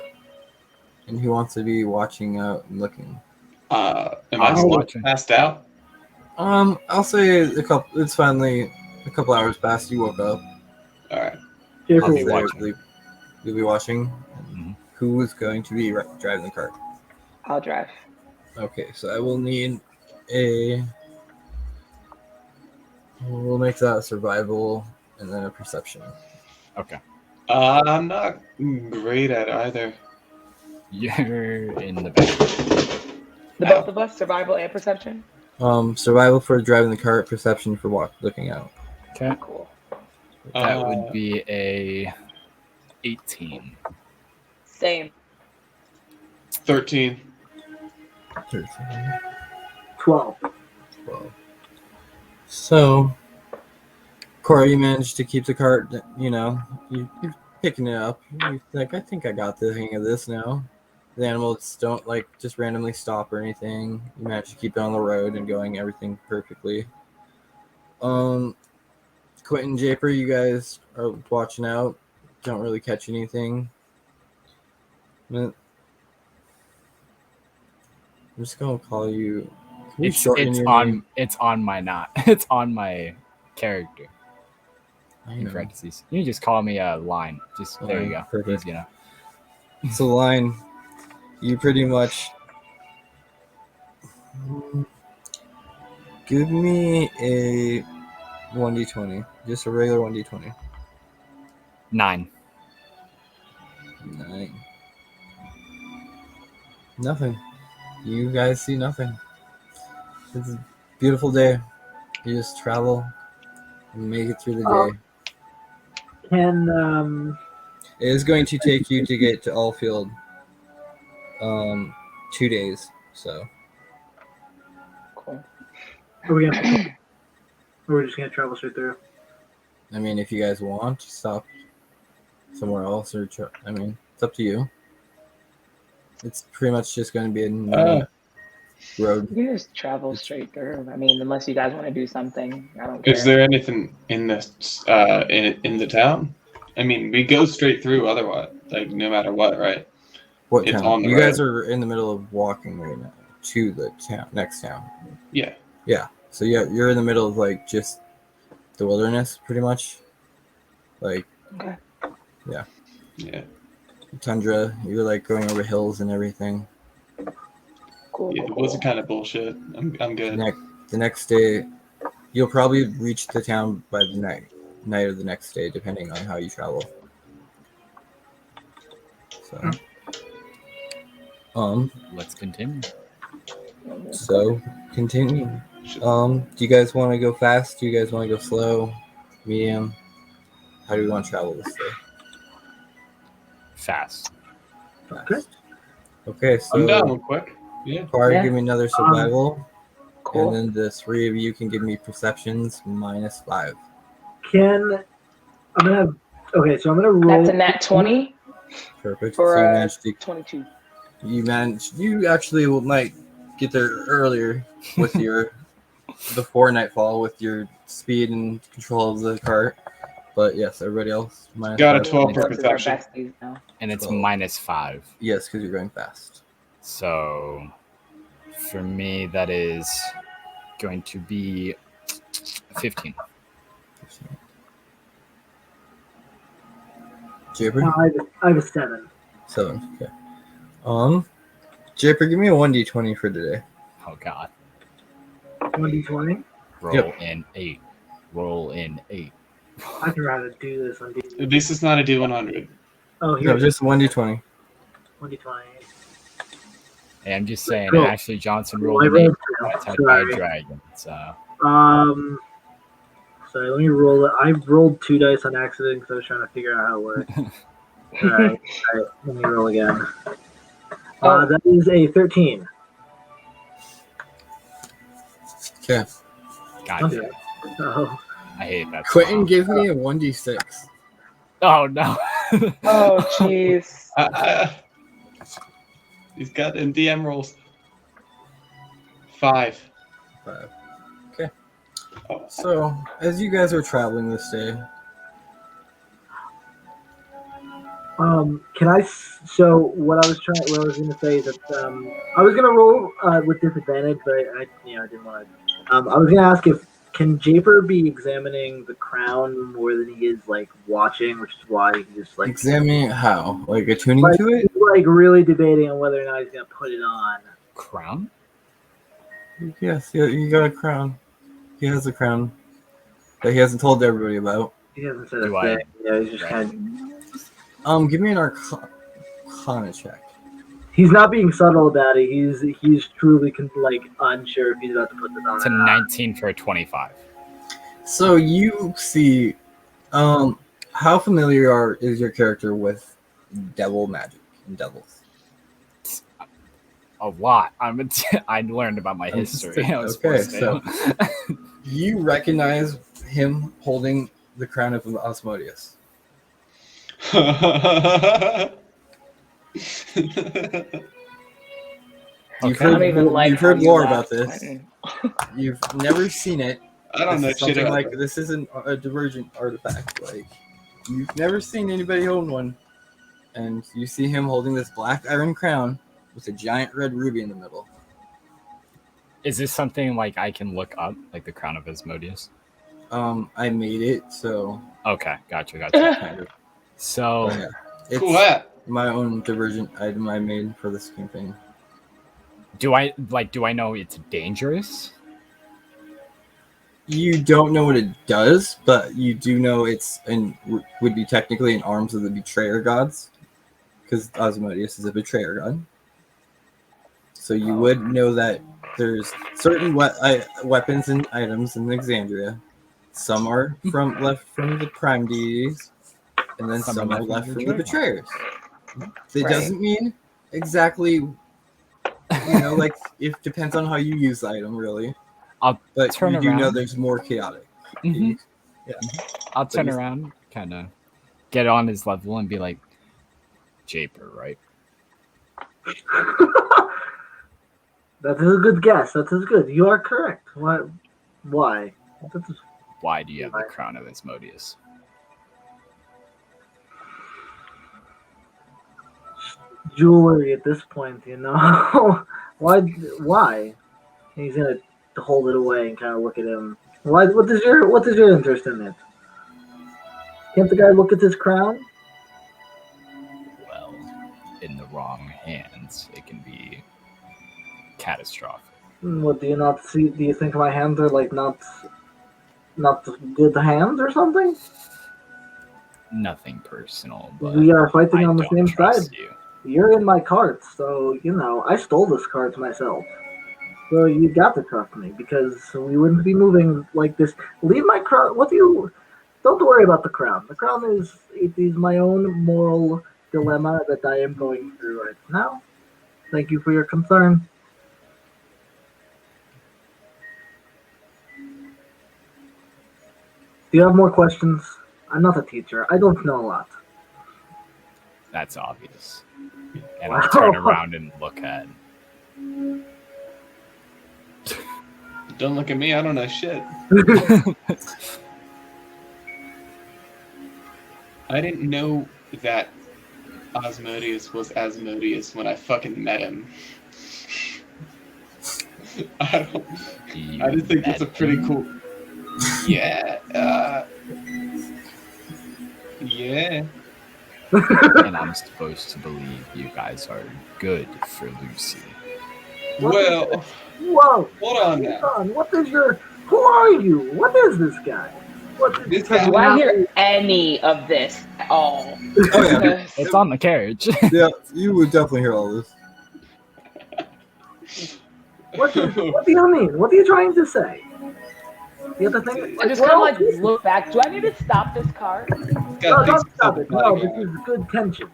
and who wants to be watching out and looking. Am I I'll still watch it. passed out? I'll say it's finally a couple hours past you woke up. All right. Jacob, I'll be So watching. You'll be watching. Mhm. Who is going to be driving the cart? I'll drive. Okay, so I will need we'll make that a survival and then a perception. Okay. I'm not great at either. You're in the back. The both of us, survival and perception. Survival for driving the cart, perception for looking out. Okay. Cool. That would be a 18. Same. 13. 13, 12. 12. So, Corey, you managed to keep the cart, you're picking it up. You're like, I think I got the hang of this now. The animals don't just randomly stop or anything. You manage to keep it on the road and going everything perfectly. Quentin, Japer, you guys are watching out. Don't really catch anything. I'm just gonna call you. Can we It's shorten it's your on name? it's on my not it's on my character I in know. parentheses. You can just call me Line. Just there you Line, go. perfect. Easy enough. So, Line, you pretty much give me a 1d20, just a regular 1d20. 9. 9. Nothing. You guys see nothing. It's a beautiful day. You just travel and make it through the day. Can It is going to take you to get to Allfield 2 days. So Cool. are we gonna? Or we're just gonna travel straight through? I mean, if you guys want to stop somewhere else, or I mean, it's up to you. It's pretty much just going to be a normal road. You can just travel straight through. I mean, unless you guys want to do something, I don't care. Is there anything in this in the town? I mean, we go straight through otherwise, like no matter what, right? What It's town? on the You road. guys are in the middle of walking right now to the next town. Yeah. Yeah. So yeah, you're in the middle of like just the wilderness, pretty much. Like Okay. Yeah. tundra. You're like going over hills and everything. Cool. Yeah, cool, it wasn't cool. kind of bullshit. I'm good. The next day, you'll probably reach the town by the night of the next day, depending on how you travel. So, Let's continue. so continue. Do you guys want to go fast? Do you guys want to go slow, medium? How do you want to travel this day? Fast. Fast. Okay, so I'm down real quick. Yeah. Par, Yeah. give me another survival, Cool. and then the three of you can give me perceptions -5. I'm gonna have. Okay, so I'm gonna roll. That's a nat 20 Perfect. for so you a managed to 22. You actually might get there earlier with your before nightfall with your speed and control of the cart. But yes, everybody else Got a -5. 12 for Corpses are perception. besties now. And it's Well- -5. Yes, because you're going fast. So for me, that is going to be 15. Japer? I have a 7. 7. Okay. Japer, give me a 1d20 for today. Oh god. 1d20. Roll Yep. in 8. Roll in 8. I can rather do this on D. This is not a D100. Oh, No, here's just 1d20. 1d20. Hey, I'm just saying, Cool. Ashley Johnson Well, rolled I an 8. rolled two. Got attacked by a Sorry. dragon. So Sorry, let me roll it. I rolled 2 dice on accident because I was trying to figure out how it worked. Alright, let me roll again. That is a 13. Okay. god Okay. damn, Oh, I hate that. Quentin, song. give me a 1d6. Oh no. Oh, jeez. He's got them DM rolls. 5. 5. Oh, So, as you guys are traveling this day, can I? So what I was going to say is that I was going to roll with disadvantage, but I didn't want to. I was going to ask if can Japer be examining the crown more than he is like watching, which is why he just like examine how? Like attuning like, to it? he's, like really debating on whether or not he's going to put it on. Crown? Yes, you got a crown. He has a crown that he hasn't told everybody about. He hasn't said Do a I- thing. Yeah, he's just Right. kind of. Give me an Arcana check. He's not being subtle about it. He's truly unsure if he's about to put this on. It's a or not. 19 for a 25. So you see, how familiar is your character with devil magic and devils? A lot. I learned about my history. I was Okay, forced to. You recognize him holding the crown of Osmodeus. You've Okay. I heard, don't even like you've how heard you lore laughed, about this. Quentin. You've never seen it. I don't know This is shit something about like that. this isn't a divergent artifact. Like you've never seen anybody own one, and you see him holding this black iron crown with a giant red ruby in the middle. Is this something like I can look up, like the Crown of Asmodeus? I made it, so Okay, gotcha. kind of, So but yeah, it's Cool hat. my own divergent item I made for this campaign. do I know it's dangerous? You don't know what it does, but you do know it's would be technically in arms of the betrayer gods, because Asmodeus is a betrayer god. So you would know that there's certain weapons and items in Exandria. Some are left from the prime deities, and then some are left from the betrayers. It Right. doesn't mean exactly, like it depends on how you use the item, really. But turn you do know around. there's more chaotic. Mhm. Yeah. I'll turn he's- around, kind of get on his level, and be like, Japer, right? That is a good guess. That is good. You are correct. What? Why? That is- Why do you have the Crown of Asmodeus? Jewelry at this point, Why? Why? He's gonna hold it away and kind of look at him. Why? What is your interest in it? Can't the guy look at his crown? Well, in the wrong hands, it can be catastrophic. What do you not see? Do you think my hands are like not good hands or something? Nothing personal, but We are fighting I on the don't same trust side. you. You're in my cart, so I stole this cart myself. So you got to trust me because we wouldn't be moving like this. Leave my crown. Don't worry about the crown. The crown is my own moral dilemma that I am going through right now. Thank you for your concern. Do you have more questions? I'm not a teacher. I don't know a lot. That's obvious. And Wow. I'll turn around and look at. Don't look at me. I don't know shit. I didn't know that Asmodeus was Asmodeus when I fucking met him. I just think that's a pretty cool. Yeah. Yeah. And I'm supposed to believe you guys are good for Lucy. Well, Whoa! hold on now. Who are you? What is this guy? This guy- Do I hear any of this at all? Oh yeah, Because- It's on the carriage. yeah. You would definitely hear all this. What do you mean? What are you trying to say? You have to think. I just kind of like look back. Do I need to stop this car? This No, guy don't thinks he's stop a it. No, this bodyguard. is good tension.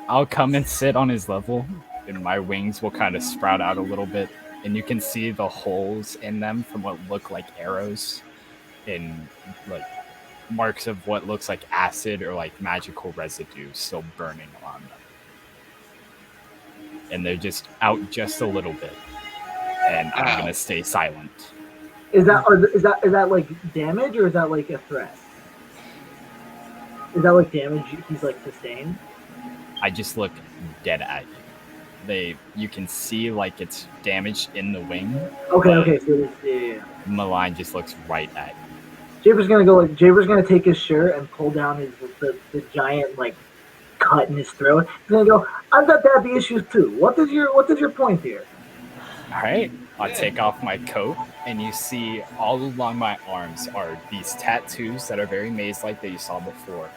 I'll come and sit on his level, and my wings will kind of sprout out a little bit, and you can see the holes in them from what look like arrows, and like marks of what looks like acid or like magical residue still burning on them. And they're just out just a little bit, and I'm Ow. gonna stay silent. Is that like damage or is that like a threat? Is that like damage he's like sustained? I just look dead at you. You can see like it's damaged in the wing. Okay. So this, yeah. Malign just looks right at you. Jaber's gonna take his shirt and pull down the giant like cut in his throat. He's gonna go, I've got daddy issues too. What is your point here? All right, I'll take off my coat, and you see all along my arms are these tattoos that are very maze-like that you saw before,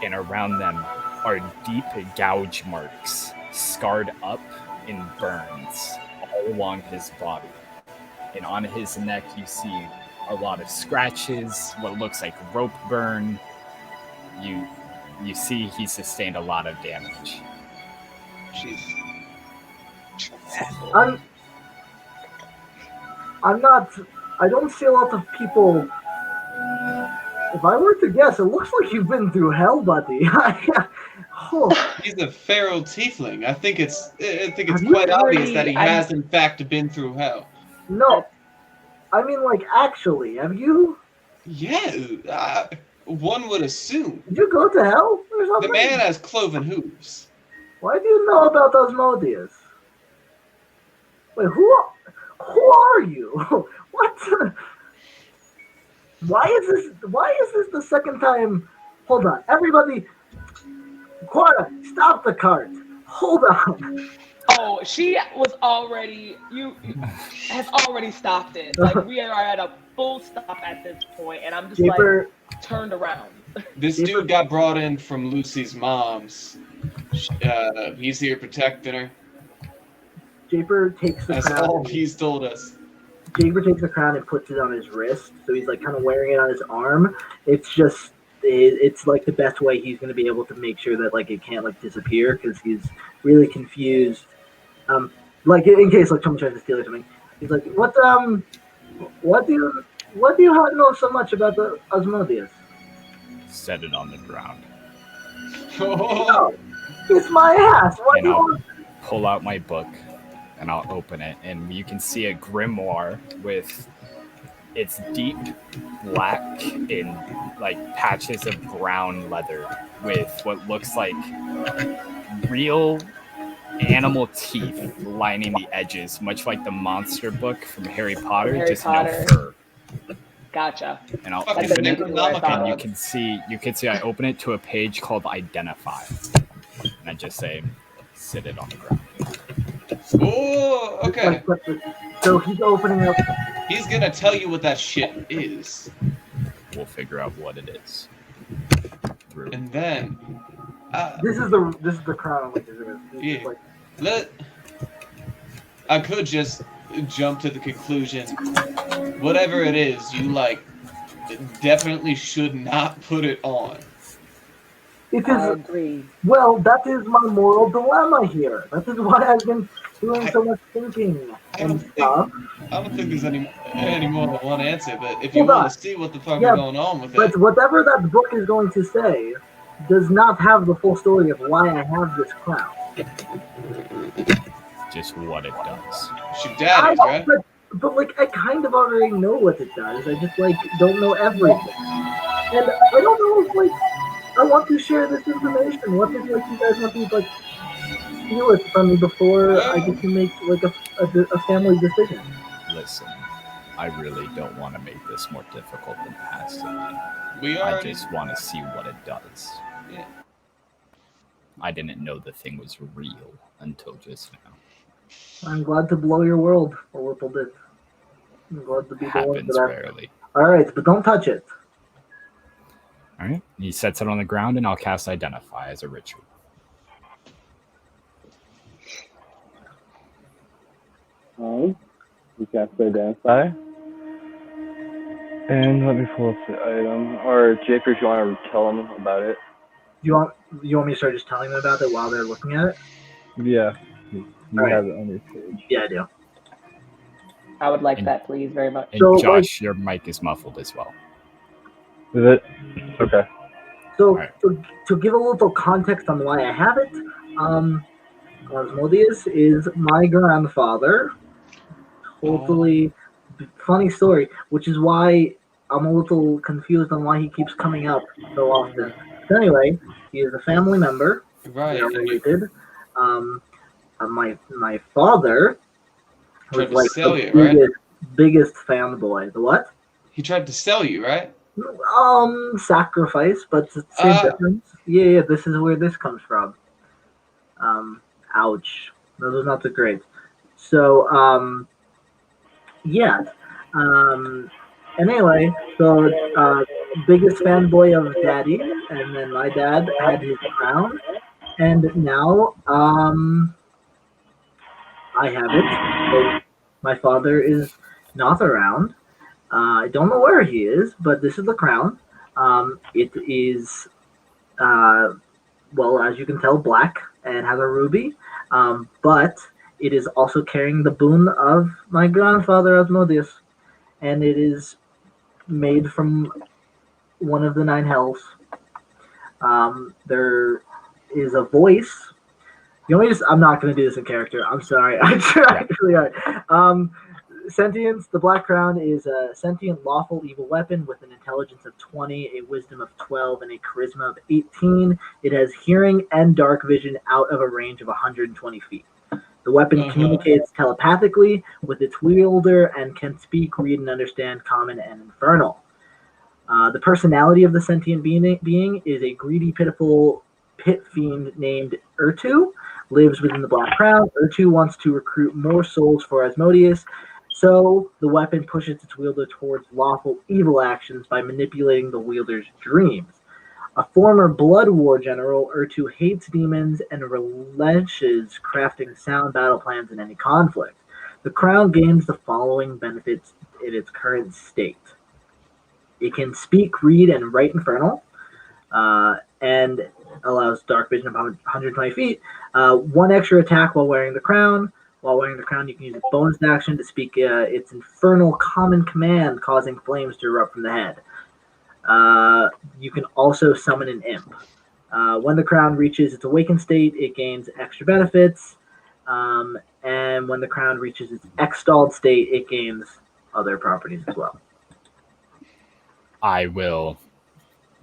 and around them are deep gouge marks, scarred up in burns all along his body. And on his neck, you see a lot of scratches, what looks like rope burn. You see he sustained a lot of damage. Jeez. I don't see a lot of people. If I were to guess, it looks like you've been through hell, buddy. Oh, He's a feral tiefling. I think it's Have you quite obvious that he I- has in fact been through hell. no. I mean, like, actually, have you? Yeah, one would assume. Did you go to hell or something? The man has cloven hooves. Why do you know about Asmodeus? Wait, who are you? What? Why is this the second time? Hold on, everybody. Quara, stop the cart. Hold on. Oh, she was already has already stopped it. Like we are at a full stop at this point, and I'm just Japer, like turned around. This dude got brought in from Lucy's mom's. He's here protecting her. Japer takes the That's all crown. he's told us. Japer takes the crown and puts it on his wrist, so he's like kind of wearing it on his arm. It's just, it's like the best way he's going to be able to make sure that like it can't like disappear because he's really confused. Like in case like someone tries to steal or something, he's like, what do you know so much about the Asmodeus? Set it on the ground. No, it's my ass. Why And do you I'll want? pull out my book and I'll open it, and you can see a grimoire with it's deep black in like patches of brown leather with what looks like real animal teeth lining the edges, much like the monster book from Harry Potter, Harry just Potter. no fur. Gotcha. And I'll Fucking open it, exactly what I thought and of. you can see I open it to a page called Identify, and I just say, sit it on the ground. Oh, okay. So he's opening up. He's gonna tell you what that shit is. We'll figure out what it is. Through. And then, This is the crown. Like, Yeah. I could just jump to the conclusion. Whatever it is, you like definitely should not put it on. It I is agree. well. That is my moral dilemma here. That is why I've been doing so much thinking I don't and think- stuff. I don't think there's any more than one answer, but if you Hold on. want to see what the fuck Yeah, is going on with But it, whatever that book is going to say does not have the full story of why I have this crown. Just what it does. it's your I daddy's, know, right? but like I kind of already know what it does. I just like don't know everything, and I don't know if like I want to share this information. What if like you guys want to like steal it from me before I get to make like a family decision? Listen, I really don't want to make this more difficult than it has to be. We I already. just want to see what it does. Yeah. I didn't know the thing was real until just now. I'm glad to blow your world a little bit. I'm glad to be the one Happens that. rarely. All right, but don't touch it. All right. He sets it on the ground, and I'll cast Identify as a ritual. You cast Identify. And let me pull up the item. Or Japer, if you want to tell them about it. You want me to start just telling them about it while they're looking at it? Yeah. You Alright. have it on your page. Yeah, I do. I would like And- that, please, very much. And So, like- Josh, your mic is muffled as well. Is it? Okay. So Alright. to give a little context on why I have it, Asmodeus is my grandfather. Totally funny story, which is why I'm a little confused on why he keeps coming up so often. But anyway, he is a family member. Right. They are And you related. My father tried was to like sell the you, right? biggest fanboy. The what? He tried to sell you, right? Sacrifice, but it's the same Ah. difference. Yeah, this is where this comes from. Ouch. That was not so great. So, yeah. Anyway, so, biggest fanboy of Daddy, and then my dad had his crown, and now, I have it. So my father is not around. I don't know where he is, but this is the crown. It is, well, as you can tell, black and has a ruby, but it is also carrying the boon of my grandfather Asmodeus, and it is made from one of the 9 hells. There is a voice. You want me to? I'm not going to do this in character. I'm sorry. I actually are. Sentience, the Black Crown is a sentient, lawful, evil weapon with an intelligence of 20, a wisdom of 12, and a charisma of 18. It has hearing and dark vision out of a range of 120 feet. The The weapon Uh-huh. communicates telepathically with its wielder and can speak, read, and understand Common and Infernal. The personality of the sentient being is a greedy, pitiful pit fiend named Urtu. Lives within the Black Crown. Urtu wants to recruit more souls for Asmodeus, so the weapon pushes its wielder towards lawful evil actions by manipulating the wielder's dreams. A former Blood War general, Urtu hates demons and relishes crafting sound battle plans in any conflict. The Crown gains the following benefits in its current state. It can speak, read, and write Infernal, and allows dark vision of 120 feet. One extra attack while wearing the crown. While wearing the crown, you can use its bonus action to speak its Infernal common command, causing flames to erupt from the head. You can also summon an imp. When the crown reaches its awakened state, it gains extra benefits. And when the crown reaches its exstalled state, it gains other properties as well. I will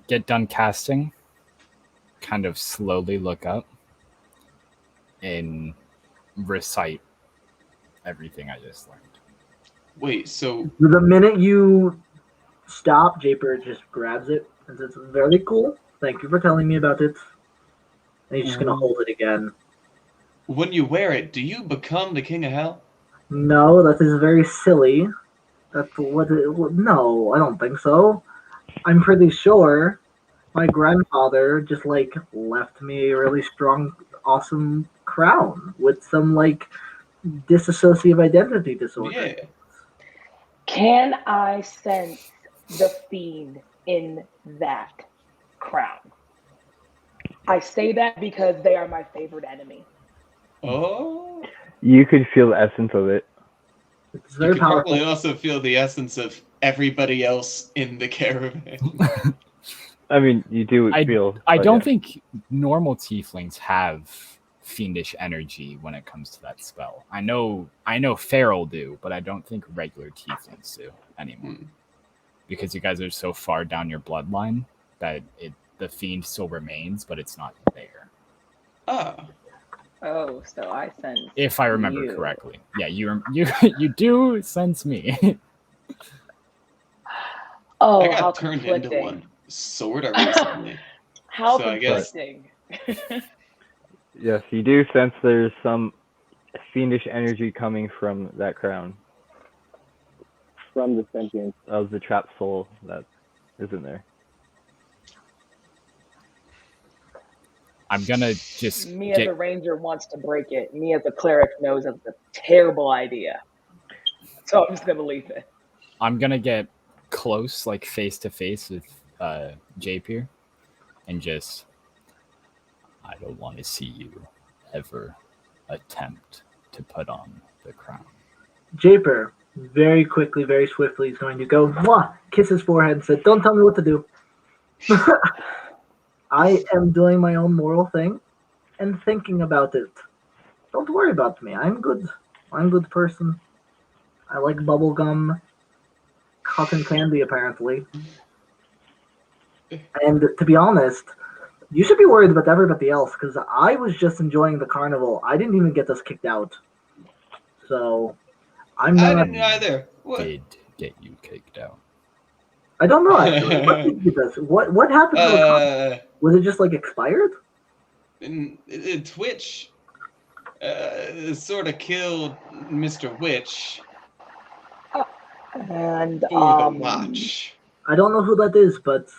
get done casting, kind of slowly look up, and recite everything I just learned. Wait, so The minute you stop, Japer just grabs it and says, "Very cool. Thank you for telling me about it." And he's just gonna hold it again. when you wear it, do you become the King of Hell? No, that is very silly. That's what. No, I don't think so. I'm pretty sure my grandfather just left me a really strong, awesome crown with some dissociative identity disorder. Yeah. Can I sense the fiend in that crown? I say that because they are my favorite enemy. Oh. You could feel the essence of it. It's You very can powerful. probably also feel the essence of everybody else in the caravan. I mean, you do feel. I but don't yeah. think normal tieflings have fiendish energy when it comes to that spell. I know feral do, but I don't think regular tieflings do anymore. Because you guys are so far down your bloodline that the fiend still remains, but it's not there. Ah. Oh, so I sense. If I remember you. correctly. Yeah, you do sense me. Oh, I how got turned conflicting. into one sort of recently. How So I guess- conflicting. Yes, you do sense there's some fiendish energy coming from that crown. From the sentience of the trapped soul that is in there. I'm gonna just Me as a ranger wants to break it. Me as a cleric knows it's a terrible idea. So I'm just gonna leave it. I'm gonna get close, like face to face with Japier, and just I don't want to see you ever attempt to put on the crown. Japer, very quickly, very swiftly, is going to go, mwah, kiss his forehead and said, "Don't tell me what to do." I am doing my own moral thing and thinking about it. Don't worry about me. I'm good. I'm a good person. I like bubblegum, cotton candy, apparently. And to be honest, you should be worried about everybody else, because I was just enjoying the carnival. I didn't even get us kicked out. So, I'm I not... didn't either. What? Did get you kicked out. I don't know, actually. What did you do? What happened to the carnival? Was it just, expired? Twitch sort of killed Mr. Witch And for the watch. I don't know who that is, but...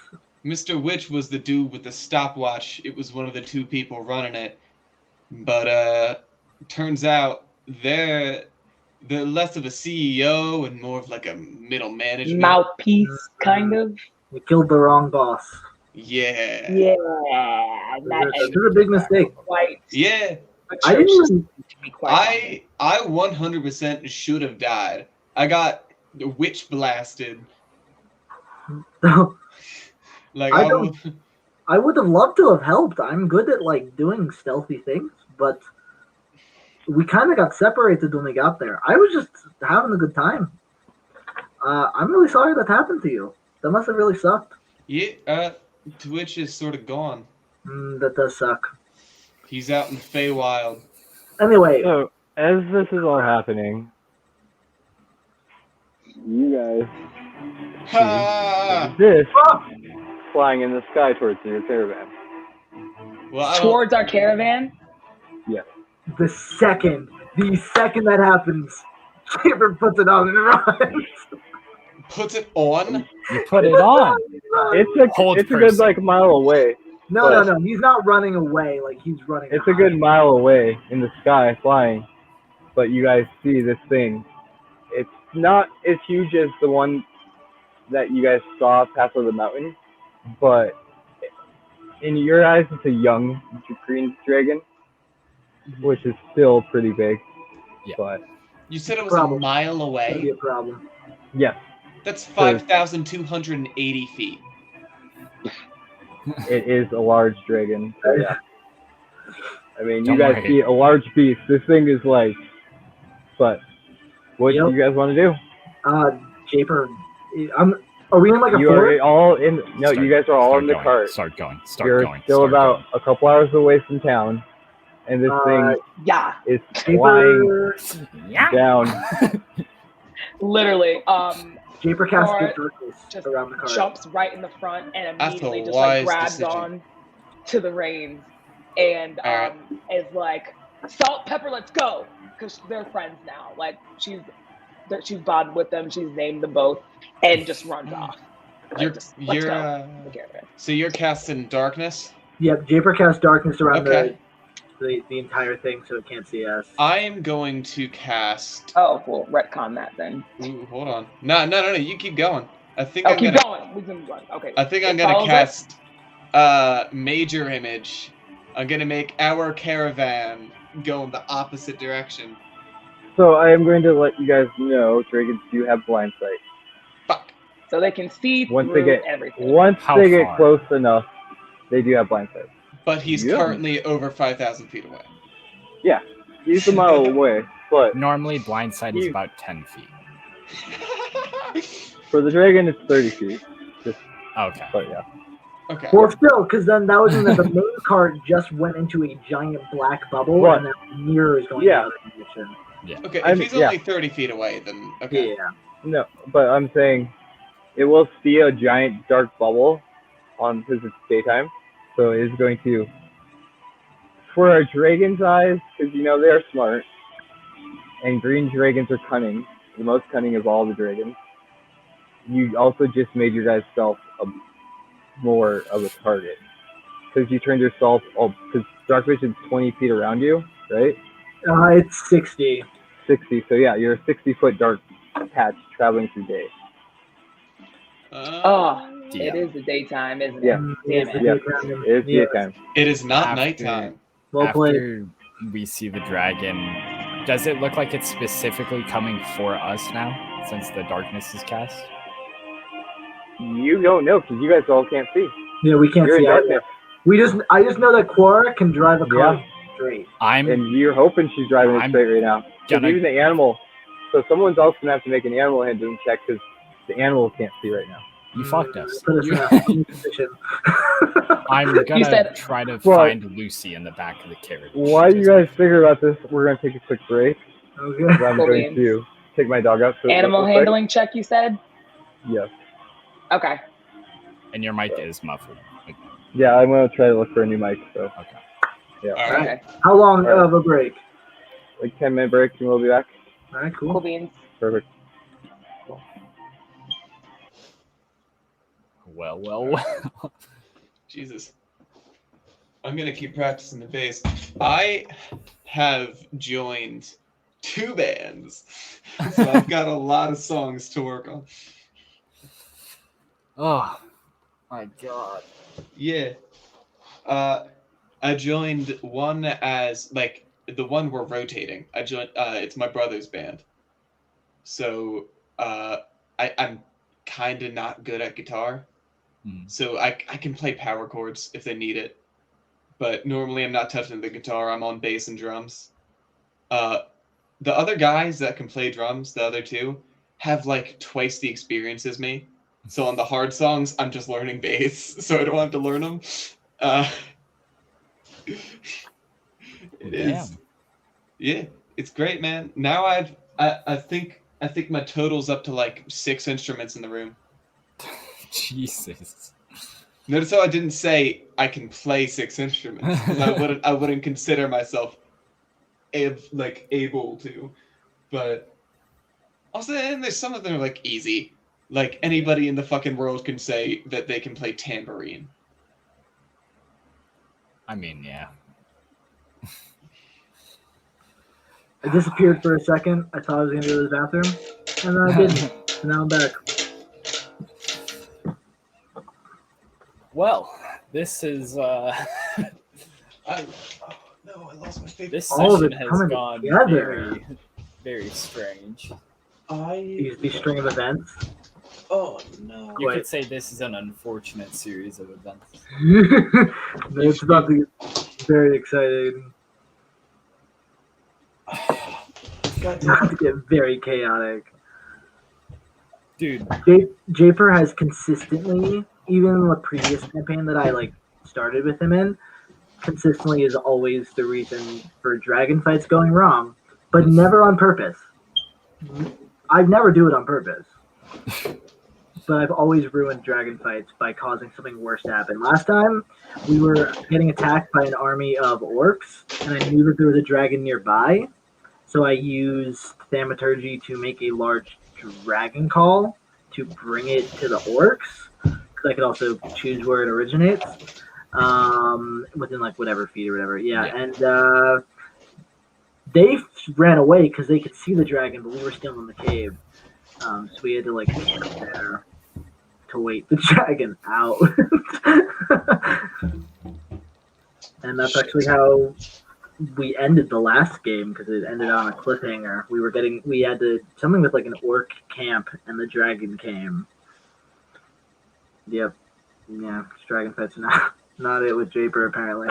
Mr. Witch was the dude with the stopwatch. It was one of the two people running it. But turns out they're less of a CEO and more of like a middle management. mouthpiece, kind of. We killed the wrong boss. Yeah. Yeah. That This is a big mistake. Quite. Yeah. I didn't even... To be quite I 100% should have died. I got witch blasted. Like I would have loved to have helped. I'm good at doing stealthy things, but we kind of got separated when we got there. I was just having a good time. I'm really sorry that happened to you. That must have really sucked. Yeah, Twitch is sort of gone. That does suck. He's out in the Feywild. Anyway, So, As this is all happening, you guys Ha! see this flying in the sky towards your caravan. Well, I don't- Towards our caravan. The second that happens, Chamber puts it on and runs. Puts it on. You put it on. Hold It's a good person. like mile away. No, he's not running away. Like he's running. It's a good mile away in the sky flying, but you guys see this thing. It's not as huge as the one that you guys saw pass over the mountain, but in your eyes, it's a young green dragon, which is still pretty big. Yeah. But You said it was Problem. a mile That'd be away. a problem. yes, That's 5,280 feet. it is a large dragon. So yeah. I mean, you Don't guys worry. see a large beast. This thing is like, but what Yep. do you guys want to do? Japer, are we in like a You fort? are all in. No, you guys are all in the cart. Start going. You're still about a couple hours away from town, and this thing Yeah, is flying Japer, down. literally. Japer casts Or good darkness just around the cart. Jumps right in the front and That's a immediately just wise like grabs decision. on to the reins and Alright. is like, "Salt, pepper, let's go!" Because they're friends now. Like she's bonded with them. She's named them both, and just runs off. Like, You're just, let's you're go. The caravan. so you're casting darkness. Yep, Japer casts darkness around Okay. the entire thing, so it can't see us. I am going to cast. Oh, we'll retcon that then. Ooh, hold on. No. You keep going. I think Oh, I'm keep gonna. going. We can run. Okay. I think I'm It gonna follows cast major image. I'm gonna make our caravan go in the opposite direction. So I am going to let you guys know dragons do have blind sight. Fuck. So they can see Once they through get- everything. Once How they get far? close enough, they do have blind sight. But he's Yeah. currently over 5,000 feet away. He's a mile away, but Normally, blind sight is You- about 10 feet. for the dragon, it's 30 feet. Okay. But yeah. Okay. Well, still, because then that would mean that the main cart just went into a giant black bubble, What? and that mirror is going Yeah. the other direction. Okay. If I'm- he's yeah. only 30 feet away, then okay. Yeah. No, but I'm saying it will see a giant dark bubble on because it's daytime, so it is going to. For a dragon's eyes, because you know they are smart, and green dragons are cunning, the most cunning of all the dragons. You also just made your guys self more of a target because you turned yourself. Because dark vision's 20 feet around you, right? It's 60. 60. So yeah, you're a 60-foot dark patch traveling through day. Oh, Yeah. it is the daytime, isn't Yeah. it? Yes, Damn it. Yeah. it. It is Yeah. daytime. It is not After- nighttime. Well played. After we see the dragon, does it look like it's specifically coming for us now, since the darkness is cast? You don't know because you guys all can't see. Yeah, we can't You're in see darkness, either. I just know that Quora can drive a car straight. I'm and you're hoping she's driving it I'm straight right now. 'Cause gonna- even the animal. So someone's also gonna have to make an animal handling check because the animal can't see right now. you fucked us. Put us You- in a funny position. I'm gonna said- try to Well- find Lucy in the back of the carriage. While you guys figure out this, we're gonna take a quick break. Okay. 'Cause I'm Cool going beans. to take my dog out. So Animal real quick. handling check, you said? Yes. Okay. And your mic is muffled. Yeah, I'm gonna try to look for a new mic. So Okay. yeah, All right. Okay. How long All right. of a break? like 10-minute break, and we'll be back. All right, Cool cool. beans. Perfect. Well. Jesus. I'm gonna keep practicing the bass. I have joined 2 bands, so I've got a lot of songs to work on. Oh my god. Yeah. I joined one as like the one we're rotating. I joined. It's my brother's band. So I'm kind of not good at guitar. Mhm. So I can play power chords if they need it, but normally I'm not touching the guitar. I'm on bass and drums. The other guys that can play drums, the other 2, have like twice the experience as me. So on the hard songs, I'm just learning bass, so I don't have to learn them. It is, Damn. yeah. It's great, man. Now I think my total's up to like 6 instruments in the room. Jesus. Notice how I didn't say I can play 6 instruments, because I wouldn't consider myself able to. But also, and there's some of them are like easy. Like anybody in the fucking world can say that they can play tambourine. I mean, yeah. I disappeared for a second. I thought I was going to go to the bathroom, and then I didn't. So now I'm back. Well, this is Oh no, I lost my favorite. this All of session it has coming gone together. very, very strange. These string of events. Oh no. You Wait. could say this is an unfortunate series of events. It's about to get very exciting. It's about to get very chaotic. Dude, Jafer has consistently, even in the previous campaign that I started with him in, consistently is always the reason for dragon fights going wrong, but never on purpose. I'd never do it on purpose. But I've always ruined dragon fights by causing something worse to happen. Last time, we were getting attacked by an army of orcs, and I knew that there was a dragon nearby, so I used thaumaturgy to make a large dragon call to bring it to the orcs, because I could also choose where it originates, within whatever feet or whatever. Yeah. And they ran away because they could see the dragon, but we were still in the cave. So we had to sit there to wait the dragon out. And that's actually how we ended the last game, because it ended on a cliffhanger. We had something with an orc camp, and the dragon came. Yep. Yeah, dragon fights are not it with Japer, apparently.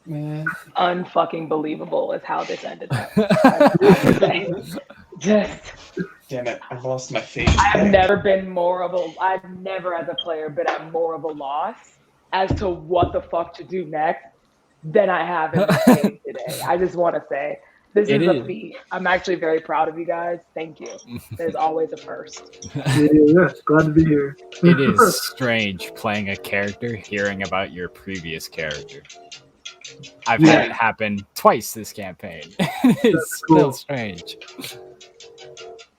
Man. Unfucking believable is how this ended up. Just, Damn it, I lost my favorite. I've never as a player been at more of a loss as to what the fuck to do next than I have in this game today. I just want to say, this is a feat. I'm actually very proud of you guys. Thank you. There's always a first. Yeah, glad to be here. it is strange playing a character, hearing about your previous character. I've had it happen twice this campaign. It's still cool. strange.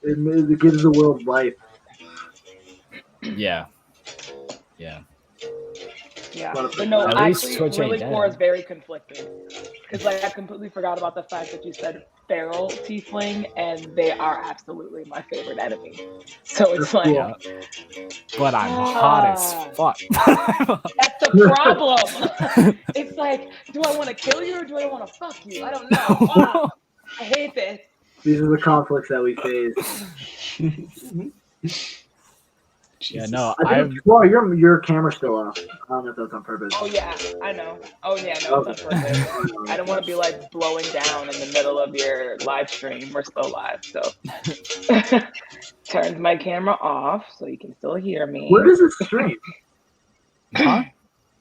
It gives the world life. Yeah. Yeah. Yeah, Well, but no, at least actually, Twitch ain't Really dead. Core is very conflicted. Because I completely forgot about the fact that you said feral tiefling, and they are absolutely my favorite enemy. So it's like, Yeah. But I'm hot as fuck. that's the problem. It's like, do I want to kill you or do I want to fuck you? I don't know. Oh, I hate this. These are the conflicts that we face. Yeah, no, Well, your camera's still off. I don't know if that's on purpose. Oh yeah, I know. Oh yeah, no, it's on purpose. I don't want to be blowing down in the middle of your live stream. We're still live, so turns my camera off so you can still hear me. Where does this stream? Huh?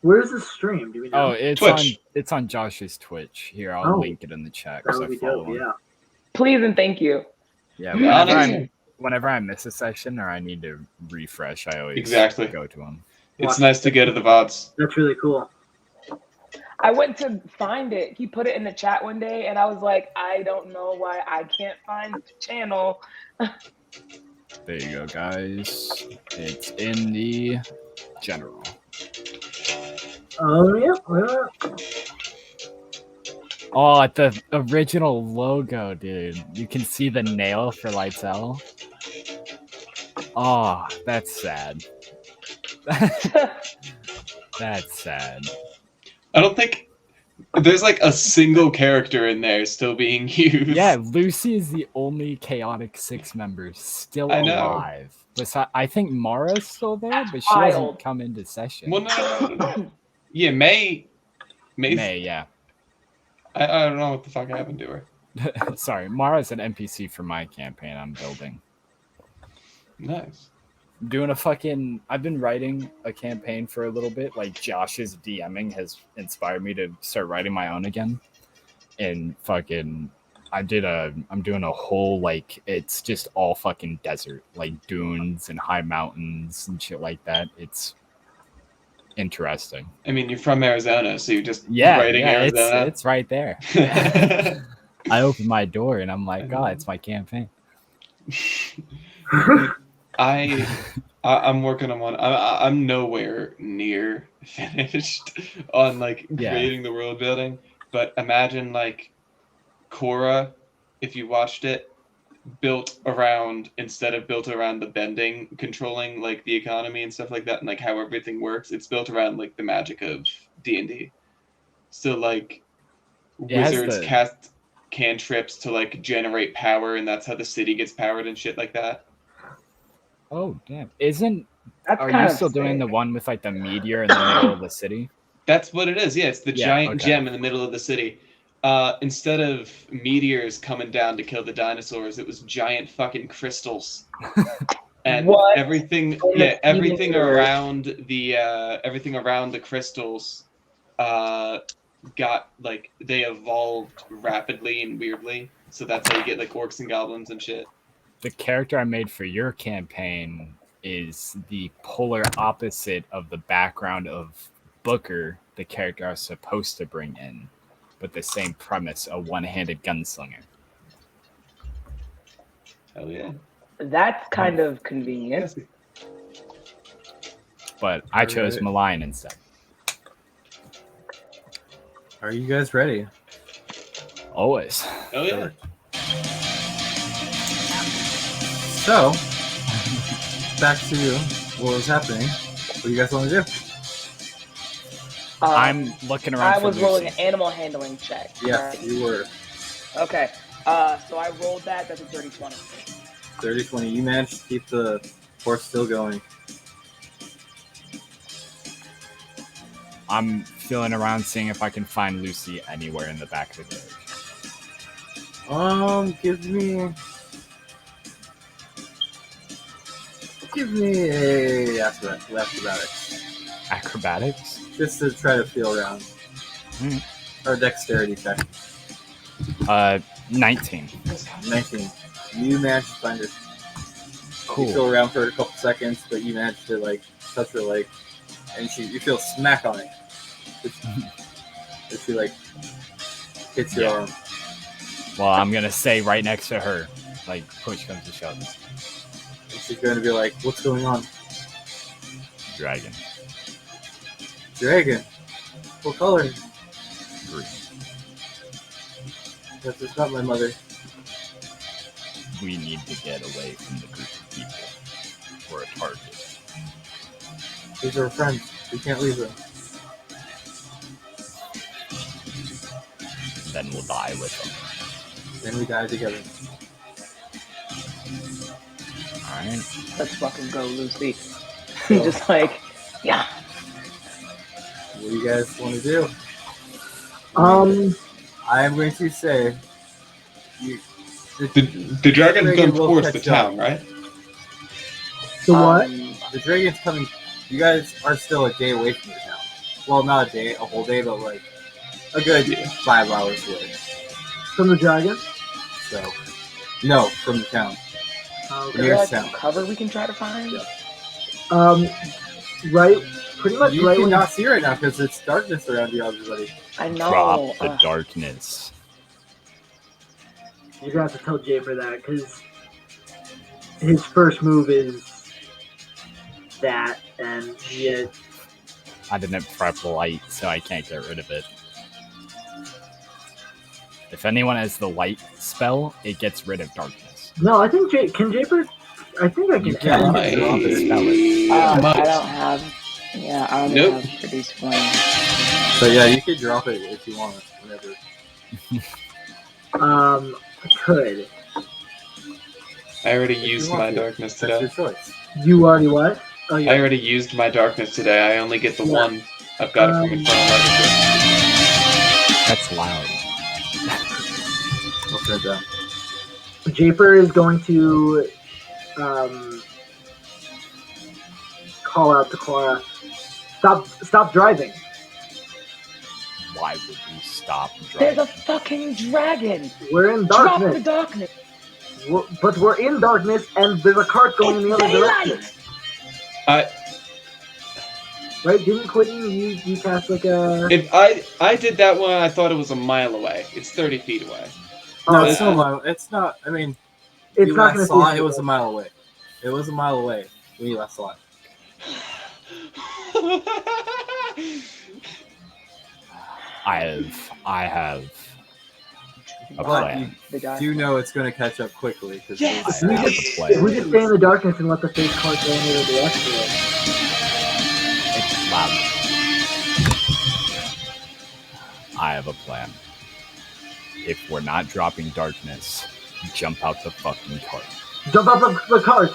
Where is this stream? Do we know? Oh, it's Twitch. on Josh's Twitch. Here, I'll Oh. link it in the chat. That 'Cause would I be follow dope. him. Yeah. Please and thank you. Yeah, whenever I miss a session or I need to refresh, I always Exactly. go to him. It's nice to go to the VODs. That's really cool. I went to find it. He put it in the chat one day, and I was like, I don't know why I can't find the channel. There you go, guys. It's in the general. Oh yeah. Oh, the original logo, dude. You can see the nail for Lightel. Oh, that's sad. That's sad. I don't think there's a single character in there still being used. Yeah, Lucy is the only Chaotic 6 member still I know. alive. I think Mara's still there, but she Wild. hasn't come into session. Well, no. Yeah, May. May, yeah. I don't know what the fuck happened to her. Sorry, Mara's an NPC for my campaign I'm building. Nice. I've been writing a campaign for a little bit. Josh's DMing has inspired me to start writing my own again. And I'm doing a whole like it's just all fucking desert, like dunes and high mountains and shit like that. It's interesting. I mean, you're from Arizona, so you're just Yeah, writing Arizona. it's right there. I opened my door and I'm like, oh, it's my campaign. I'm working on one. I'm nowhere near finished on like creating the world building. But imagine like Korra, if you watched it, instead of built around the bending, controlling like the economy and stuff like that, and like how everything works. It's built around like the magic of D&D. So like wizards cast cantrips to like generate power, and that's how the city gets powered and shit like that. Oh damn! Are kind you of still doing the one with like the meteor in the middle of the city? That's what it is. Yeah, it's the giant gem in the middle of the city. Instead of meteors coming down to kill the dinosaurs, it was giant fucking crystals. And everything around the crystals got like they evolved rapidly and weirdly. So that's how you get like orcs and goblins and shit. The character I made for your campaign is the polar opposite of the background of Booker, the character I was supposed to bring in, but the same premise, a one-handed gunslinger. Hell yeah. That's kind of convenient. But I chose Malign instead. Are you guys ready? Always. Oh yeah. So, back to what was happening. What do you guys want to do? I'm looking around. I was rolling an animal handling check. Yeah, right? you were. Okay. So I rolled that. That's a 30-20. 30-20. You managed to keep the horse still going. I'm feeling around, seeing if I can find Lucy anywhere in the back of the village. Give me a acrobatics. Acrobatics? Just to try to feel around. Or dexterity check. 19. 19. You managed to find her. Cool. You feel around for a couple seconds, but you managed to like touch her leg, and you feel smack on it. She like hits your arm. Well, I'm gonna stay right next to her, like push comes to shove. And she's going to be like, "What's going on?" Dragon. Dragon. What color? Green. That's not my mother. We need to get away from the group of people. We're a target. These are friends. We can't leave them. Then we'll die with them. Then we die together. Alright. Let's fucking go, Lucy. Just like, yeah. What do you guys want to do? I am going to say the dragon's going towards the town, right? The what? The dragon's coming. You guys are still a day away from the town. Well, not a day, a whole day, but like a good 5 hours away. From the dragon? So, no, from the town. Is there like some cover we can try to find? Right, pretty much you right. You cannot see right now because it's darkness around you, everybody. I know. Drop the darkness. You're gonna have to tell Japer that because his first move is that, and I didn't prep light, so I can't get rid of it. If anyone has the light spell, it gets rid of darkness. No, I think can Japer. I think I can. You can't drop it, spell it. I don't have. Yeah, I don't have produce flame. So yeah, you could drop it if you want, whenever. I could. I already used my darkness today. That's your choice. You already what? Oh yeah. I already used my darkness today. I only get the one. I've got it from Infernal Legacy. That's loud. I'll turn it down. Japer is going to call out to Clara. Stop driving. Why would we stop There's driving? a fucking dragon. We're in Drop the darkness. darkness. But we're in darkness, and there's a cart going in the It's other direction. I Right? Didn't Quentin you cast like a? if I did that one, I thought it was a mile away. It's 30 feet away. No, Oh, it's not a mile. It's not. I mean, It's you not last going to saw it. It was a mile away. It was a mile away when you last saw it. I have a But plan. you The guy. do know it's going to catch up quickly because Yes! I have a If plan. we just stay in the darkness and let the fake cart go in the other direction. It's loud. I have a plan. If we're not dropping darkness, jump out the fucking cart. Jump out the cart,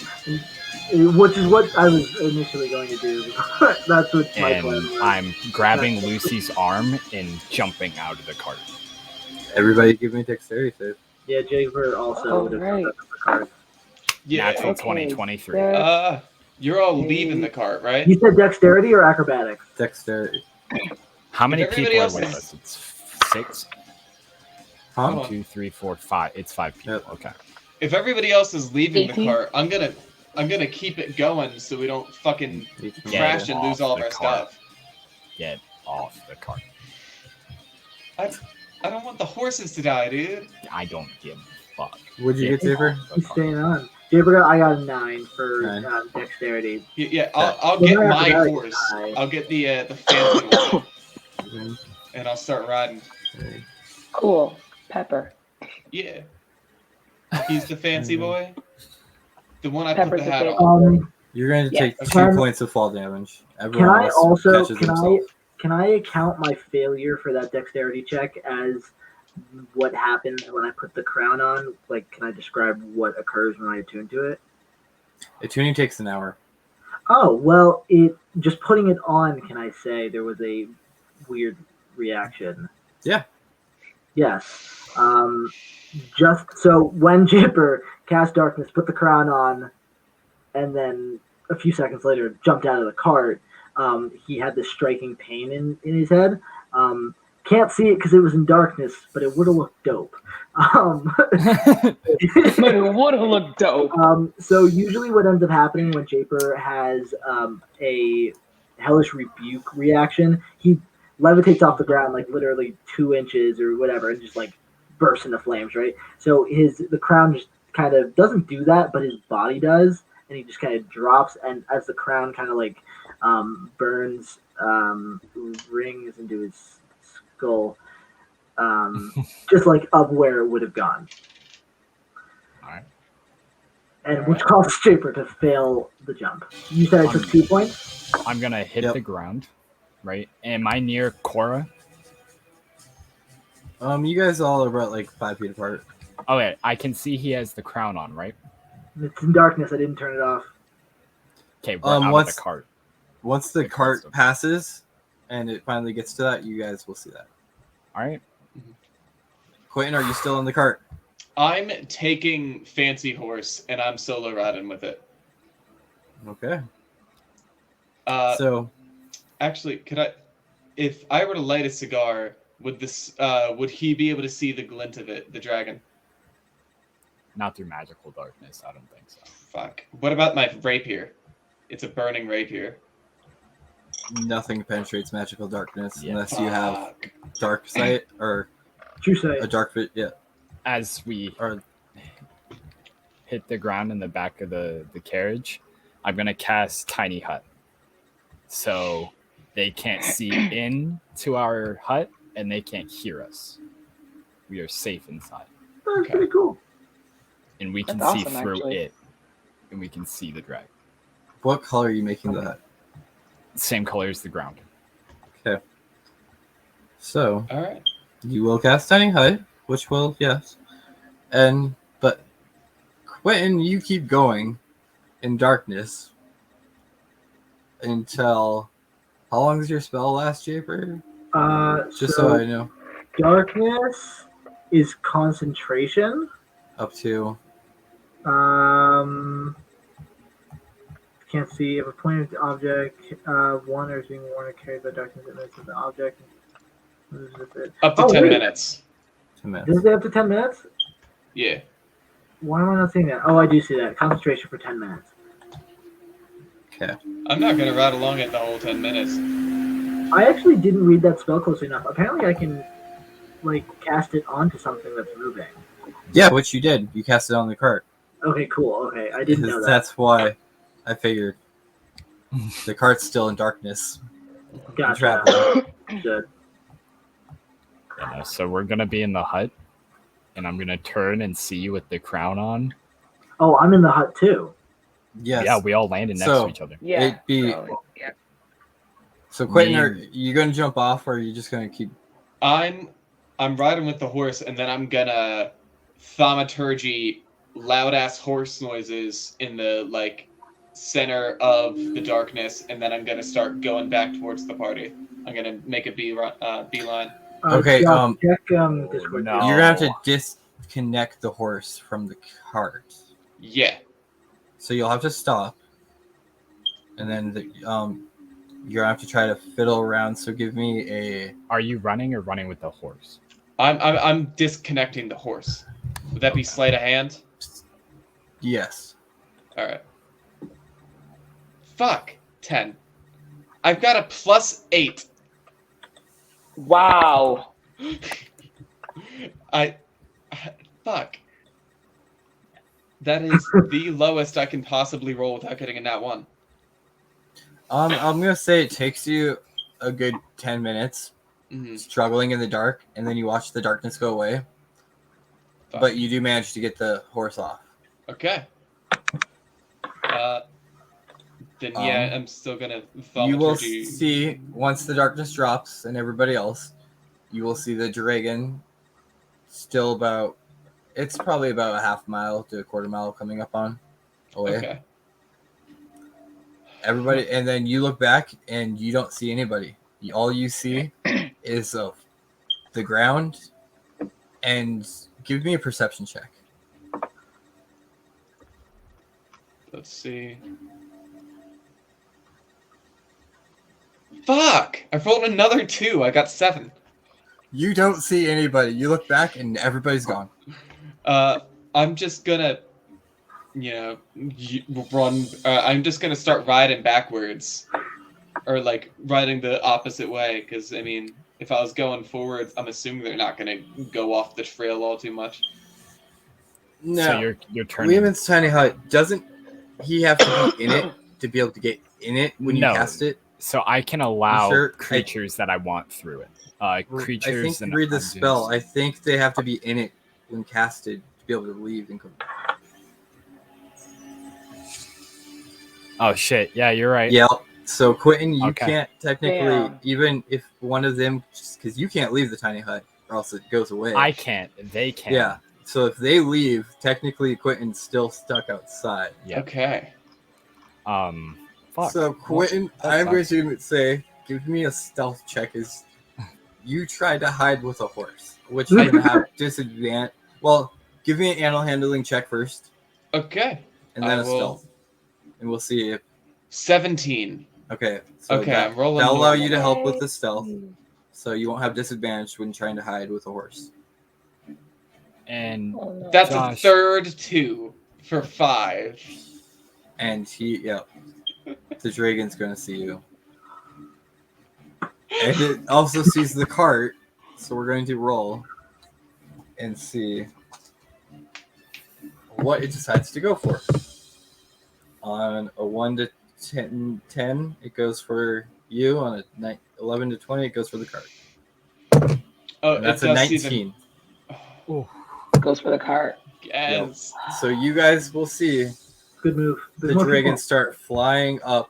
which is what I was initially going to do. That's what my And plan was. I'm grabbing Lucy's arm and jumping out of the cart. everybody give me a dexterity save. Yeah, Jaber also Oh, would have right. jumped out the cart. Yeah. Natural Okay, 2023. there- You're all leaving the cart, right? You said dexterity or acrobatics? Dexterity. How many If everybody people are else with is- us? It's 6? Huh? Come 1, on. 2, 3, 4, 5. It's 5 people. Yep. Okay. If everybody else is leaving the 18? cart, I'm gonna keep it going so we don't fucking You can Yeah. crash and lose off all of the our cart. stuff. Get off the cart. I don't want the horses to die, dude. I don't give a fuck. What'd you get, Get Saber? off the He's cart. staying on. Jaber, I got a 9 for 9. dexterity. Yeah, I'll Well, get not my that horse. high. I'll get the fancy one, Mhm. and I'll start riding. Okay. Cool. Pepper. Yeah. He's the fancy Mhm. boy. The one I Pepper's put the the hat favorite. on. You're going to Yeah. take 2 Can- points of fall damage. Can Everyone I else also catches themselves. can I account my failure for that dexterity check as what happens when I put the crown on? Like, can I describe what occurs when I attune to it? Attuning takes an hour. Oh well, it just putting it on. Can I say there was a weird reaction? Yeah. Yes. Just so when Jipper cast darkness, put the crown on, and then a few seconds later jumped out of the cart. He had this striking pain in his head. Can't see it because it was in darkness, but it would have looked dope. But it would have looked dope. So usually what ends up happening when Japer has a hellish rebuke reaction, he levitates off the ground like literally 2 inches or whatever and just like bursts into flames, right? So the crown just kind of doesn't do that, but his body does, and he just kind of drops, and as the crown kind of like burns, rings into his skull, just like up where it would have gone. Alright. And which caused Japer to fail the jump. You said it took 2 points? I'm gonna hit Yep. the ground, right? Am I near Cora? You guys all are about like 5 feet apart. Oh, wait, I can see he has the crown on, right? It's in darkness. I didn't turn it off. Okay, we're out of once- the cart. Once the cart passes and it finally gets to that, you guys will see that. All right. Quentin, are you still in the cart? I'm taking fancy horse, and I'm solo riding with it. Okay. So So actually, if I were to light a cigar, would he be able to see the glint of it, the dragon? Not through magical darkness. I don't think so. Fuck. What about my rapier? It's a burning rapier. nothing penetrates magical darkness Yeah. unless you have Fuck. dark sight or True say. a dark fit. Yeah. As we Or hit the ground in the back of the carriage, I'm gonna cast Tiny Hut, so they can't see into our hut and they can't hear us. We are safe inside, That's pretty cool. and we can That's see awesome, through actually. it, and we can see the dragon. what color are you making the hut? Same color as the ground. Okay. So All right. you will cast Tiny Hut, which will, yes. But Quentin, you keep going in darkness until how long does your spell last, Japer? Just so I know. Darkness is concentration. Up to Can't see if a point of the object, one or is being worn or carried by darkness emits of the object. Up to Oh, 10 wait. minutes. 10 minutes. Does it have to 10 minutes? Yeah. Why am I not seeing that? Oh, I do see that. Concentration for 10 minutes. Okay. I'm not gonna ride along it the whole 10 minutes. I actually didn't read that spell closely enough. Apparently, I can cast it onto something that's moving. Yeah, which you did. You cast it on the cart. Okay, cool. Okay, I didn't know that. That's why I figured the cart's still in darkness. Gotcha. Traveling. Good. Yeah, so we're gonna be in the hut, and I'm gonna turn and see you with the crown on. Oh, I'm in the hut too. Yes. Yeah, we all landed next So- to each other. Yeah. It'd be- so, yeah. So Quentin, Me- are you going to jump off, or are you just going to keep? I'm riding with the horse, and then I'm gonna thaumaturgy loud ass horse noises in the center of the darkness, and then I'm gonna start going back towards the party. I'm gonna make a beeline. Okay, Josh, check Discord. no. You're going to have to disconnect the horse from the cart. Yeah. So you'll have to stop, and then you're gonna have to try to fiddle around. So give me a. Are you running or running with the horse? I'm disconnecting the horse. Would that be sleight of hand? Yes. All right. Fuck. 10. I've got a +8. Wow. Fuck. That is the lowest I can possibly roll without getting a nat 1. I'm gonna say it takes you a good 10 minutes Mm-hmm. struggling in the dark, and then you watch the darkness go away. Fuck. But you do manage to get the horse off. Okay. Then yeah, I'm still gonna You will thaumaturgy. see once the darkness drops and everybody else, you will see the dragon still about. It's probably about a half mile to a quarter mile coming up on away. Okay. Everybody, and then you look back and you don't see anybody. All you see is the ground. And give me a perception check. Let's see. Fuck! I rolled another 2. I got 7. You don't see anybody. You look back and everybody's gone. I'm just gonna, run. I'm just gonna start riding backwards, or riding the opposite way. Because I mean, if I was going forwards, I'm assuming they're not gonna go off the trail all too much. No. So you're turning. Liam's tiny hut, doesn't he have to be in it to be able to get in it when you No. cast it? So I can allow sure? creatures that I want through it. Creatures. I think and read the objects. spell. I think they have to be in it when casted to be able to leave and come. Oh shit! Yeah, you're right. Yeah. So Quentin, you Okay. can't technically, Damn. even if one of them, because you can't leave the tiny hut or else it goes away. I can't. They can. Yeah. So if they leave, technically Quentin's still stuck outside. Yeah. Okay. Fuck. So Quentin, That I'm going sucks. to say, give me a stealth check. Is you tried to hide with a horse, which you're gonna have disadvantage. Well, give me an animal handling check first, Okay. and then I a will- stealth, and we'll see if. 17. Okay. So Okay, that, I'm rolling that'll allow normal. you to help with the stealth, so you won't have disadvantage when trying to hide with a horse. And Oh, no. That's Josh. a third 2 for 5. And the dragon's gonna see you, and it also sees the cart. So we're going to roll and see what it decides to go for. On a 1 to 10, it goes for you. On a 11 to 20, it goes for the cart. Oh, And that's it a does see 19. Goes for the cart. Yes. So you guys will see Good move. the There's more dragons people. start flying up,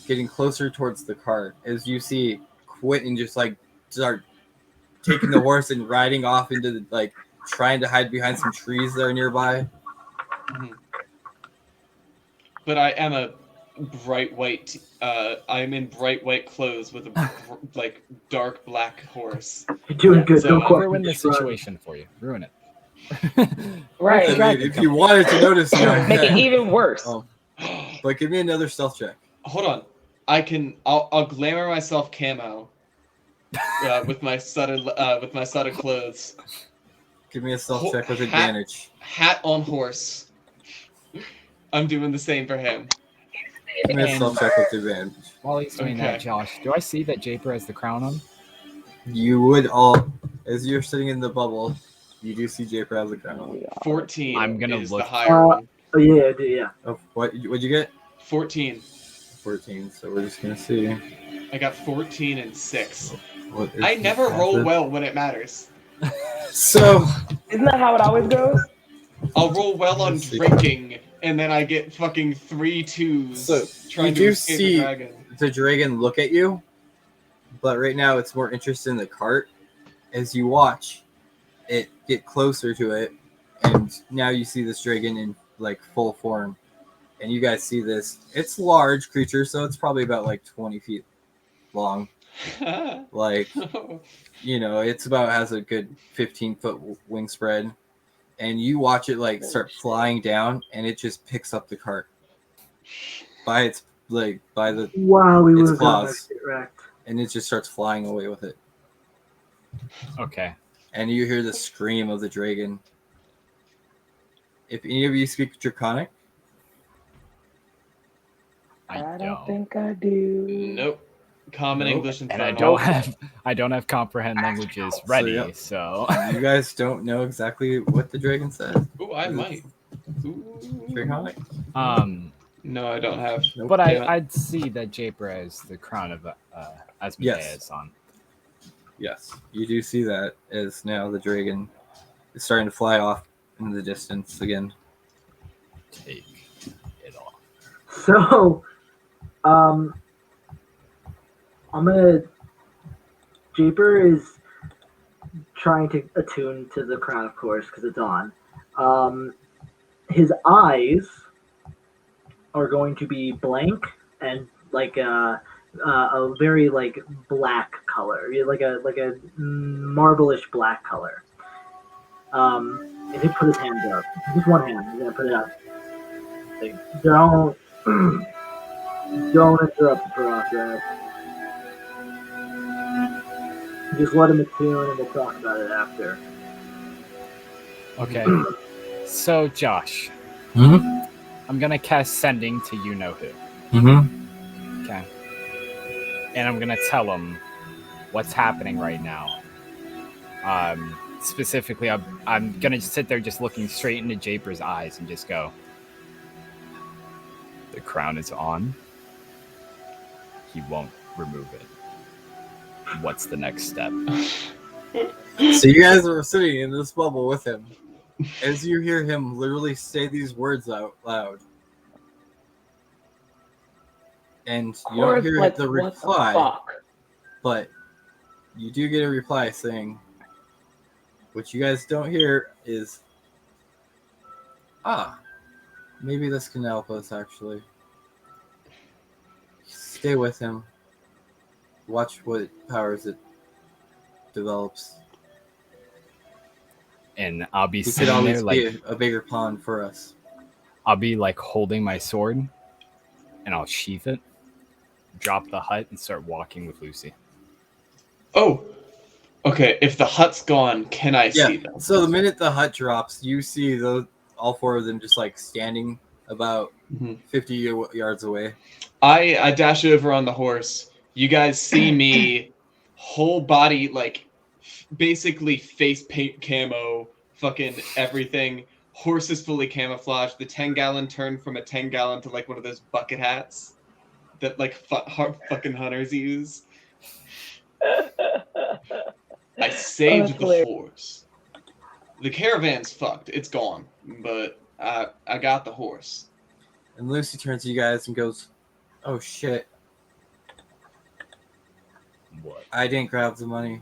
getting closer towards the cart. As you see Quentin just start taking the horse and riding off into trying to hide behind some trees that are nearby. But I am a bright white. I'm in bright white clothes with a dark black horse. You're doing good. So Don't I'll question ruin the just run. situation for you. Ruin it. Right. I mean, if you wanted to notice, Make it even worse. Oh. But give me another stealth check. Hold on. I'll glamour myself camo, with my sudden clothes. Give me a stealth check with Hat. advantage. Hat on horse. I'm doing the same for him. Give me a stealth check with advantage. While he's doing that, Okay. Josh, do I see that Japer has the crown on? You would all, as you're sitting in the bubble, you do see Japer has the crown on. 14 I'm gonna is look- the higher one. Oh yeah, I do, yeah. Oh, what'd you get? 14. 14. So we're just gonna see. I got 14 and 6. What is I never the roll hazard. well when it matters. So Isn't that how it always goes? I'll roll well on Let's see. drinking, and then I get fucking 3 2s So, trying you to do escape see- the dragon. the dragon look at you, but right now it's more interested in the cart. As you watch it get closer to it, and now you see this dragon in like full form, and you guys see this. It's a large creature, so it's probably about like 20 feet long. Like, you know, it's about has a good 15-foot wingspread, and you watch it like start flying down, and it just picks up the cart by its like by the, Wow, we It's would have gotten our claws. shit wrecked. and it just starts flying away with it. Okay. And you hear the scream of the dragon. If any of you speak Draconic, I don't. think I do. Nope. Common Nope. English and And I Primal. don't have comprehend languages ready, yeah. so you guys don't know exactly what the dragon said. Ooh, I might. Ooh. Draconic? No, I don't have. Nope. but Damn it. I'd see that Japer has the crown of Asmodeus on. Yes, you do see that as now the dragon is starting to fly off in the distance again. Take it off. So, I'm gonna. Japer is trying to attune to the crown, of course, because it's on. His eyes are going to be blank and like a very like black color, like a marble-ish black color. And he put his hands up, just one hand. He's gonna put it up. Like, don't interrupt the process. Just let him attune and we'll talk about it after. Okay. So Josh, Mm-hmm. I'm gonna cast sending to you know who. Mm-hmm. Okay. And I'm gonna tell him what's happening right now. Specifically, I'm gonna sit there just looking straight into Japer's eyes and just go, the crown is on. He won't remove it. What's the next step? So you guys are sitting in this bubble with him. As you hear him literally say these words out loud. And you don't hear the reply, fuck? but you do get a reply saying, what you guys don't hear is, maybe this can help us actually. Stay with him. Watch what powers it develops. And I'll be He could sitting always there like be a bigger pawn for us. I'll be like holding my sword, and I'll sheath it, drop the hut, and start walking with Lucy. Oh, okay. If the hut's gone, can I Yeah. see them? So the minute the hut drops, you see all four of them just like standing about Mhm. 50 yards away. I dash over on the horse. You guys see me, whole body like basically face paint camo, fucking everything. Horse is fully camouflaged. The 10-gallon turned from a 10-gallon to like one of those bucket hats that like fucking hunters use. I saved that's the hilarious. horse. The caravan's fucked. It's gone. But I got the horse. And Lucy turns to you guys and goes, "Oh shit, What? I didn't grab the money."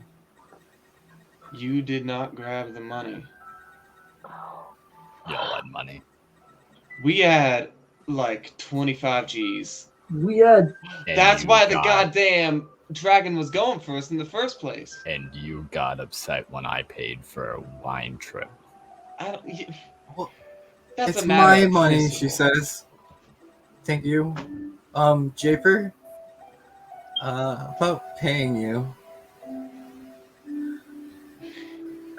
You did not grab the money. Y'all had money. We had like 25 G's. We had And That's you why the got- goddamn dragon was going for us in the first place. And you got upset when I paid for a wine trip. I don't. Well, That's "It's a matter my of money," principle. she says. "Thank you. Japer, about paying you,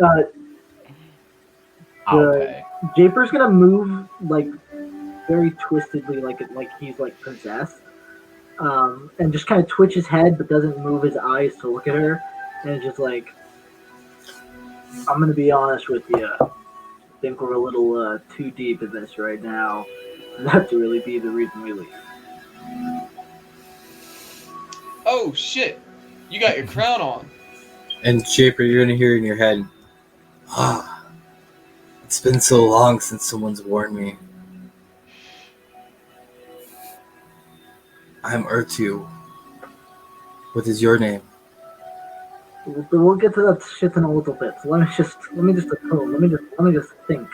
I'll The- pay. Japer's gonna move like very twistedly, like he's like possessed, and just kind of twitch his head, but doesn't move his eyes to look at her, and it's just like, I'm gonna be honest with you. I think we're a little too deep in this right now. That to really be the reason we leave. Oh shit! You got your crown on. And Shaper, you're gonna hear in your head, ah, it's been so long since someone's warned me. I'm Ertu. What is your name? We'll get to that shit in a little bit. So let me just atone. Let me just think.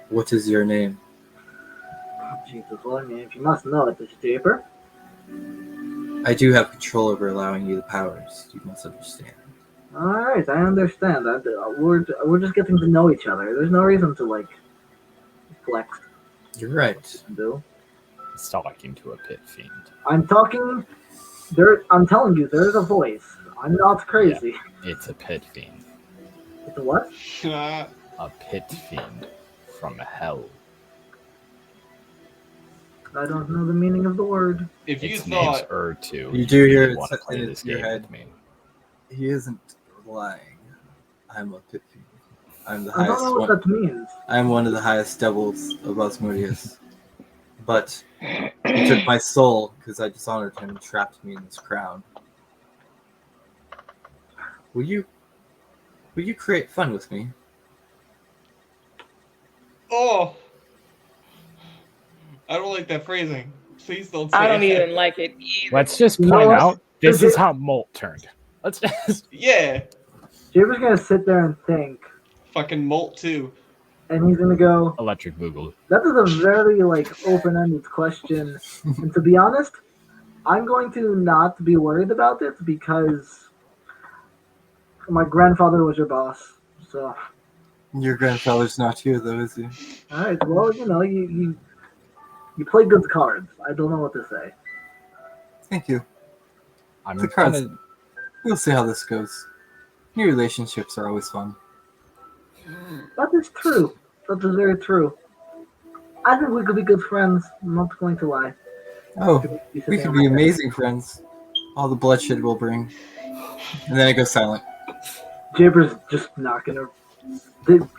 What is your name? Jesus, well, I mean, if you must know it, this Japer. I do have control over allowing you the powers. You must understand. All right, I understand. We're just getting to know each other. There's no reason to like flex You're right. and do. He's talking to a pit fiend. I'm talking. I'm telling you, there's a voice. I'm not crazy. It's a pit fiend. It's a what? A pit fiend from hell. I don't know the meaning of the word. If you Its name's thought Ertu. You do hear you it want to in play this your game head. with me. He isn't lying. I'm a pit fiend. I'm the I don't highest know what one. that means. I'm one of the highest devils of Asmodeus. But he took my soul because I dishonored him and trapped me in this crown. Will you create fun with me? oh, I don't like that phrasing. Please don't say I don't it. even like it either. Let's just You know point what? out this is how Molt turned. Let's just Yeah, Japer's gonna sit there and think, fucking Molt too. and he's gonna go, electric boogle. that is a very like open-ended question. And to be honest, I'm going to not be worried about it because my grandfather was your boss. So, Your grandfather's not here, though, is he? all right. Well, you know, you play good cards. I don't know what to say. Thank you. I'm The cards. gonna We'll see how this goes. New relationships are always fun. That is true. That is very true. I think we could be good friends. I'm not going to lie. Oh, Be we sitting could on be my bed. amazing friends. All the bloodshed will bring. And then I go silent. Japer's just not gonna.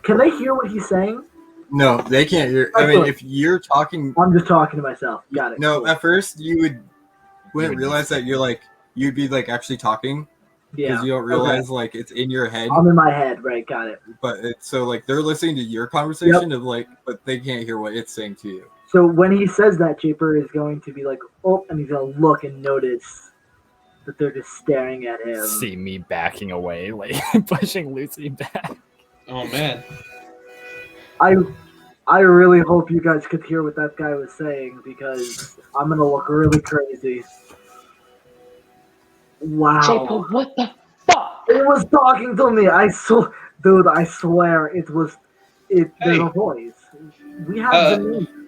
Can they hear what he's saying? No, they can't hear. I mean, if you're talking, I'm just talking to myself. Got it. no, cool. at first you wouldn't would realize that you'd be like actually talking because Yeah. you don't realize like it's in your head. I'm in my head. Right. Got it. But it's so like they're listening to your conversation of like, but they can't hear what it's saying to you. So when he says that, Japer is going to be like, oh, and he's gonna look and notice that they're just staring at him. see me backing away, like pushing Lucy back. Oh man. I really hope you guys could hear what that guy was saying because I'm gonna look really crazy. Wow. Japer, what the fuck? It was talking to me. Dude, I swear it was. There's Hey. a voice. We have the name.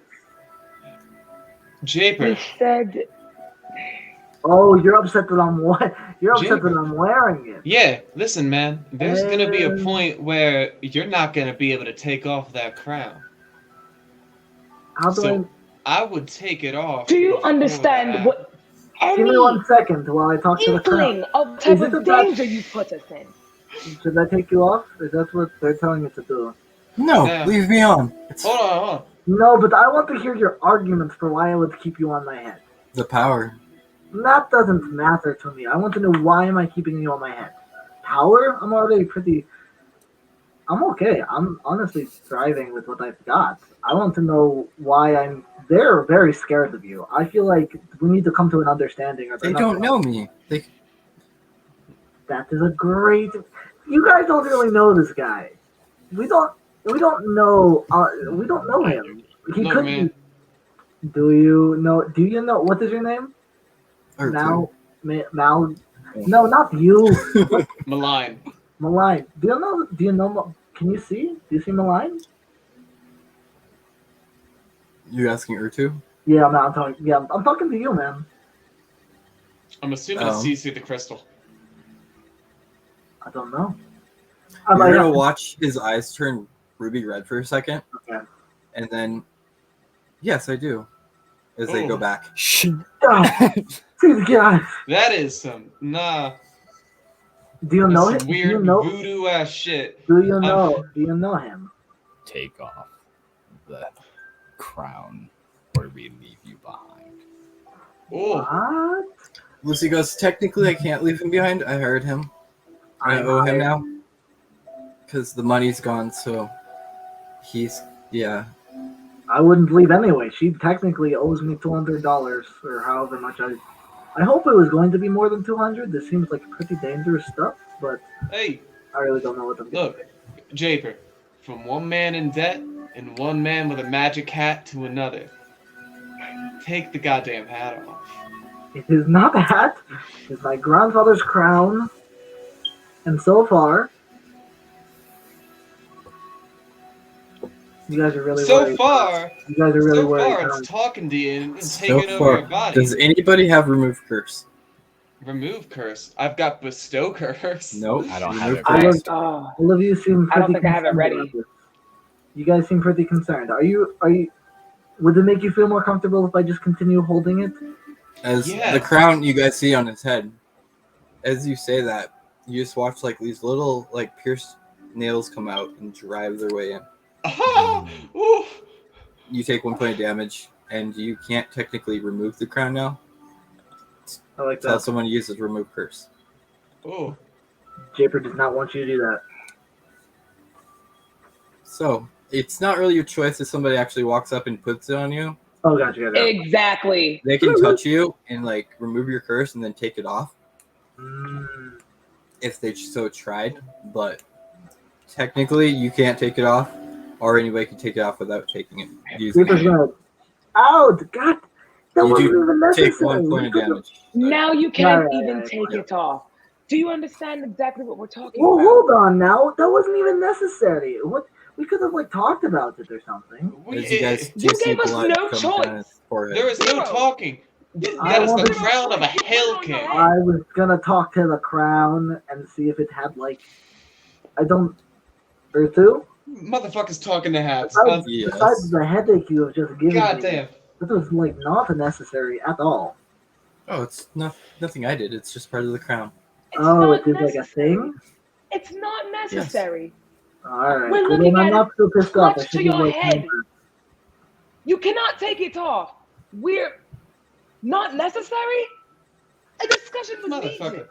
He Japer. said, Oh, you're upset that I'm what? You're upset Japer. that I'm wearing it. Yeah, listen, man. There's gonna be a Um, point where you're not gonna be able to take off that crown. How do So I would take it off. do you before understand that. what I? Give me any 1 second while I talk to the crowd. inkling of type Is it of about- danger you put us in? Should I take you off? Is that what they're telling me to do? No, Yeah. leave me on. It's Hold on. No, but I want to hear your arguments for why I would keep you on my head. the power. That doesn't matter to me. I want to know why am I keeping you on my head? Power? I'm already pretty. I'm okay. I'm honestly thriving with what I've got. I want to know why I'm. They're very scared of you. I feel like we need to come to an understanding. Or they're They not don't gonna- know me. They That is a great. You guys don't really know this guy. We don't. We don't know. We don't know him. He Look, could man. be. Do you know? Do you know what is your name? or Mal. Mal. No, not you. Malign. Malign. Do you know? Do you know? Can you see? Do you see Malign? you asking Ertu? Yeah, man. I'm talking. Yeah, I'm talking to you, man. I'm assuming Oh. it sees through the crystal. I don't know. I'm You're like, gonna watch his eyes turn ruby red for a second, okay. and then, yes, I do. As they go Ooh. back. Oh, dude, God. That is some Do Do you know some him? Do you weird know? voodoo ass shit. Do you know? Do you know him? Take off the crown, or we leave you behind. Oh, What? Lucy goes, technically, I can't leave him behind. I hired him. I I'm owe him hired. now. Because the money's gone, so yeah. I wouldn't leave anyway. She technically owes me $200 or however much I hope it was going to be more than 200. This seems like pretty dangerous stuff, but hey, I really don't know what I'm getting. look, Japer, from one man in debt and one man with a magic hat to another. Take the goddamn hat off. It is not that. It's my grandfather's crown, and so far, you guys are really So worried. far, You guys are really so worried. far, it's talking to you and So taking over far, your body. does anybody have remove curse? Remove curse. I've got bestow curse. Nope. I don't have Remove it I ready. was- Oh, All of you seem I don't pretty think I have it concerned ready. about this. You guys seem pretty concerned. Are you? Would it make you feel more comfortable if I just continue holding it? As Yeah. the crown you guys see on his head, as you say that, you just watch like these little like pierced nails come out and drive their way in. Ah, ooh. You take 1 point of damage, and you can't technically remove the crown now. I like Tell that. someone to use the remove curse. Ooh. Japer does not want you to do that. So it's not really your choice if somebody actually walks up and puts it on you. Oh, gotcha. exactly. They can touch you and like remove your curse and then take it off Mm, if they so tried. But technically, you can't take it off, or anybody can take it off without taking it. Using Japer's it. gonna. Ouch! God, that You wasn't do even necessary. Take 1 point of You could've- damage. Now you can't Yeah, even yeah, take yeah. it off. Do you understand exactly what we're talking Well, about? hold on now. That wasn't even necessary. What? We could have like talked about it or something. As you guys You do see gave us blood no come choice. down his forehead. There is no Zero. talking. You I That is the wanted- crown of a Hell King. I was gonna talk to the crown and see if it had like. I don't. Or two. Motherfuckers talking to hats. Besides, Yes. besides the headache you have just given God me, damn. this was like not necessary at all. Oh, it's nothing I did. It's just part of the crown. It's Oh, not it is like a necessary. thing. It's not necessary. All right. We're Well, looking then I'm at not so pissed off. I clutched to should have your like. head. You cannot take it off. We're not necessary. A discussion was Motherfucker.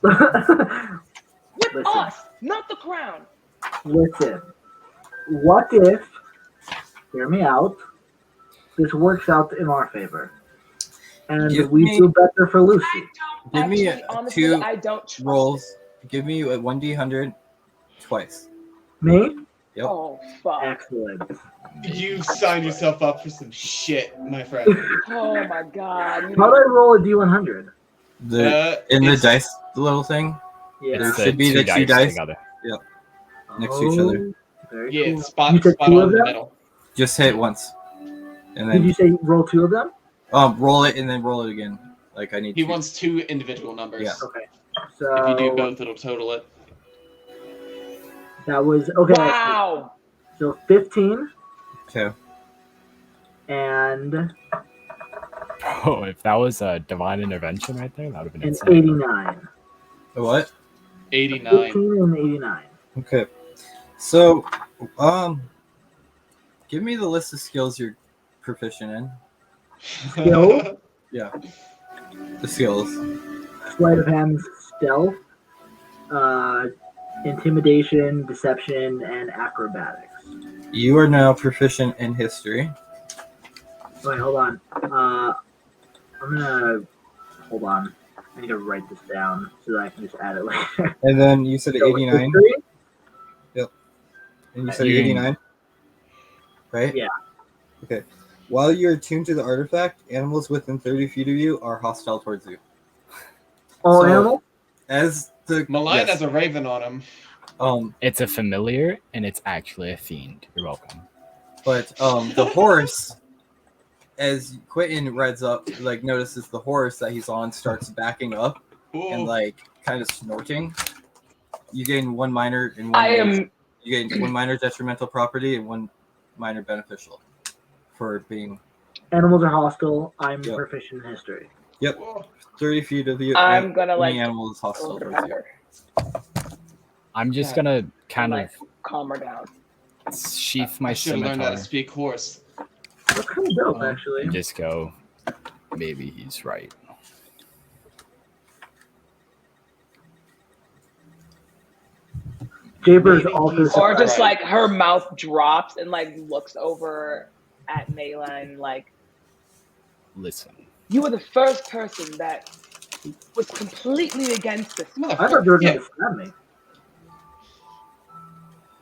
needed with Listen. us, not the crown. Listen. What if? Hear me out. This works out in our favor, and Give we me- do better for Lucy. Give me Actually, honestly, two I don't trust rolls. it. Give me a 1d100 twice. Me? Yep. Oh fuck! Excellent. You signed yourself up for some shit, my friend. Oh my god! You How do I roll a D100? The in the It's- dice little thing Yeah. There It's should be the two dice. together. next to each other. Very Yeah, cool. spot, You said spot two on of the them? middle. Just hit it once, and Did you then say roll two of them? roll it and then roll it again. Like I need. He to. wants two individual numbers. Yeah. Okay. So If you do both, it'll total it. that was okay. Wow! So 15 Okay. and Oh, if that was a divine intervention right there, that would have been an insane. 89. A what? 89. 15 and 89. Okay. So, give me the list of skills you're proficient in. Skill? The skills. Sleight of hand, stealth, intimidation, deception, and acrobatics. You are now proficient in history. Wait, hold on. I'm gonna hold on. I need to write this down so that I can just add it later. And then you said So, 89. history? And you said You- 89? Right? Yeah. Okay. While you're attuned to the artifact, animals within 30 feet of you are hostile towards you. All So- animal? As the Malign yes, has a raven on him. It's a familiar, and it's actually a fiend. You're welcome. but the horse, as Quentin reads up, like notices the horse that he's on starts backing up and Ooh. like kind of snorting. you gain one minor and one. I am. You gain one minor detrimental property and one minor beneficial for being. Animals are hostile. I'm Yep. proficient in history. Yep. Whoa. 30 feet of you. I'm gonna any like animal is go hostile over to towards you. Pepper I'm just Yeah. gonna and kind like of calm her down. sheath my I should have learned how scimitar to speak horse. That's kind of dope, actually. and just go. Maybe he's right. Jaber's Maybe also he's- Or just Right. like her mouth drops and like looks over at Mayla and like, Listen, you were the first person that was completely against this. I thought you were Yeah, going to stab me.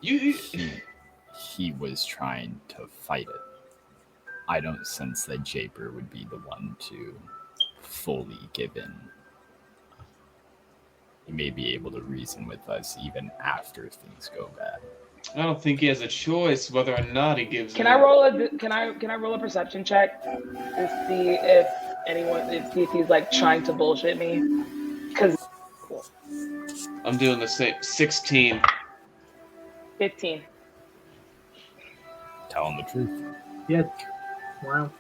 you he was trying to fight it. I don't sense that Japer would be the one to fully give in. He may be able to reason with us even after things go bad. I don't think he has a choice whether or not he gives. Can in. I roll a perception check to see if he's like trying to bullshit me? Because I'm doing the same. 16. 15. Tell him the truth. Yeah. Wow.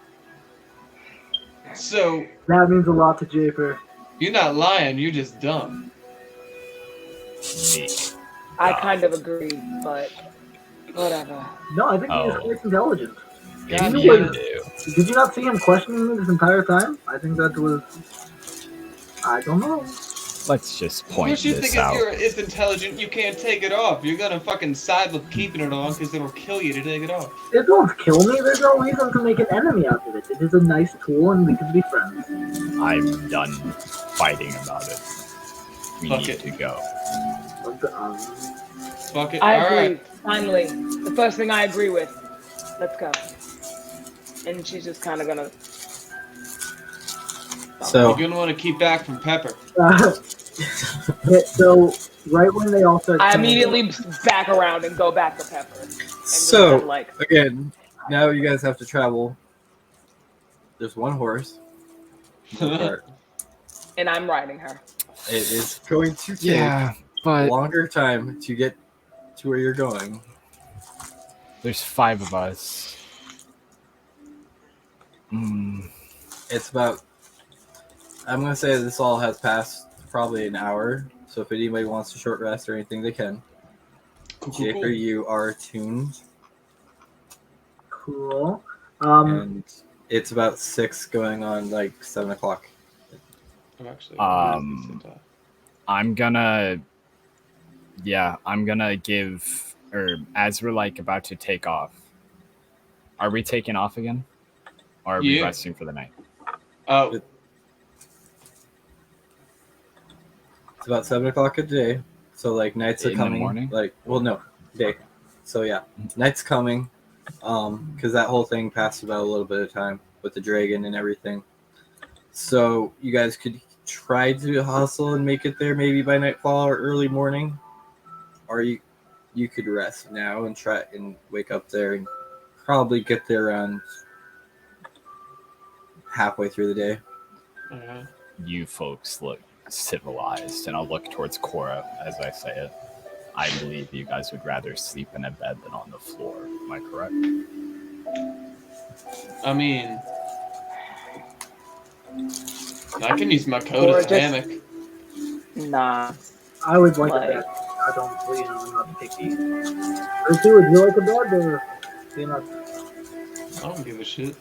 So That means a lot to Japer. you're not lying. You're just dumb. Me. I kind of agree, but whatever. No, I think he's Oh. quite intelligent. If God you damn do, Did you not see him questioning me this entire time? I think that was. I don't know. let's just Of point course you this think if out. it's intelligent, you can't take it off. You're gonna fucking side with keeping it on because it'll kill you to take it off. It won't kill me. There's no reason to make an enemy out of it. It is a nice tool, and we can be friends. I'm done fighting about it. We Fuck need it. to go. Fuck it. I All agree. right. Finally, the first thing I agree with. Let's go. And she's just kind of gonna. So You're gonna want to keep back from Pepper. Yeah, so right when they all start, I saying- immediately back around and go back to Pepper. And just So kinda like, again, now you guys have to travel. There's one horse. No cart. and I'm riding her. It is going to take Yeah, a but longer time to get to where you're going. there's 5 of us. It's about. I'm gonna say this all has passed probably an hour. So if anybody wants a short rest or anything, they can. Cool, Japer, cool, cool. you are tuned, cool. and it's about 6 going on like 7 o'clock. I'm actually. I'm gonna give, or as we're like about to take off, are we taking off again? Or are we Yeah. resting for the night? Oh, It's about 7 o'clock a day. So like nights are In the coming. morning? Like no, day. So yeah, night's coming. Because that whole thing passed about a little bit of time with the dragon and everything. So you guys could try to hustle and make it there maybe by nightfall or early morning, or you could rest now and try and wake up there and probably get there around halfway through the day. uh-huh. You folks look civilized, and I'll look towards Cora as I say it. I believe you guys would rather sleep in a bed than on the floor. Am I correct? I mean, I can use my coat Or as a just- hammock. Nah. I would like Like- a bed. I don't, I'm not picky. Richie, would you like a bed, or do you not? I don't give a shit.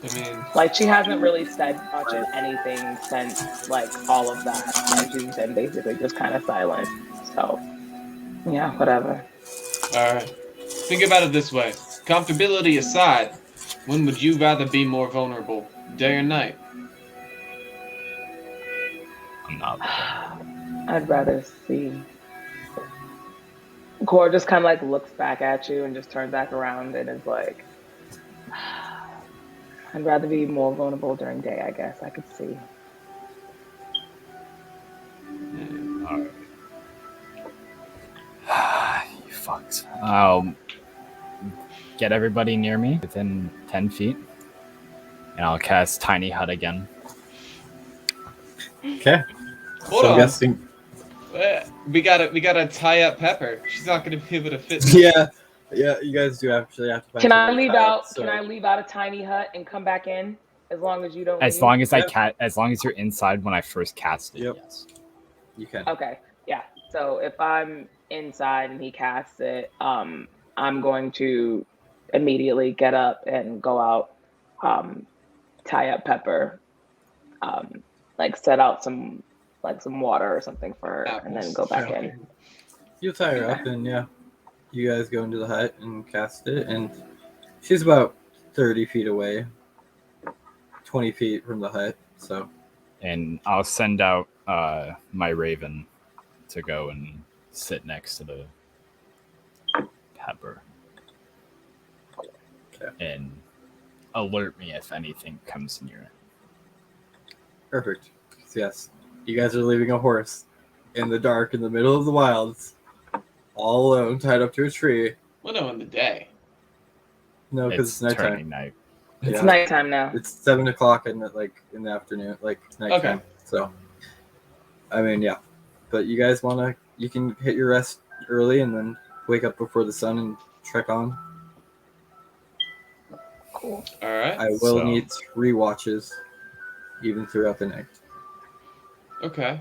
I mean, Like, she hasn't really said much of anything since, like, all of that. Like, she's been basically just kind of silent. So, yeah, whatever. all right. Think about it this way: comfortability aside, when would you rather be more vulnerable, day or night? I'm not. I'd rather see. Cora just kind of, like, looks back at you and just turns back around and is like, I'd rather be more vulnerable during day, I guess. I could see. Alright. You fucks. I'll get everybody near me within 10 feet, and I'll cast Tiny Hut again. Okay. Hold So I'm on. guessing. We gotta tie up Pepper. She's not gonna be able to fit. Yeah, you guys do actually have to find Can I somebody leave to tie up, out? so- Can I leave out a tiny hut and come back in as long as you don't? As leave? long as Yeah. as long as you're inside when I first cast it, Yep. yes. You can. Okay, yeah. So if I'm inside and he casts it, I'm going to immediately get up and go out, tie up Pepper, like set out some water or something for her, and then go back Yeah. in. You tie her up, and yeah, you guys go into the hut and cast it, and she's about 30 feet away, 20 feet from the hut. So And I'll send out my raven to go and sit next to the Pepper. Okay. And alert me if anything comes near it. perfect. So yes, you guys are leaving a horse in the dark in the middle of the wilds, all alone, tied up to a tree. Well, no, in the day. No, because it's nighttime. turning night. It's Yeah. nighttime now. It's 7 o'clock in the afternoon, like nighttime. Okay. So, I mean, yeah. But you guys you can hit your rest early and then wake up before the sun and trek on. Cool. All right. I will So- need 3 watches, even throughout the night. Okay.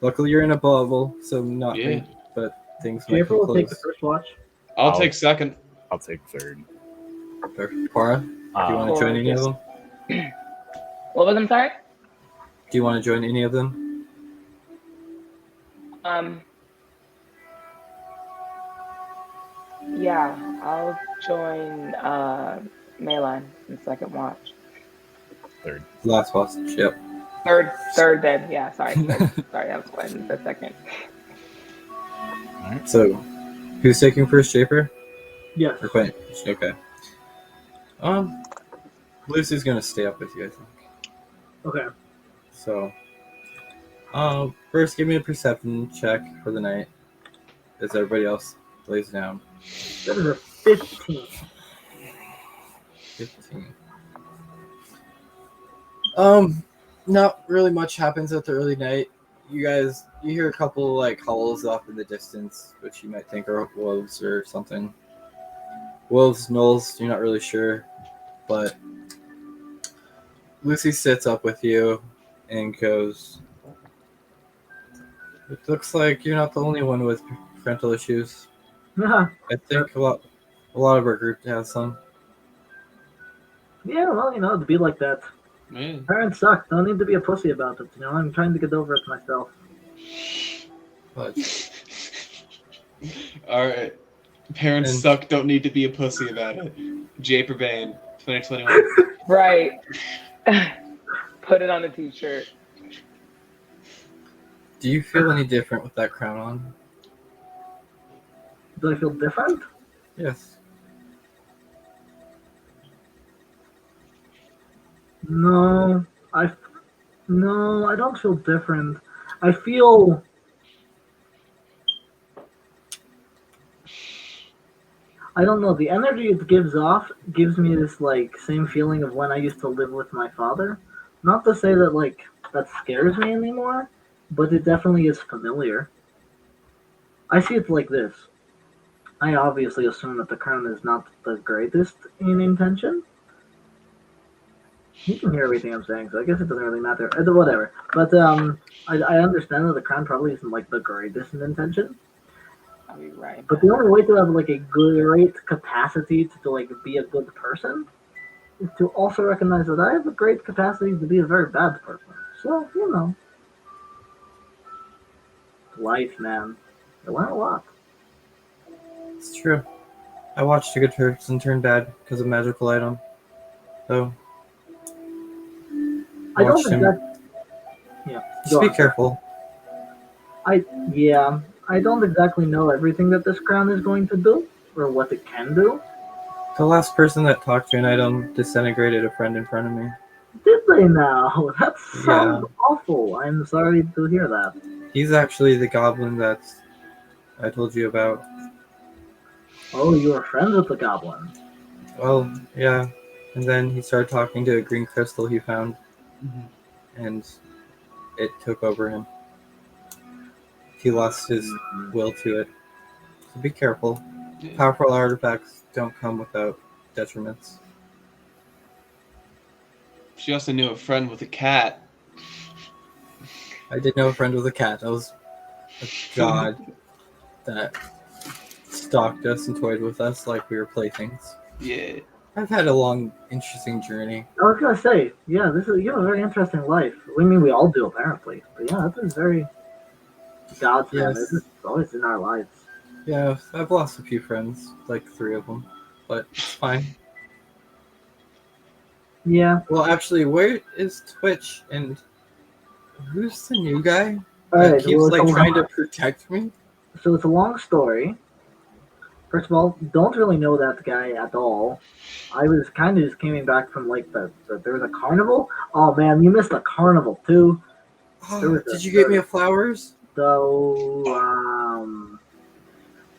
Luckily, you're in a bubble, so not Yeah. great, but things might April come will take the close. first watch. I'll take second. I'll take third. Para, do you want to Or join any of just- them? What was I'm sorry? Do you want to join any of them? Yeah, I'll join Mayline in second watch. Third. Last watch, yep. Third then. Yeah, sorry. Sorry, I was playing the second. So, who's taking first, Shaper? Yes. Or Quinn? Okay. Lucy's gonna stay up with you, I think. Okay. So, first give me a perception check for the night, as everybody else lays down. That is a 15. 15. Not really much happens at the early night. You hear a couple like howls off in the distance, which you might think are wolves or something. Wolves, gnolls, you're not really sure, but Lucy sits up with you and goes, "It looks like you're not the only one with parental issues. Yeah, I think a lot of our group has some." well, it'd be like that. Man. Parents suck. Don't need to be a pussy about it. I'm trying to get over it myself. But All right. Parents And- suck. Don't need to be a pussy about it. Jay Urbane, 2021. Right. Put it on a t-shirt. do you feel any different with that crown on? Do I feel different? Yes. No, I don't feel different. I feel I don't know, the energy it gives off gives me this like same feeling of when I used to live with my father. Not to say that like that scares me anymore, but it definitely is familiar. I see it like this. I obviously assume that the crown is not the greatest in intention. You can hear everything I'm saying, so I guess it doesn't really matter. Whatever. But I understand that the crown probably isn't like the greatest in intention. I'll be right. But the only way to have like a great capacity to like be a good person is to also recognize that I have a great capacity to be a very bad person. So, life, man. I learn a lot. It's true. I watched a good person turn bad because of magical item. So I don't watched him. Yeah. Just Go be on. careful. I don't exactly know everything that this crown is going to do or what it can do. The last person that talked to an item disintegrated a friend in front of me. Did they now? That Yeah. sounds awful. I'm sorry to hear that. He's actually the goblin that I told you about. Oh, you were friends with the goblin. Well, yeah. And then he started talking to a green crystal he found, and it took over him. He lost his will to it. So be careful. Powerful artifacts don't come without detriments. She also knew a friend with a cat. I did know a friend with a cat. That was a god that stalked us and toyed with us like we were playthings. Yeah. I've had a long, interesting journey. I was gonna say, yeah, this is a very interesting life. I mean, we all do apparently, but yeah, this is very God's family. Yes. This is always in our lives. Yeah, I've lost a few friends, like 3 of them, but it's fine. Yeah. Well, actually, where is Twitch and who's the new guy All that right. keeps Well, like trying to protect me? So it's a long story. First of all, don't really know that guy at all. I was kind of just coming back from like there was a carnival. Oh man, you missed a carnival too. Oh, did you give me a flowers? So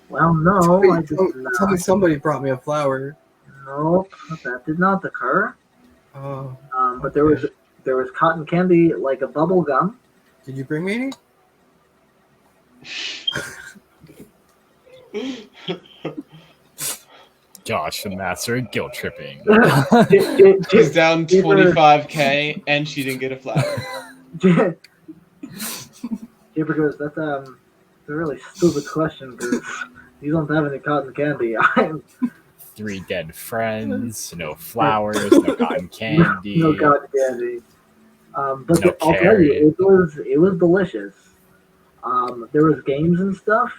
well, no, I did Tell me not. somebody brought me a flower. Nope, that did not occur. Oh, But there was cotton candy, like a bubble gum. did you bring me any? Josh, the master of guilt tripping. She's down 25k and she didn't get a flower. Jipper goes, that's a really stupid question because you don't have any cotton candy. 3 dead friends, no flowers, no cotton candy. No cotton candy. But No I'll tell you, it was delicious. There was games and stuff,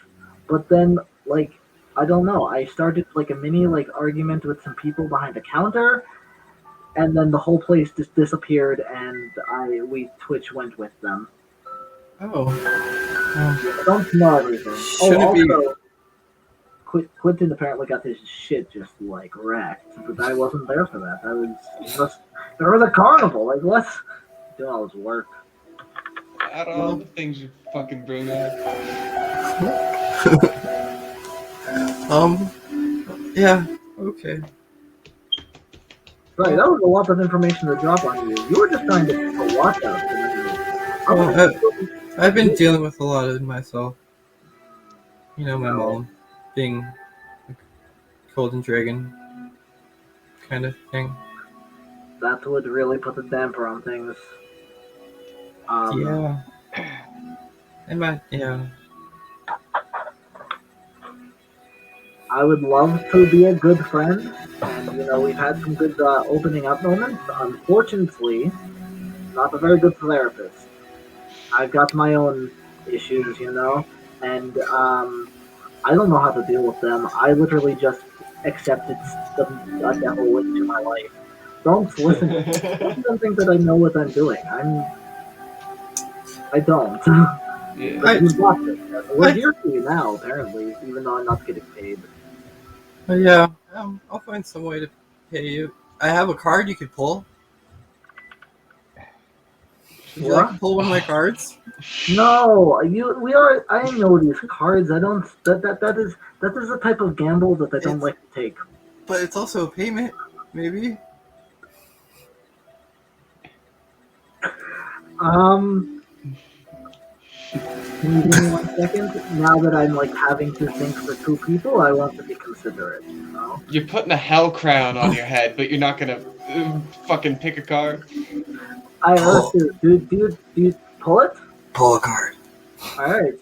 but then like I don't know, I started like a mini like argument with some people behind the counter, and then the whole place just disappeared, and we Twitch went with them. Oh. I don't know everything. Shouldn't Oh, it be- also, Quentin apparently got his shit just like wrecked, but I wasn't there for that. There was a carnival. Like, let's do all this work. Out of all the things you fucking bring up. Yeah, okay. Right, that was a lot of information to drop on you. You were just trying to keep a watch out. I've been dealing with a lot of it myself. You know, my mom being a golden dragon kind of thing. That would really put a damper on things. Yeah. Yeah. I would love to be a good friend, and we've had some good opening up moments. Unfortunately, not a very good therapist. I've got my own issues, and I don't know how to deal with them. I literally just accepted a devil into my life. Don't listen. Don't think that I know what I'm doing. I don't. Yeah. You blocked it. We're here for you now, apparently, even though I'm not getting paid. Yeah. I'll find some way to pay you. I have a card you could pull. Would you like to pull one of my cards? No, I know these cards. I don't. That is the type of gamble that I don't like to take. But it's also a payment, maybe. Can you give me 1 second? Now that I'm like having to think for 2 people, I want to be considerate. You're putting a hell crown on your head, but you're not gonna fucking pick a card. I have to. Do you pull it? Pull a card. All right.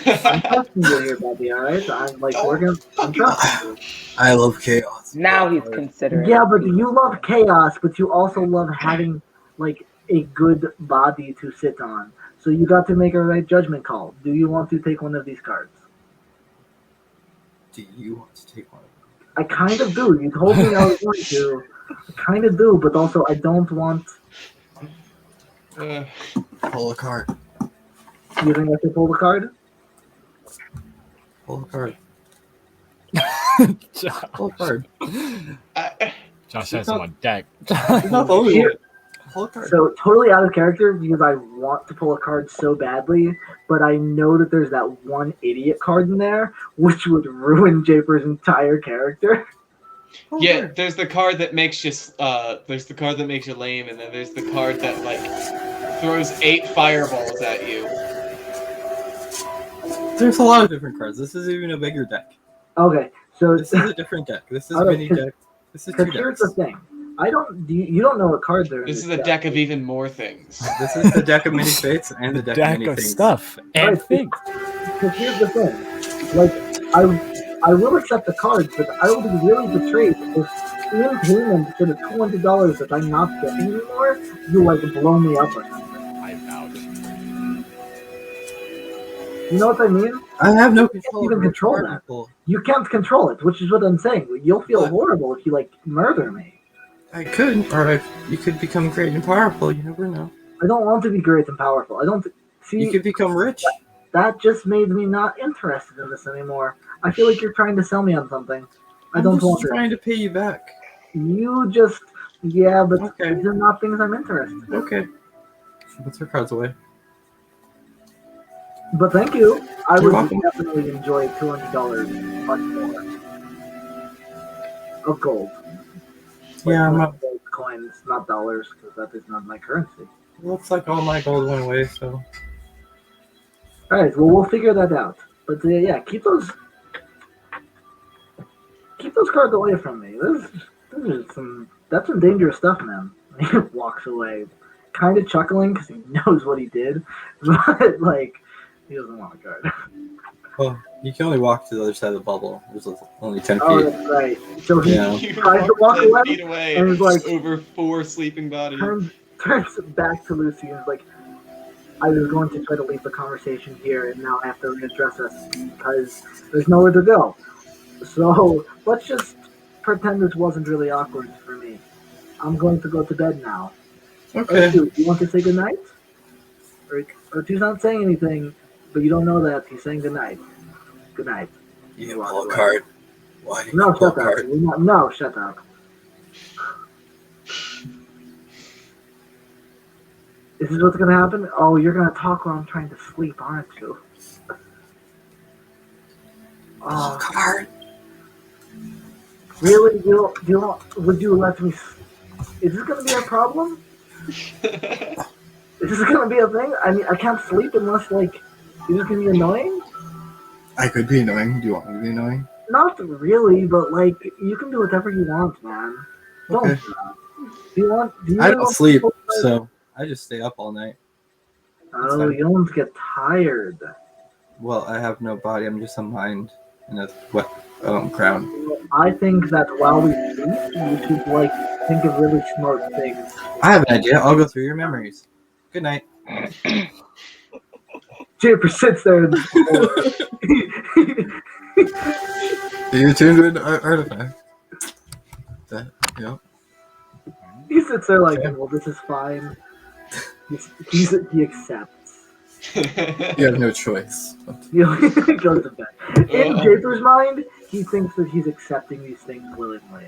I'm trusting you here, buddy. All right. I'm like I'm trusting you. I love chaos. Now he's considering. Yeah, but you love chaos, but you also love having like a good body to sit on. So you got to make a right judgment call. Do you want to take one of these cards? Do you want to take one of them? I kind of do. You told me I was going to. I kind of do, but also I don't want. Pull a card. You think I should pull the card? Pull a card. Josh, Pull a card. Josh has him on deck. It's not the only one. Pull a card. So totally out of character because I want to pull a card so badly, but I know that there's that one idiot card in there, which would ruin Japer's entire character. Pull a Yeah, card. there's the card that makes you lame, and then there's the card that like throws 8 fireballs at you. There's a lot of different cards. This is even a bigger deck. Okay, so This is a different deck. This is Okay, mini deck. This is 2 because here's decks. the thing. You don't know what cards are in This is a deck of even more things. This is the deck of mini fates and the deck, of Deck mini of things. stuff and Right. things. Because here's the thing. Like, I will accept the cards, but I will be really betrayed if in payment for the $200 that I'm not getting anymore, you like blow me up or something. I vouch. You know what I mean? I have no You can't control even over control card that. pool. You can't control it, which is what I'm saying. You'll feel But- horrible if you like murder me. I could, or you could become great and powerful. You never know. I don't want to be great and powerful. I don't see. You could become rich. That just made me not interested in this anymore. I feel like you're trying to sell me on something. I I'm don't just want it. trying to pay you back. You just, yeah, but Okay. these are not things I'm interested in. Okay. Let's her cards away. But thank you. I You're would welcome. definitely enjoy $200 much more of gold. Yeah, I'm Like, not, gold coins, not dollars, because that is not my currency. looks like all my gold went away. So All right, well, we'll figure that out. But yeah, keep those cards away from me. That's some dangerous stuff, man. He walks away, kind of chuckling because he knows what he did, but like he doesn't want a card. well, you can only walk to the other side of the bubble. There's only 10 Oh, feet. that's right. So he Yeah. You tries to walk 10 away feet away and he's like- over 4 sleeping bodies. turns back to Lucy and is like, I was going to try to leave the conversation here, and now I have to readdress us because there's nowhere to go. So let's just pretend this wasn't really awkward for me. I'm going to go to bed now. Okay. Do you want to say goodnight? Or he's not saying anything, but you don't know that he's saying goodnight. Good night. You can pull a card. Why do you No, pull a shut up. card? No, shut up. Is this what's gonna happen? Oh, you're gonna talk while I'm trying to sleep, aren't you? Pull a card. Really? Would you let me? Is this gonna be a problem? Is this gonna be a thing? I mean, I can't sleep unless like, is this gonna be annoying? I could be annoying. Do you want me to be annoying? Not really, but like, you can do whatever you want, man. Don't. Okay. Do you want? Do you I really don't want sleep, people to- so I just stay up all night. Oh, fine. you don't get tired. Well, I have no body. I'm just a mind and a wet crown. I think that while we sleep, we should like think of really smart things. I have an idea. I'll go through your memories. Good night. Japer sits there. And You tuned in artifact. That, yep. he sits there like, Okay. well, this is fine. He accepts. You have no choice. He goes to bed. In Uh-oh. Japer's mind, he thinks that he's accepting these things willingly.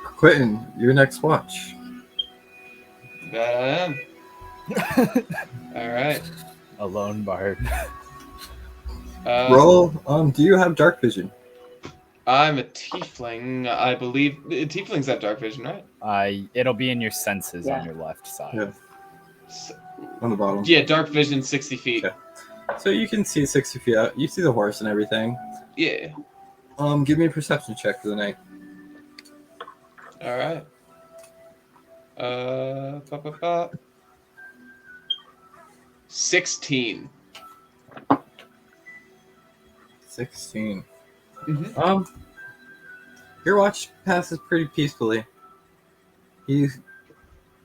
Quentin, your next watch. That I am. Alright. A lone bard. Roll. Do you have dark vision? I'm a tiefling, I believe. Tieflings have dark vision, right? It'll be in your senses Yeah. on your left side. Yeah. On the bottom. Yeah, dark vision 60 feet. Okay. So you can see 60 feet out. You see the horse and everything. Yeah. Give me a perception check for the night. Alright. 16. 16. Mhm. Your watch passes pretty peacefully. You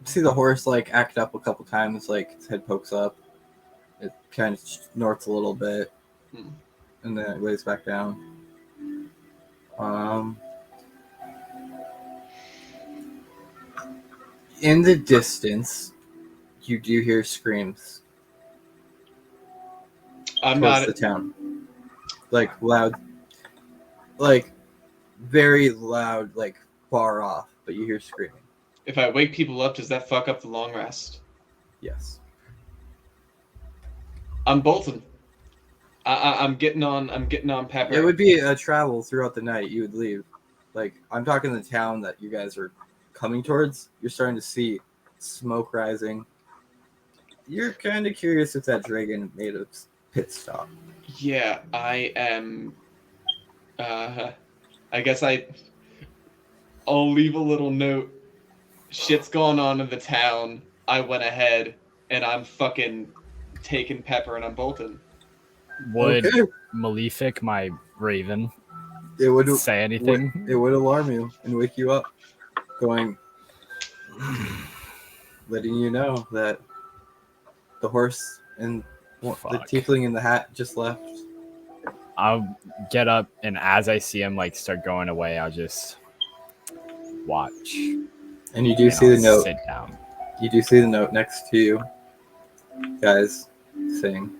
see the horse like act up a couple times, like its head pokes up. It kind of snorts a little bit, Hmm. and then it lays back down. In the distance, you do hear screams I'm towards not. the town, like loud, like very loud, like far off, but you hear screaming. If I wake people up, does that fuck up the long rest? Yes. I'm bolting. I'm getting on. I'm getting on Pepper. It would be a travel throughout the night. You would leave. Like, I'm talking the town that you guys are coming towards. You're starting to see smoke rising, you're kind of curious if that dragon made a pit stop. Yeah, I am. I guess I'll leave a little note. Shit's going on in the town. I went ahead and I'm fucking taking Pepper and I'm bolting. Would Okay. Malefic, my raven, It would say anything? It would alarm you and wake you up, going, letting you know that the horse and the Fuck. tiefling in the hat just left. I'll get up, and as I see him like start going away, I'll just watch. And you do and see the I'll note. Sit down. You do see the note next to you, guys, saying,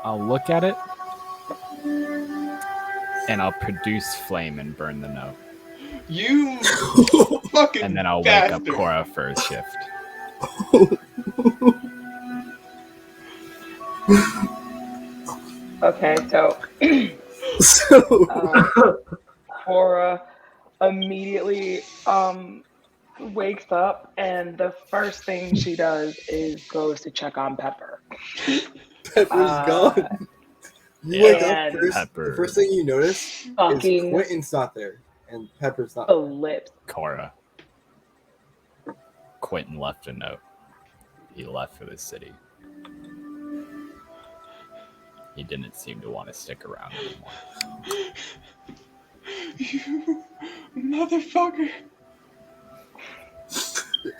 I'll look at it, and I'll produce flame and burn the note, You fucking and then I'll bastard. wake up Cora for a shift. Okay, so so Cora immediately wakes up, and the first thing she does is goes to check on Pepper. Pepper's gone. You wake up and first. Pepper. The first thing you notice is Fucking Quentin's not there, and Pepper's not there. flips. Cora. Quentin left a note. He left for the city. He didn't seem to want to stick around anymore. You motherfucker.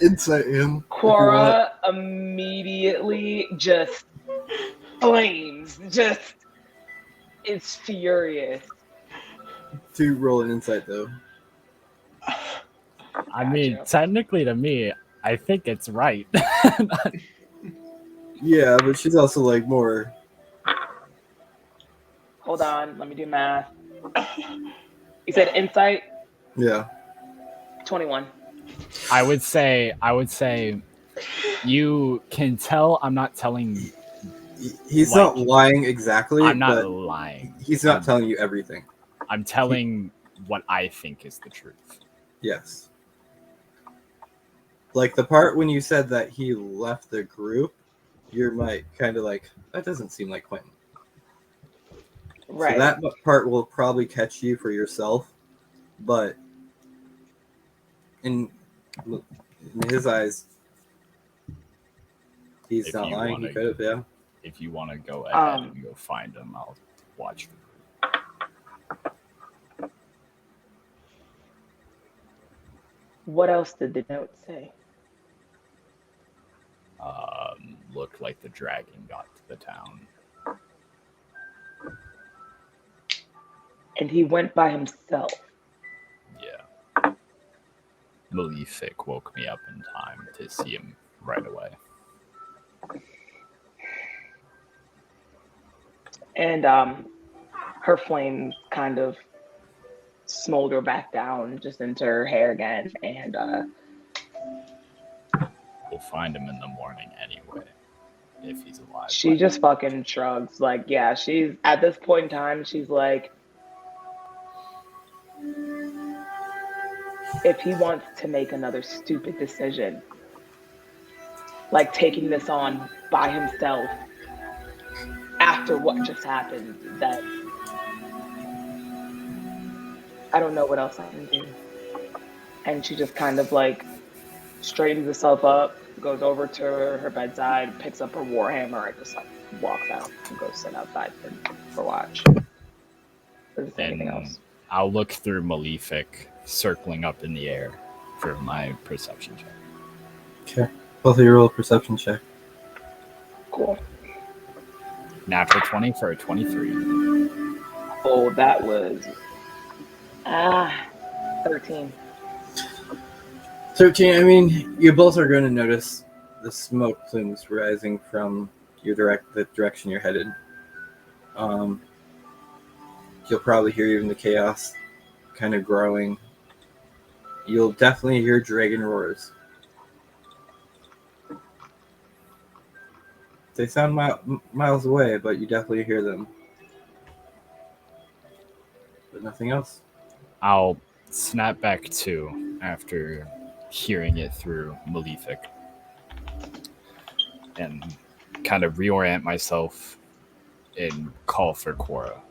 Insight him. Cora immediately just flames, just is furious. To roll an insight though. I mean, Gotcha. technically to me, I think it's right. Yeah, but she's also like more. Hold on, let me do math. You said insight Yeah. 21. I would say you can tell I'm not telling He's Like, not lying exactly. I'm not but lying. he's not telling you everything. I'm telling what I think is the truth. Yes. Like the part when you said that he left the group, you're like kind of like that doesn't seem like Quentin. Right. So that part will probably catch you for yourself, but in his eyes, he's If not you lying. wanna- He could have, yeah. If you want to go ahead Um, and go find him, I'll watch. What else did the note say? Looked like the dragon got to the town. And he went by himself. Yeah. Malefic woke me up in time to see him right away. And her flames kind of smolder back down just into her hair again. And We'll find him in the morning anyway, if he's alive. she just fucking shrugs. Like, yeah, she's at this point in time, she's like, if he wants to make another stupid decision, like taking this on by himself after what just happened, that I don't know what else I can do. And she just kind of like straightens herself up, goes over to her bedside, picks up her warhammer, and just like walks out and goes sit outside for watch. Does anything And else? I'll look through Malefic circling up in the air for my perception check. Okay. Both of you roll a perception check. Cool. Natural 20 for a 23. Oh, that was 13. 13. I mean, you both are going to notice the smoke plumes rising from the direction you're headed. You'll probably hear even the chaos kind of growing. You'll definitely hear dragon roars. They sound miles away, but you definitely hear them. But nothing else. I'll snap back to after hearing it through Malefic, and kind of reorient myself and call for Quora.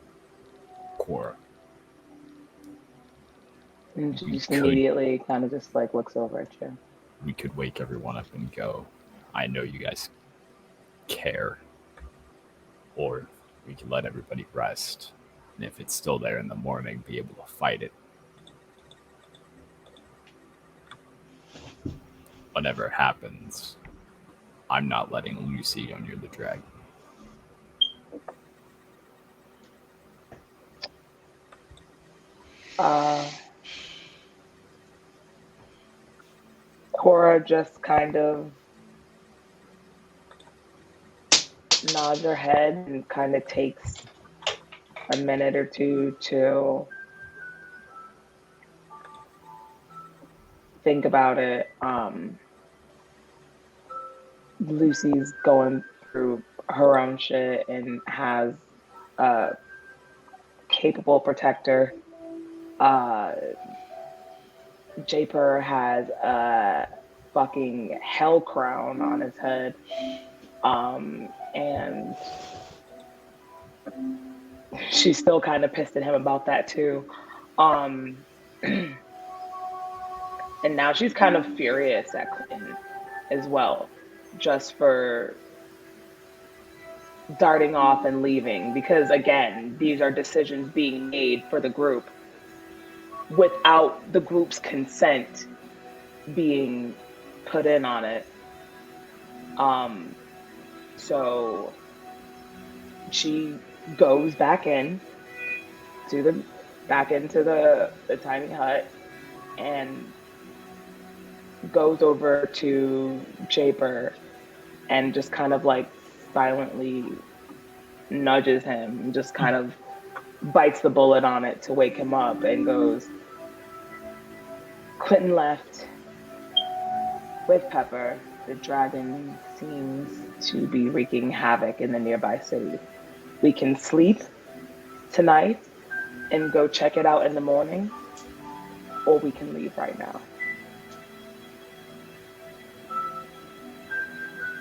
And she just Could- immediately kind of just like looks over at you. We could wake everyone up and go, I know you guys care. Or we could let everybody rest. And if it's still there in the morning, be able to fight it. Whatever happens, I'm not letting Lucy go near the dragon. Cora just kind of nods her head and kind of takes a minute or two to think about it. Lucy's going through her own shit and has a capable protector. Japer has a fucking hell crown on his head. And she's still kind of pissed at him about that too. And now she's kind of furious at Clinton as well, just for darting off and leaving, because again, these are decisions being made for the group without the group's consent being put in on it. So she goes back into the tiny hut and goes over to Japer and just kind of like silently nudges him and just kind of bites the bullet on it to wake him up and goes, Clinton left with Pepper. The dragon seems to be wreaking havoc in the nearby city. We can sleep tonight and go check it out in the morning, or we can leave right now.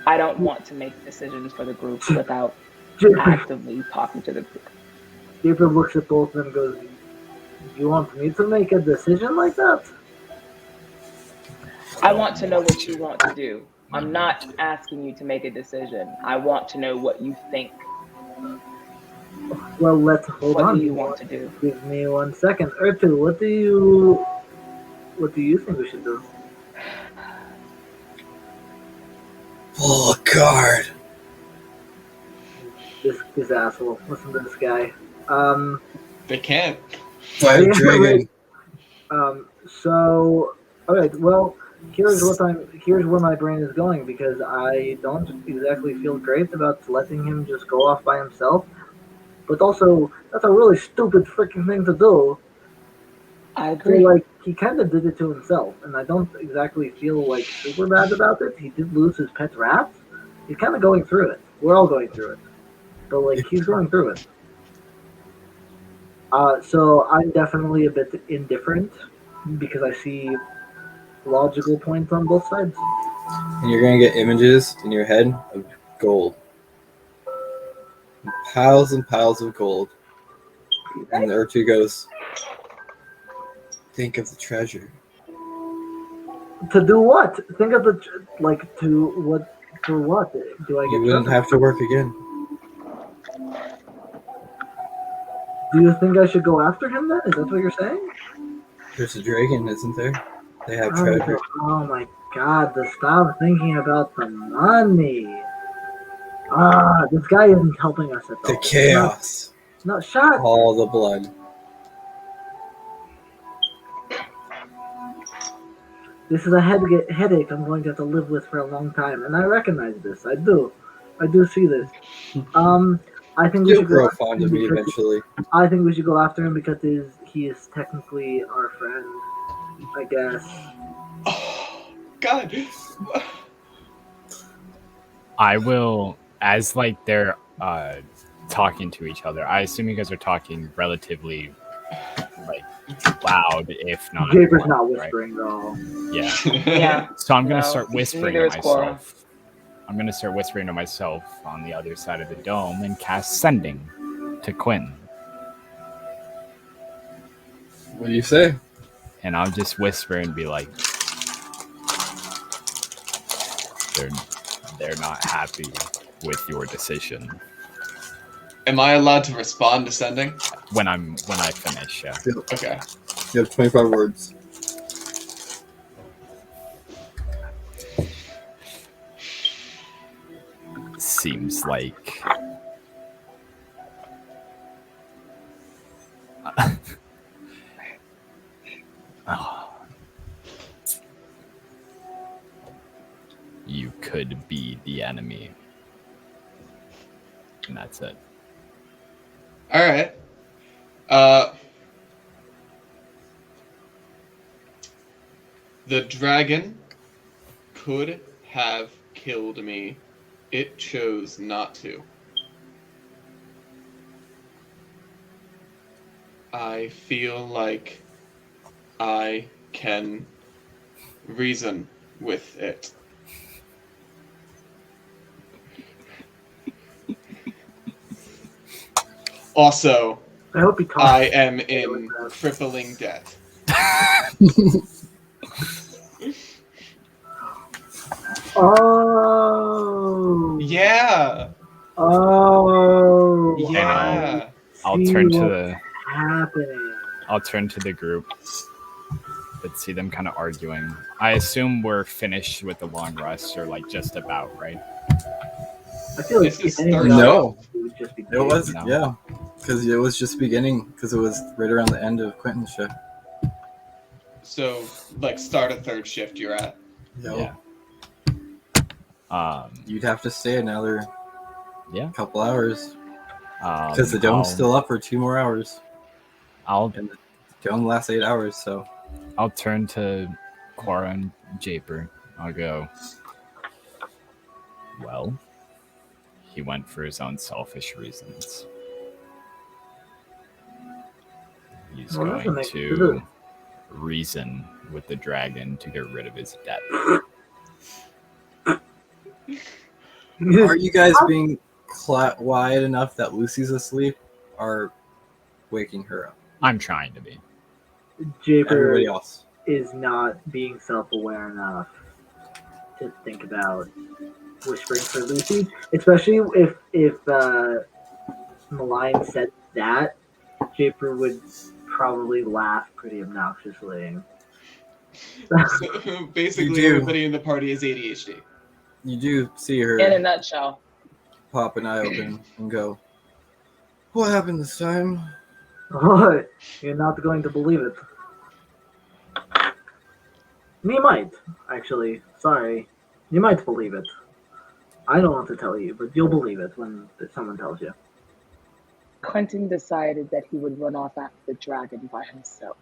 I don't want to make decisions for the group without actively talking to the group. Japer looks at both of them and goes, you want me to make a decision like that? I want to know what you want to do. I'm not asking you to make a decision. I want to know what you think. Well, let's hold on. What do you want to do? Give me 1 second. Ertu, what do you think we should do? Pull a card. This asshole. Listen to this guy. They can't. Fight a dragon. So, all right. Well, here's where my brain is going, because I don't exactly feel great about letting him just go off by himself. But also, that's a really stupid freaking thing to do. I So, agree. like, he kind of did it to himself, and I don't exactly feel like super bad about it. He did lose his pet rat. He's kind of going through it. We're all going through it. But like, he's going through it. So I'm definitely a bit indifferent because I see logical points on both sides. And you're gonna get images in your head of gold. Piles and piles of gold. And the Ertu goes, think of the treasure. To do what? Think of the to what? For what do I get? You wouldn't have to work again. Do you think I should go after him then? Is that what you're saying? There's a dragon, isn't there? They have Oh, treasure. oh my god, stop thinking about the money. This guy isn't helping us at all. The chaos. No, shut. All the blood. This is a headache I'm going to have to live with for a long time, and I recognize this. I do see this. I think we You'll should grow go. fond of me eventually. I think we should go after him because he is technically our friend, I guess. Oh, God. I will, as like they're talking to each other. I assume you guys are talking relatively like loud, if not. Japer's loud, not right? whispering though. Yeah. Yeah. So I'm gonna No, start whispering neither to is Cora. myself. I'm gonna start whispering to myself on the other side of the dome and cast sending to Quinn. What do you say? And I'll just whisper and be like, they're not happy with your decision. Am I allowed to respond to sending? When I finish, yeah. Okay. You have 25 words. Seems like you could be the enemy. And that's it. All right. The dragon could have killed me. It chose not to. I feel like I can reason with it. Also, I hope he talks. I am in crippling debt. Oh. Yeah. Oh. Yeah. I'll See turn to what's the happening. I'll turn to the group. Let's see them kind of arguing. I assume we're finished with the long rest, or like just about, right? I feel like This is if anything third No. it would just be It was, No. yeah. Because it was just beginning, because it was right around the end of Quentin's shift. So, like, start a third shift you're at. Yep. Yeah. You'd have to stay another Yeah. couple hours, because the dome's still up for 2 more hours. I'll And the dome lasts 8 hours, so. I'll turn to Cora and Japer. I'll go, well, he went for his own selfish reasons. He's Well, that going makes to sense. reason with the dragon to get rid of his debt. Are you guys being quiet enough that Lucy's asleep, or waking her up? I'm trying to be. Everybody Japer else. is not being self-aware enough to think about whispering for Lucy, especially if Malign said that. Japer would probably laugh pretty obnoxiously. So, basically, You do. everybody in the party is ADHD. You do see In a her nutshell. pop an eye open and go, "What happened this time?" What? You're not going to believe it. You might, actually. Sorry. You might believe it. I don't want to tell you, but you'll believe it when someone tells you. Quentin decided that he would run off after the dragon by himself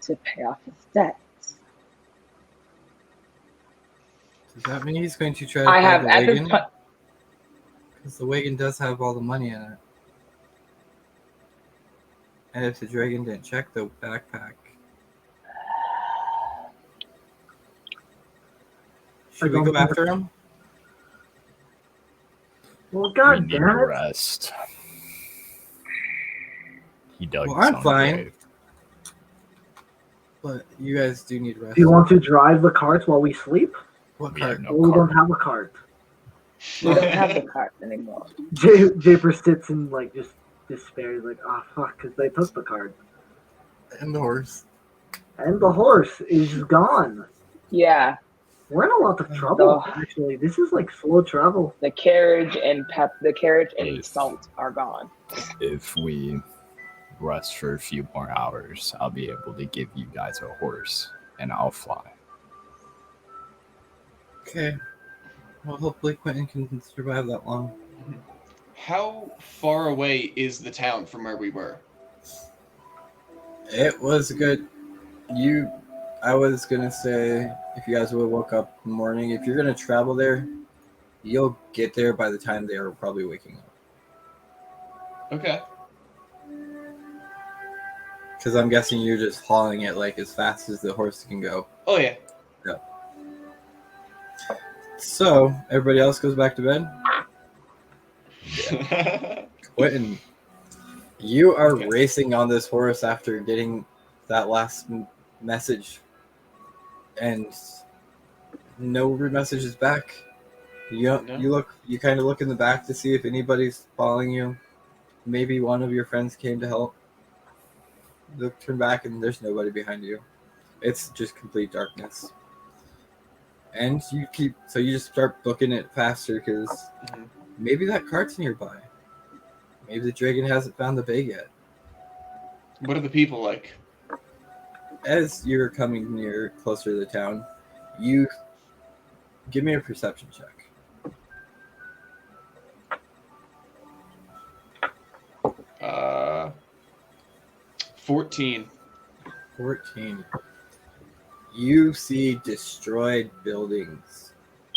to pay off his debts. Does that mean he's going to try to I buy have the at this wagon? point. Because the wagon does have all the money in it. And if the dragon didn't check the backpack, should we don't go think- after him? Well, We god need damn to it. rest. He dug Well, his I'm own fine. grave. But you guys do need rest. Do you want to drive the cart while we sleep? What We have cart? no Well, we cart. don't have a cart. We don't have the cart anymore. Japer sits in like just despair. He's like, oh fuck, because they took the cart. And the horse. And the horse is gone. Yeah, We're in a lot of trouble, Oh. actually. This is like slow travel. the carriage and Yes. salt are gone. If we rest for a few more hours, I'll be able to give you guys a horse and I'll fly. Okay. Well, hopefully Quentin can survive that long. How far away is the town from where we were? It was good. I was gonna say, if you guys would have woke up in the morning, if you're gonna travel there, you'll get there by the time they are probably waking up. Okay. Because I'm guessing you're just hauling it like as fast as the horse can go. Oh yeah. So everybody else goes back to bed. Quentin, you are Okay. racing on this horse after getting that last message, and no message is back. No. You kind of look in the back to see if anybody's following you. Maybe one of your friends came to help. Look, turn back, and there's nobody behind you. It's just complete darkness. And you just start booking it faster because Mhm. maybe that cart's nearby. Maybe the dragon hasn't found the bay yet. What are the people like? As you're coming closer to the town, you give me a perception check. 14. 14. You see destroyed buildings.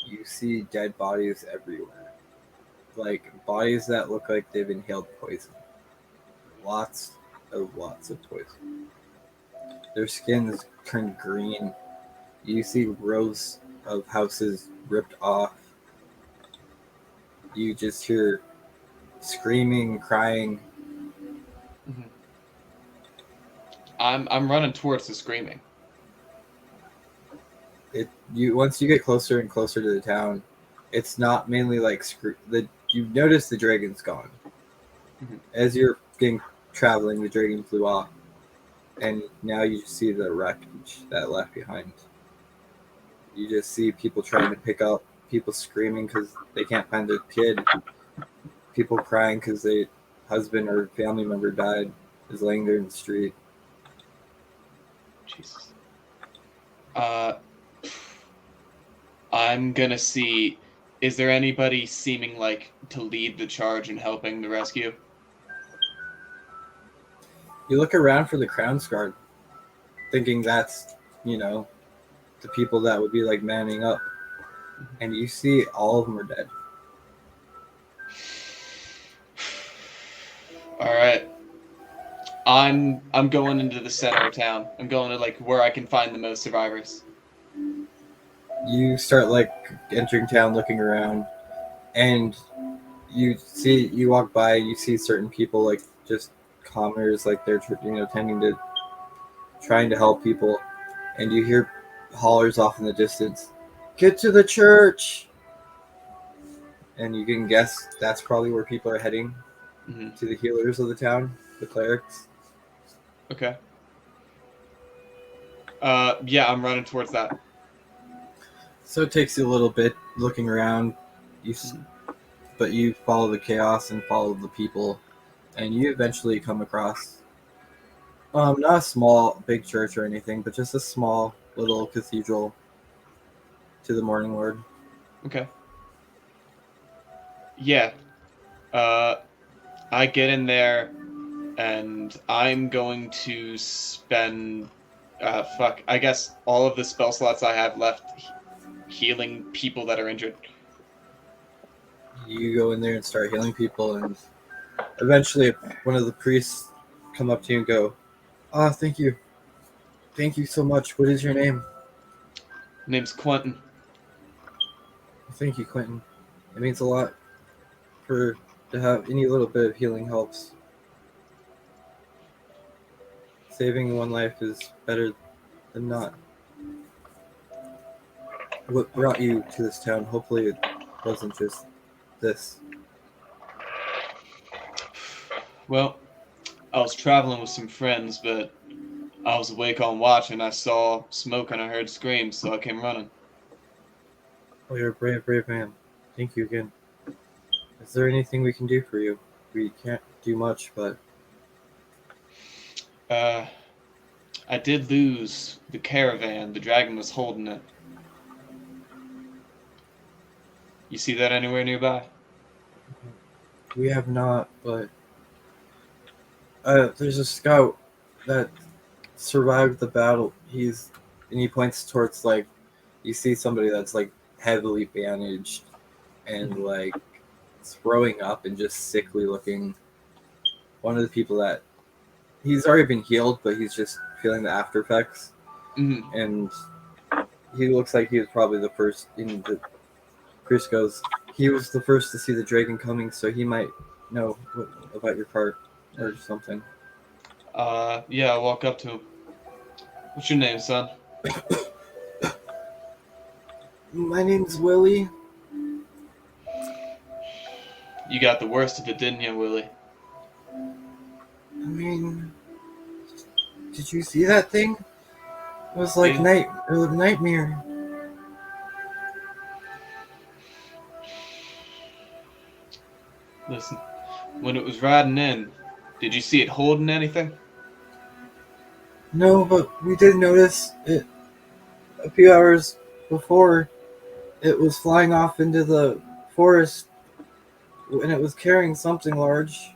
You see dead bodies everywhere. Like bodies that look like they've inhaled poison. Lots of poison. Their skins turn green. You see rows of houses ripped off. You just hear screaming, crying. Mhm. I'm running towards the screaming. Once you get closer and closer to the town, it's not mainly like you notice the dragon's gone. Mhm. As you're traveling, the dragon flew off, and now you just see the wreckage that left behind. You just see people trying to pick up, people screaming because they can't find their kid, people crying because their husband or family member died, is laying there in the street. Jesus. I'm gonna see. Is there anybody seeming like to lead the charge in helping the rescue? You look around for the Crown's Guard, thinking that's, the people that would be like manning up. And you see all of them are dead. All right. I'm going into the center of town. I'm going to like where I can find the most survivors. You start like entering town, looking around, and you walk by, you see certain people like just commoners, like they're trying to help people, and you hear hollers off in the distance, "Get to the church!" And you can guess that's probably where people are heading, Mhm. to the healers of the town, the clerics. Okay. Yeah, I'm running towards that. So it takes you a little bit looking around, but you follow the chaos and follow the people, and you eventually come across not a small big church or anything, but just a small little cathedral to the Morning Lord. Okay. Yeah. I get in there, and I'm going to spend, I guess all of the spell slots I have left healing people that are injured. You go in there and start healing people, and eventually one of the priests come up to you and go, thank you so much. What is your name? Name's Quentin. Thank you, Quentin. It means a lot to have any little bit of healing helps. Saving one life is better than not. What brought you to this town? Hopefully it wasn't just this. Well, I was traveling with some friends, but I was awake on watch and I saw smoke and I heard screams, so I came running. Oh, you're a brave, brave man. Thank you again. Is there anything we can do for you? We can't do much, but I did lose the caravan. The dragon was holding it. You see that anywhere nearby? we have not. But there's a scout that survived the battle. And he points towards like you see somebody that's like heavily bandaged and like throwing up and just sickly looking. One of the people that he's already been healed, but he's just feeling the after effects. Mhm. And he looks like he was probably the first in the. Chris goes, he was the first to see the dragon coming, so he might know about your part or something. Yeah, I walk up to him. What's your name, son? My name's Willie. You got the worst of it, didn't you, Willie? I mean, did you see that thing? It was like Yeah. it was a nightmare. Listen, when it was riding in, did you see it holding anything? No, but we did notice it a few hours before. It was flying off into the forest, and it was carrying something large.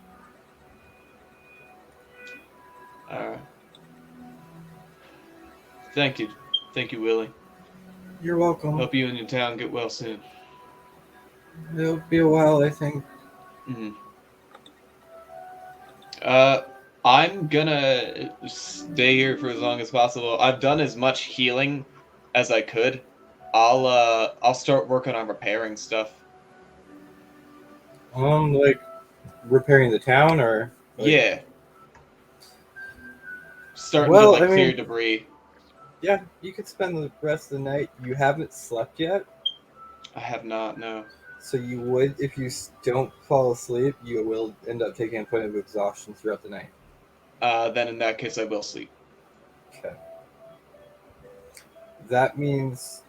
Alright. Thank you. Thank you, Willie. You're welcome. Hope you and your town get well soon. It'll be a while, I think. Mm-hmm. I'm gonna stay here for as long as possible. I've done as much healing as I could. I'll start working on repairing stuff. Like repairing the town, or like, Yeah. Starting Well, to I clear mean- debris. yeah, you could spend the rest of the night. You haven't slept yet, I have not, no. so you would, if you don't fall asleep, you will end up taking a point of exhaustion throughout the night. Then in that case I will sleep. Okay. That means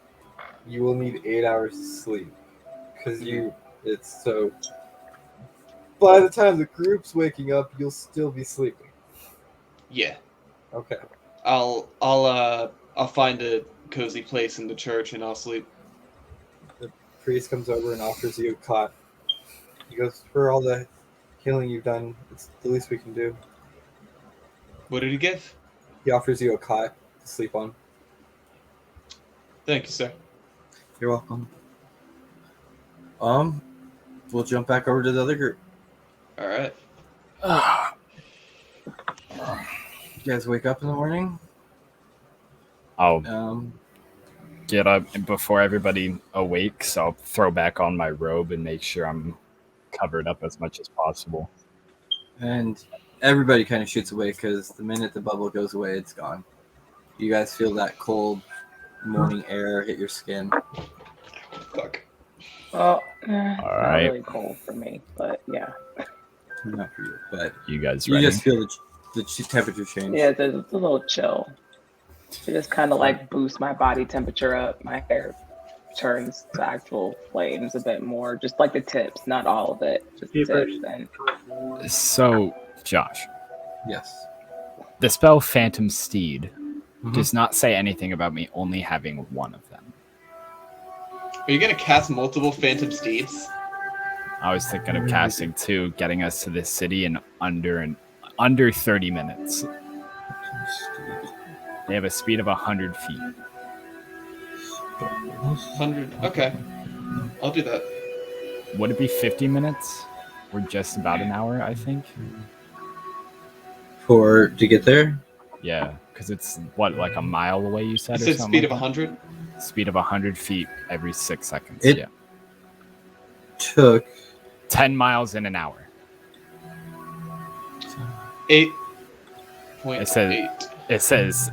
you will need 8 hours to sleep, because it's so. By the time the group's waking up, you'll still be sleeping. Yeah. Okay. I'll find a cozy place in the church and I'll sleep. Priest comes over and offers you a cot. He goes, for all the healing you've done, it's the least we can do. What did he give? He offers you a cot to sleep on. Thank you, sir. You're welcome. We'll jump back over to the other group. Alright. You guys wake up in the morning. I'll get up before everybody awakes. I'll throw back on my robe and make sure I'm covered up as much as possible. And everybody kind of shoots away because the minute the bubble goes away, it's gone. You guys feel that cold morning air hit your skin. Fuck. Well, All not right. really cold for me, but yeah. Not for you, but You guys you ready? just feel the temperature change. Yeah, it's a little chill. It just kind of like boosts my body temperature up. My hair turns to actual flames a bit more, just like the tips, not all of it, just the Super. tips. And So, Josh, Yes. the spell Phantom Steed Mhm. does not say anything about me only having one of them. Are you gonna cast multiple Phantom Steeds? I was thinking of casting two, getting us to this city in under 30 minutes. They have a speed of 100 feet. 100. Okay. I'll do that. Would it be 50 minutes? Or just about an hour, I think? To get there? Yeah, because it's, what, like a mile away, you You said? or said something speed of like 100? that? Speed of 100 feet every 6 seconds, It- yeah. Took 10 miles in an hour. 8.8. It says- It says,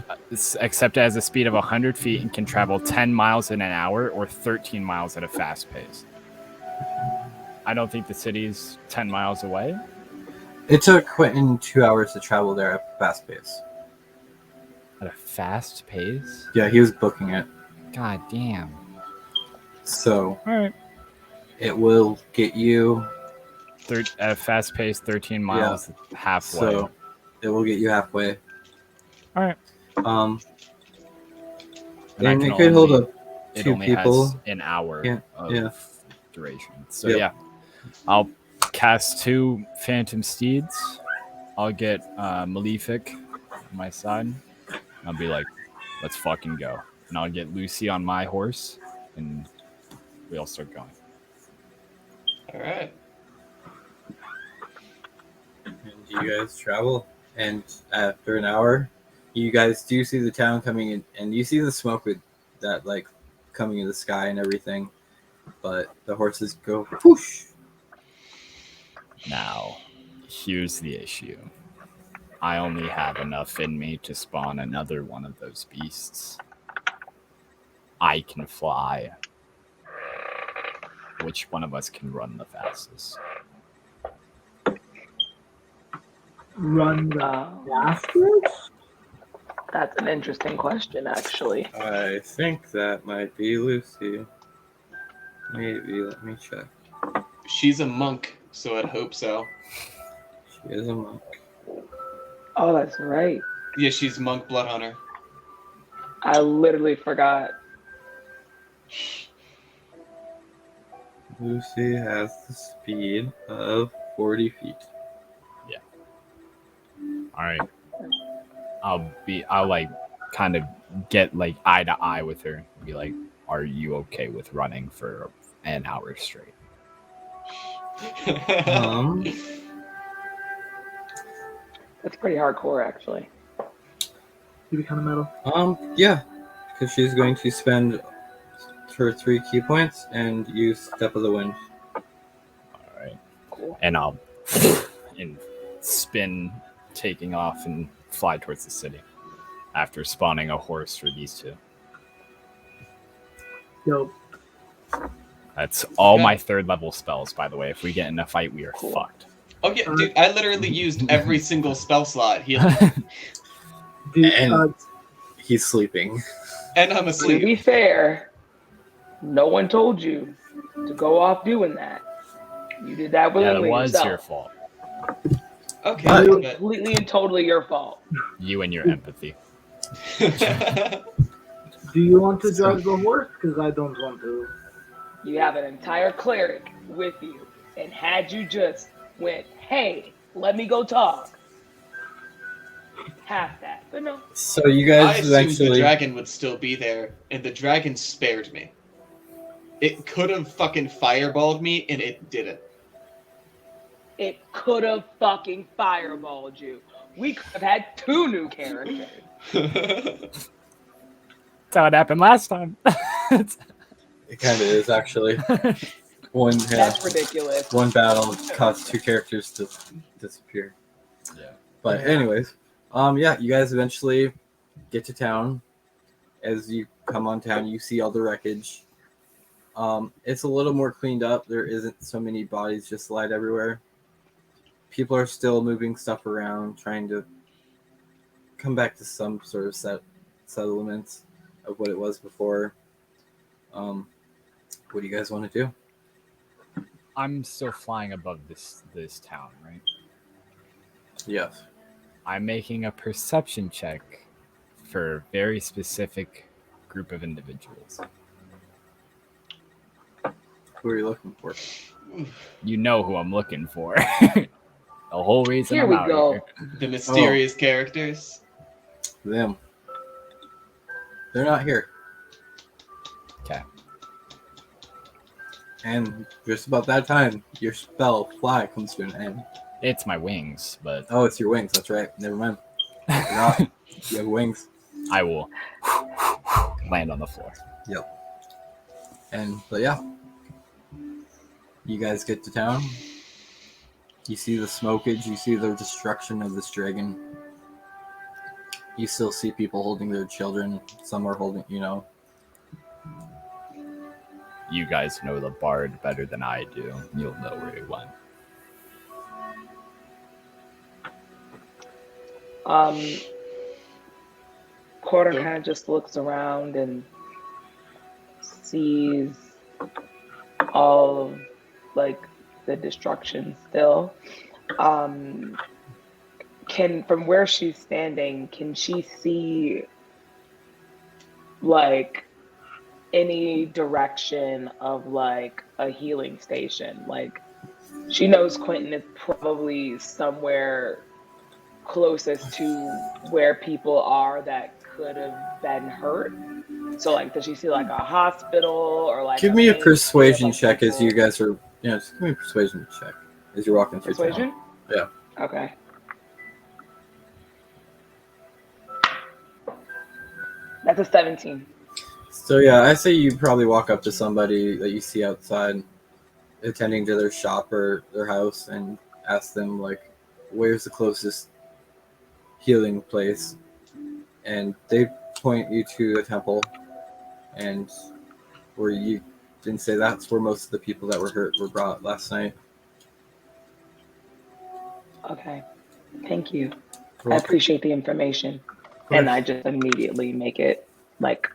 except it has a speed of 100 feet and can travel 10 miles in an hour or 13 miles at a fast pace. I don't think the city's 10 miles away. It took Quentin 2 hours to travel there at fast pace. At a fast pace? Yeah, he was booking it. God damn. So All right. it will get you. At a fast pace, 13 miles halfway. So it will get you halfway. All right. And I it can could hold only- up It 2 only people. has an hour Yeah, of yeah. duration. So Yep. yeah, I'll cast 2 Phantom Steeds. I'll get Malefic on my side. I'll be like, let's fucking go. And I'll get Lucy on my horse, and we all start going. Alright. And you guys travel. And after an hour, you guys do see the town coming in, and you see the smoke with that like coming in the sky and everything. But the horses go whoosh. Now, here's the issue. I only have enough in me to spawn another one of those beasts. I can fly. Which one of us can run the fastest? Run the fastest? That's an interesting question, actually. I think that might be Lucy. Maybe, let me check. She's a monk, so I'd hope so. She is a monk. Oh, that's right. Yeah, she's monk blood hunter. I literally forgot. Lucy has the speed of 40 feet. All right. I'll like kind of get like eye to eye with her and be like, are you okay with running for an hour straight? That's pretty hardcore, actually. You become metal. Yeah, because she's going to spend her 3 key points and use Step of the Wind. All right. Cool. And I'll and spin, taking off and fly towards the city after spawning a horse for these two. Yo, That's all my 3rd level spells, by the way. If we get in a fight, we are Cool. fucked. Oh yeah, dude, I literally used every single spell slot here, dude, And- He's sleeping. and I'm To asleep. be fair, no one told you to go off doing that. You did that Yeah, it willingly was yourself. your fault. Okay, But- but Completely and totally your fault. You and your empathy. do you want to drive the horse? Because I don't want to. You have an entire cleric with you, and had you just went, hey, let me go talk, half that. But no. So you I guys assumed the eventually... dragon would still be there, and the dragon spared me. It could have fucking fireballed me, and it didn't. It could have fucking fireballed you. We could have had 2 new characters. That's how it happened last time. It kind of is, actually. One, yeah, That's ridiculous. one battle caused 2 characters to disappear. Yeah. But anyways, yeah, you guys eventually get to town. As you come on town, you see all the wreckage. It's a little more cleaned up. There isn't so many bodies just lied everywhere. People are still moving stuff around, trying to come back to some sort of settlements of what it was before. What do you guys want to do? I'm still flying above this town, right? Yes. I'm making a perception check for a very specific group of individuals. Who are you looking for? You know who I'm looking for. The whole reason Here I'm we out go. here. The mysterious characters. Them. They're not here. Okay. And just about that time, your spell fly comes to an end. It's my wings, but Oh, it's your wings. That's right. Never mind. You're not. You have wings. I will land on the floor. But yeah, you guys get to town. You see the smokage. You see the destruction of this dragon. You still see people holding their children. Some are holding, You guys know the bard better than I do. You'll know where he went. Porter kind of just looks around and sees all of like the destruction still. From where she's standing, can she see like any direction of like a healing station? Like she knows Quentin is probably somewhere closest to where people are that could have been hurt. So like, does she see like a hospital or like? Give me a main persuasion street of, check as you guys are. Just give me a persuasion check as you're walking through Persuasion? town. Yeah. Okay. That's a 17. So yeah, I say you probably walk up to somebody that you see outside, attending to their shop or their house, and ask them like, "Where's the closest healing place?" And they point you to the temple, and where you didn't say that's where most of the people that were hurt were brought last night. Okay. Thank you. I appreciate the information. And I just immediately make it like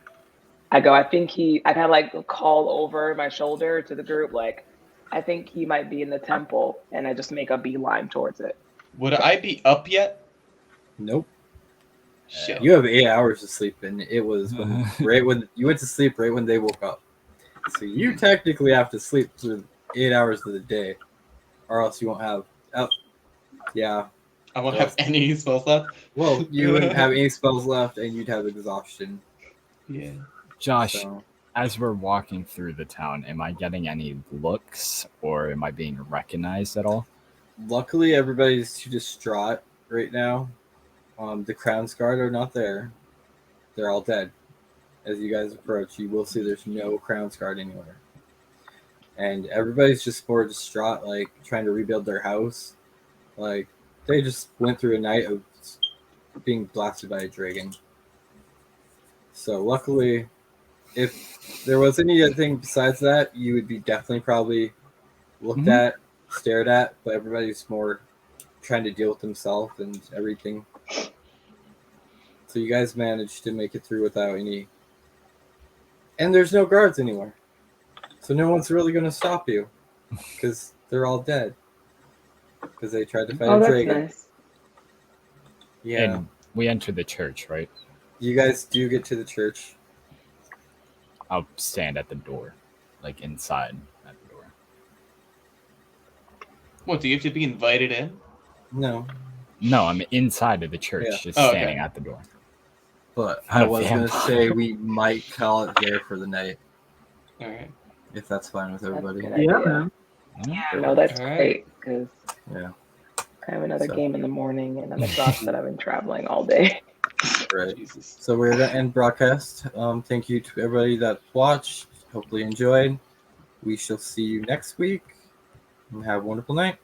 I go, I kind of like call over my shoulder to the group, like, I think he might be in the temple, and I just make a beeline towards it. Would I be up yet? Nope. Shit. You have 8 hours of sleep, and it was right when you went to sleep, right when they woke up. So you technically have to sleep through 8 hours of the day, or else you won't have. Yeah. I won't have any spells left. Well, you wouldn't have any spells left, and you'd have exhaustion. Yeah. Josh, So as we're walking through the town, am I getting any looks or am I being recognized at all? luckily, everybody's too distraught right now. The Crown's Guard are not there; they're all dead. As you guys approach, you will see there's no Crown's Guard anywhere, and everybody's just more distraught, like trying to rebuild their house. Like they just went through a night of being blasted by a dragon. So luckily, if there was anything besides that, you would be definitely probably looked at, stared at, but everybody's more trying to deal with themselves and everything. So you guys managed to make it through without any. And there's no guards anywhere. So no one's really going to stop you because they're all dead. Because they tried to fight Oh, a that's dragon. nice. Yeah. And we enter the church, right? You guys do get to the church. I'll stand at the door, like inside at the door. What, do you have to be invited in? No. No, I'm inside of the church, Yeah. just Oh, okay. standing at the door. But I'm I a was going to vampire. say we might call it there for the night. Alright. If that's fine with That's a everybody. good Yeah, idea. man. No, that's All right. great because Yeah. I have another So- game in the morning and I'm exhausted. I've been traveling all day. Right. Jesus. So we're going to end broadcast. Thank you to everybody that watched. Hopefully enjoyed. We shall see you next week. And have a wonderful night.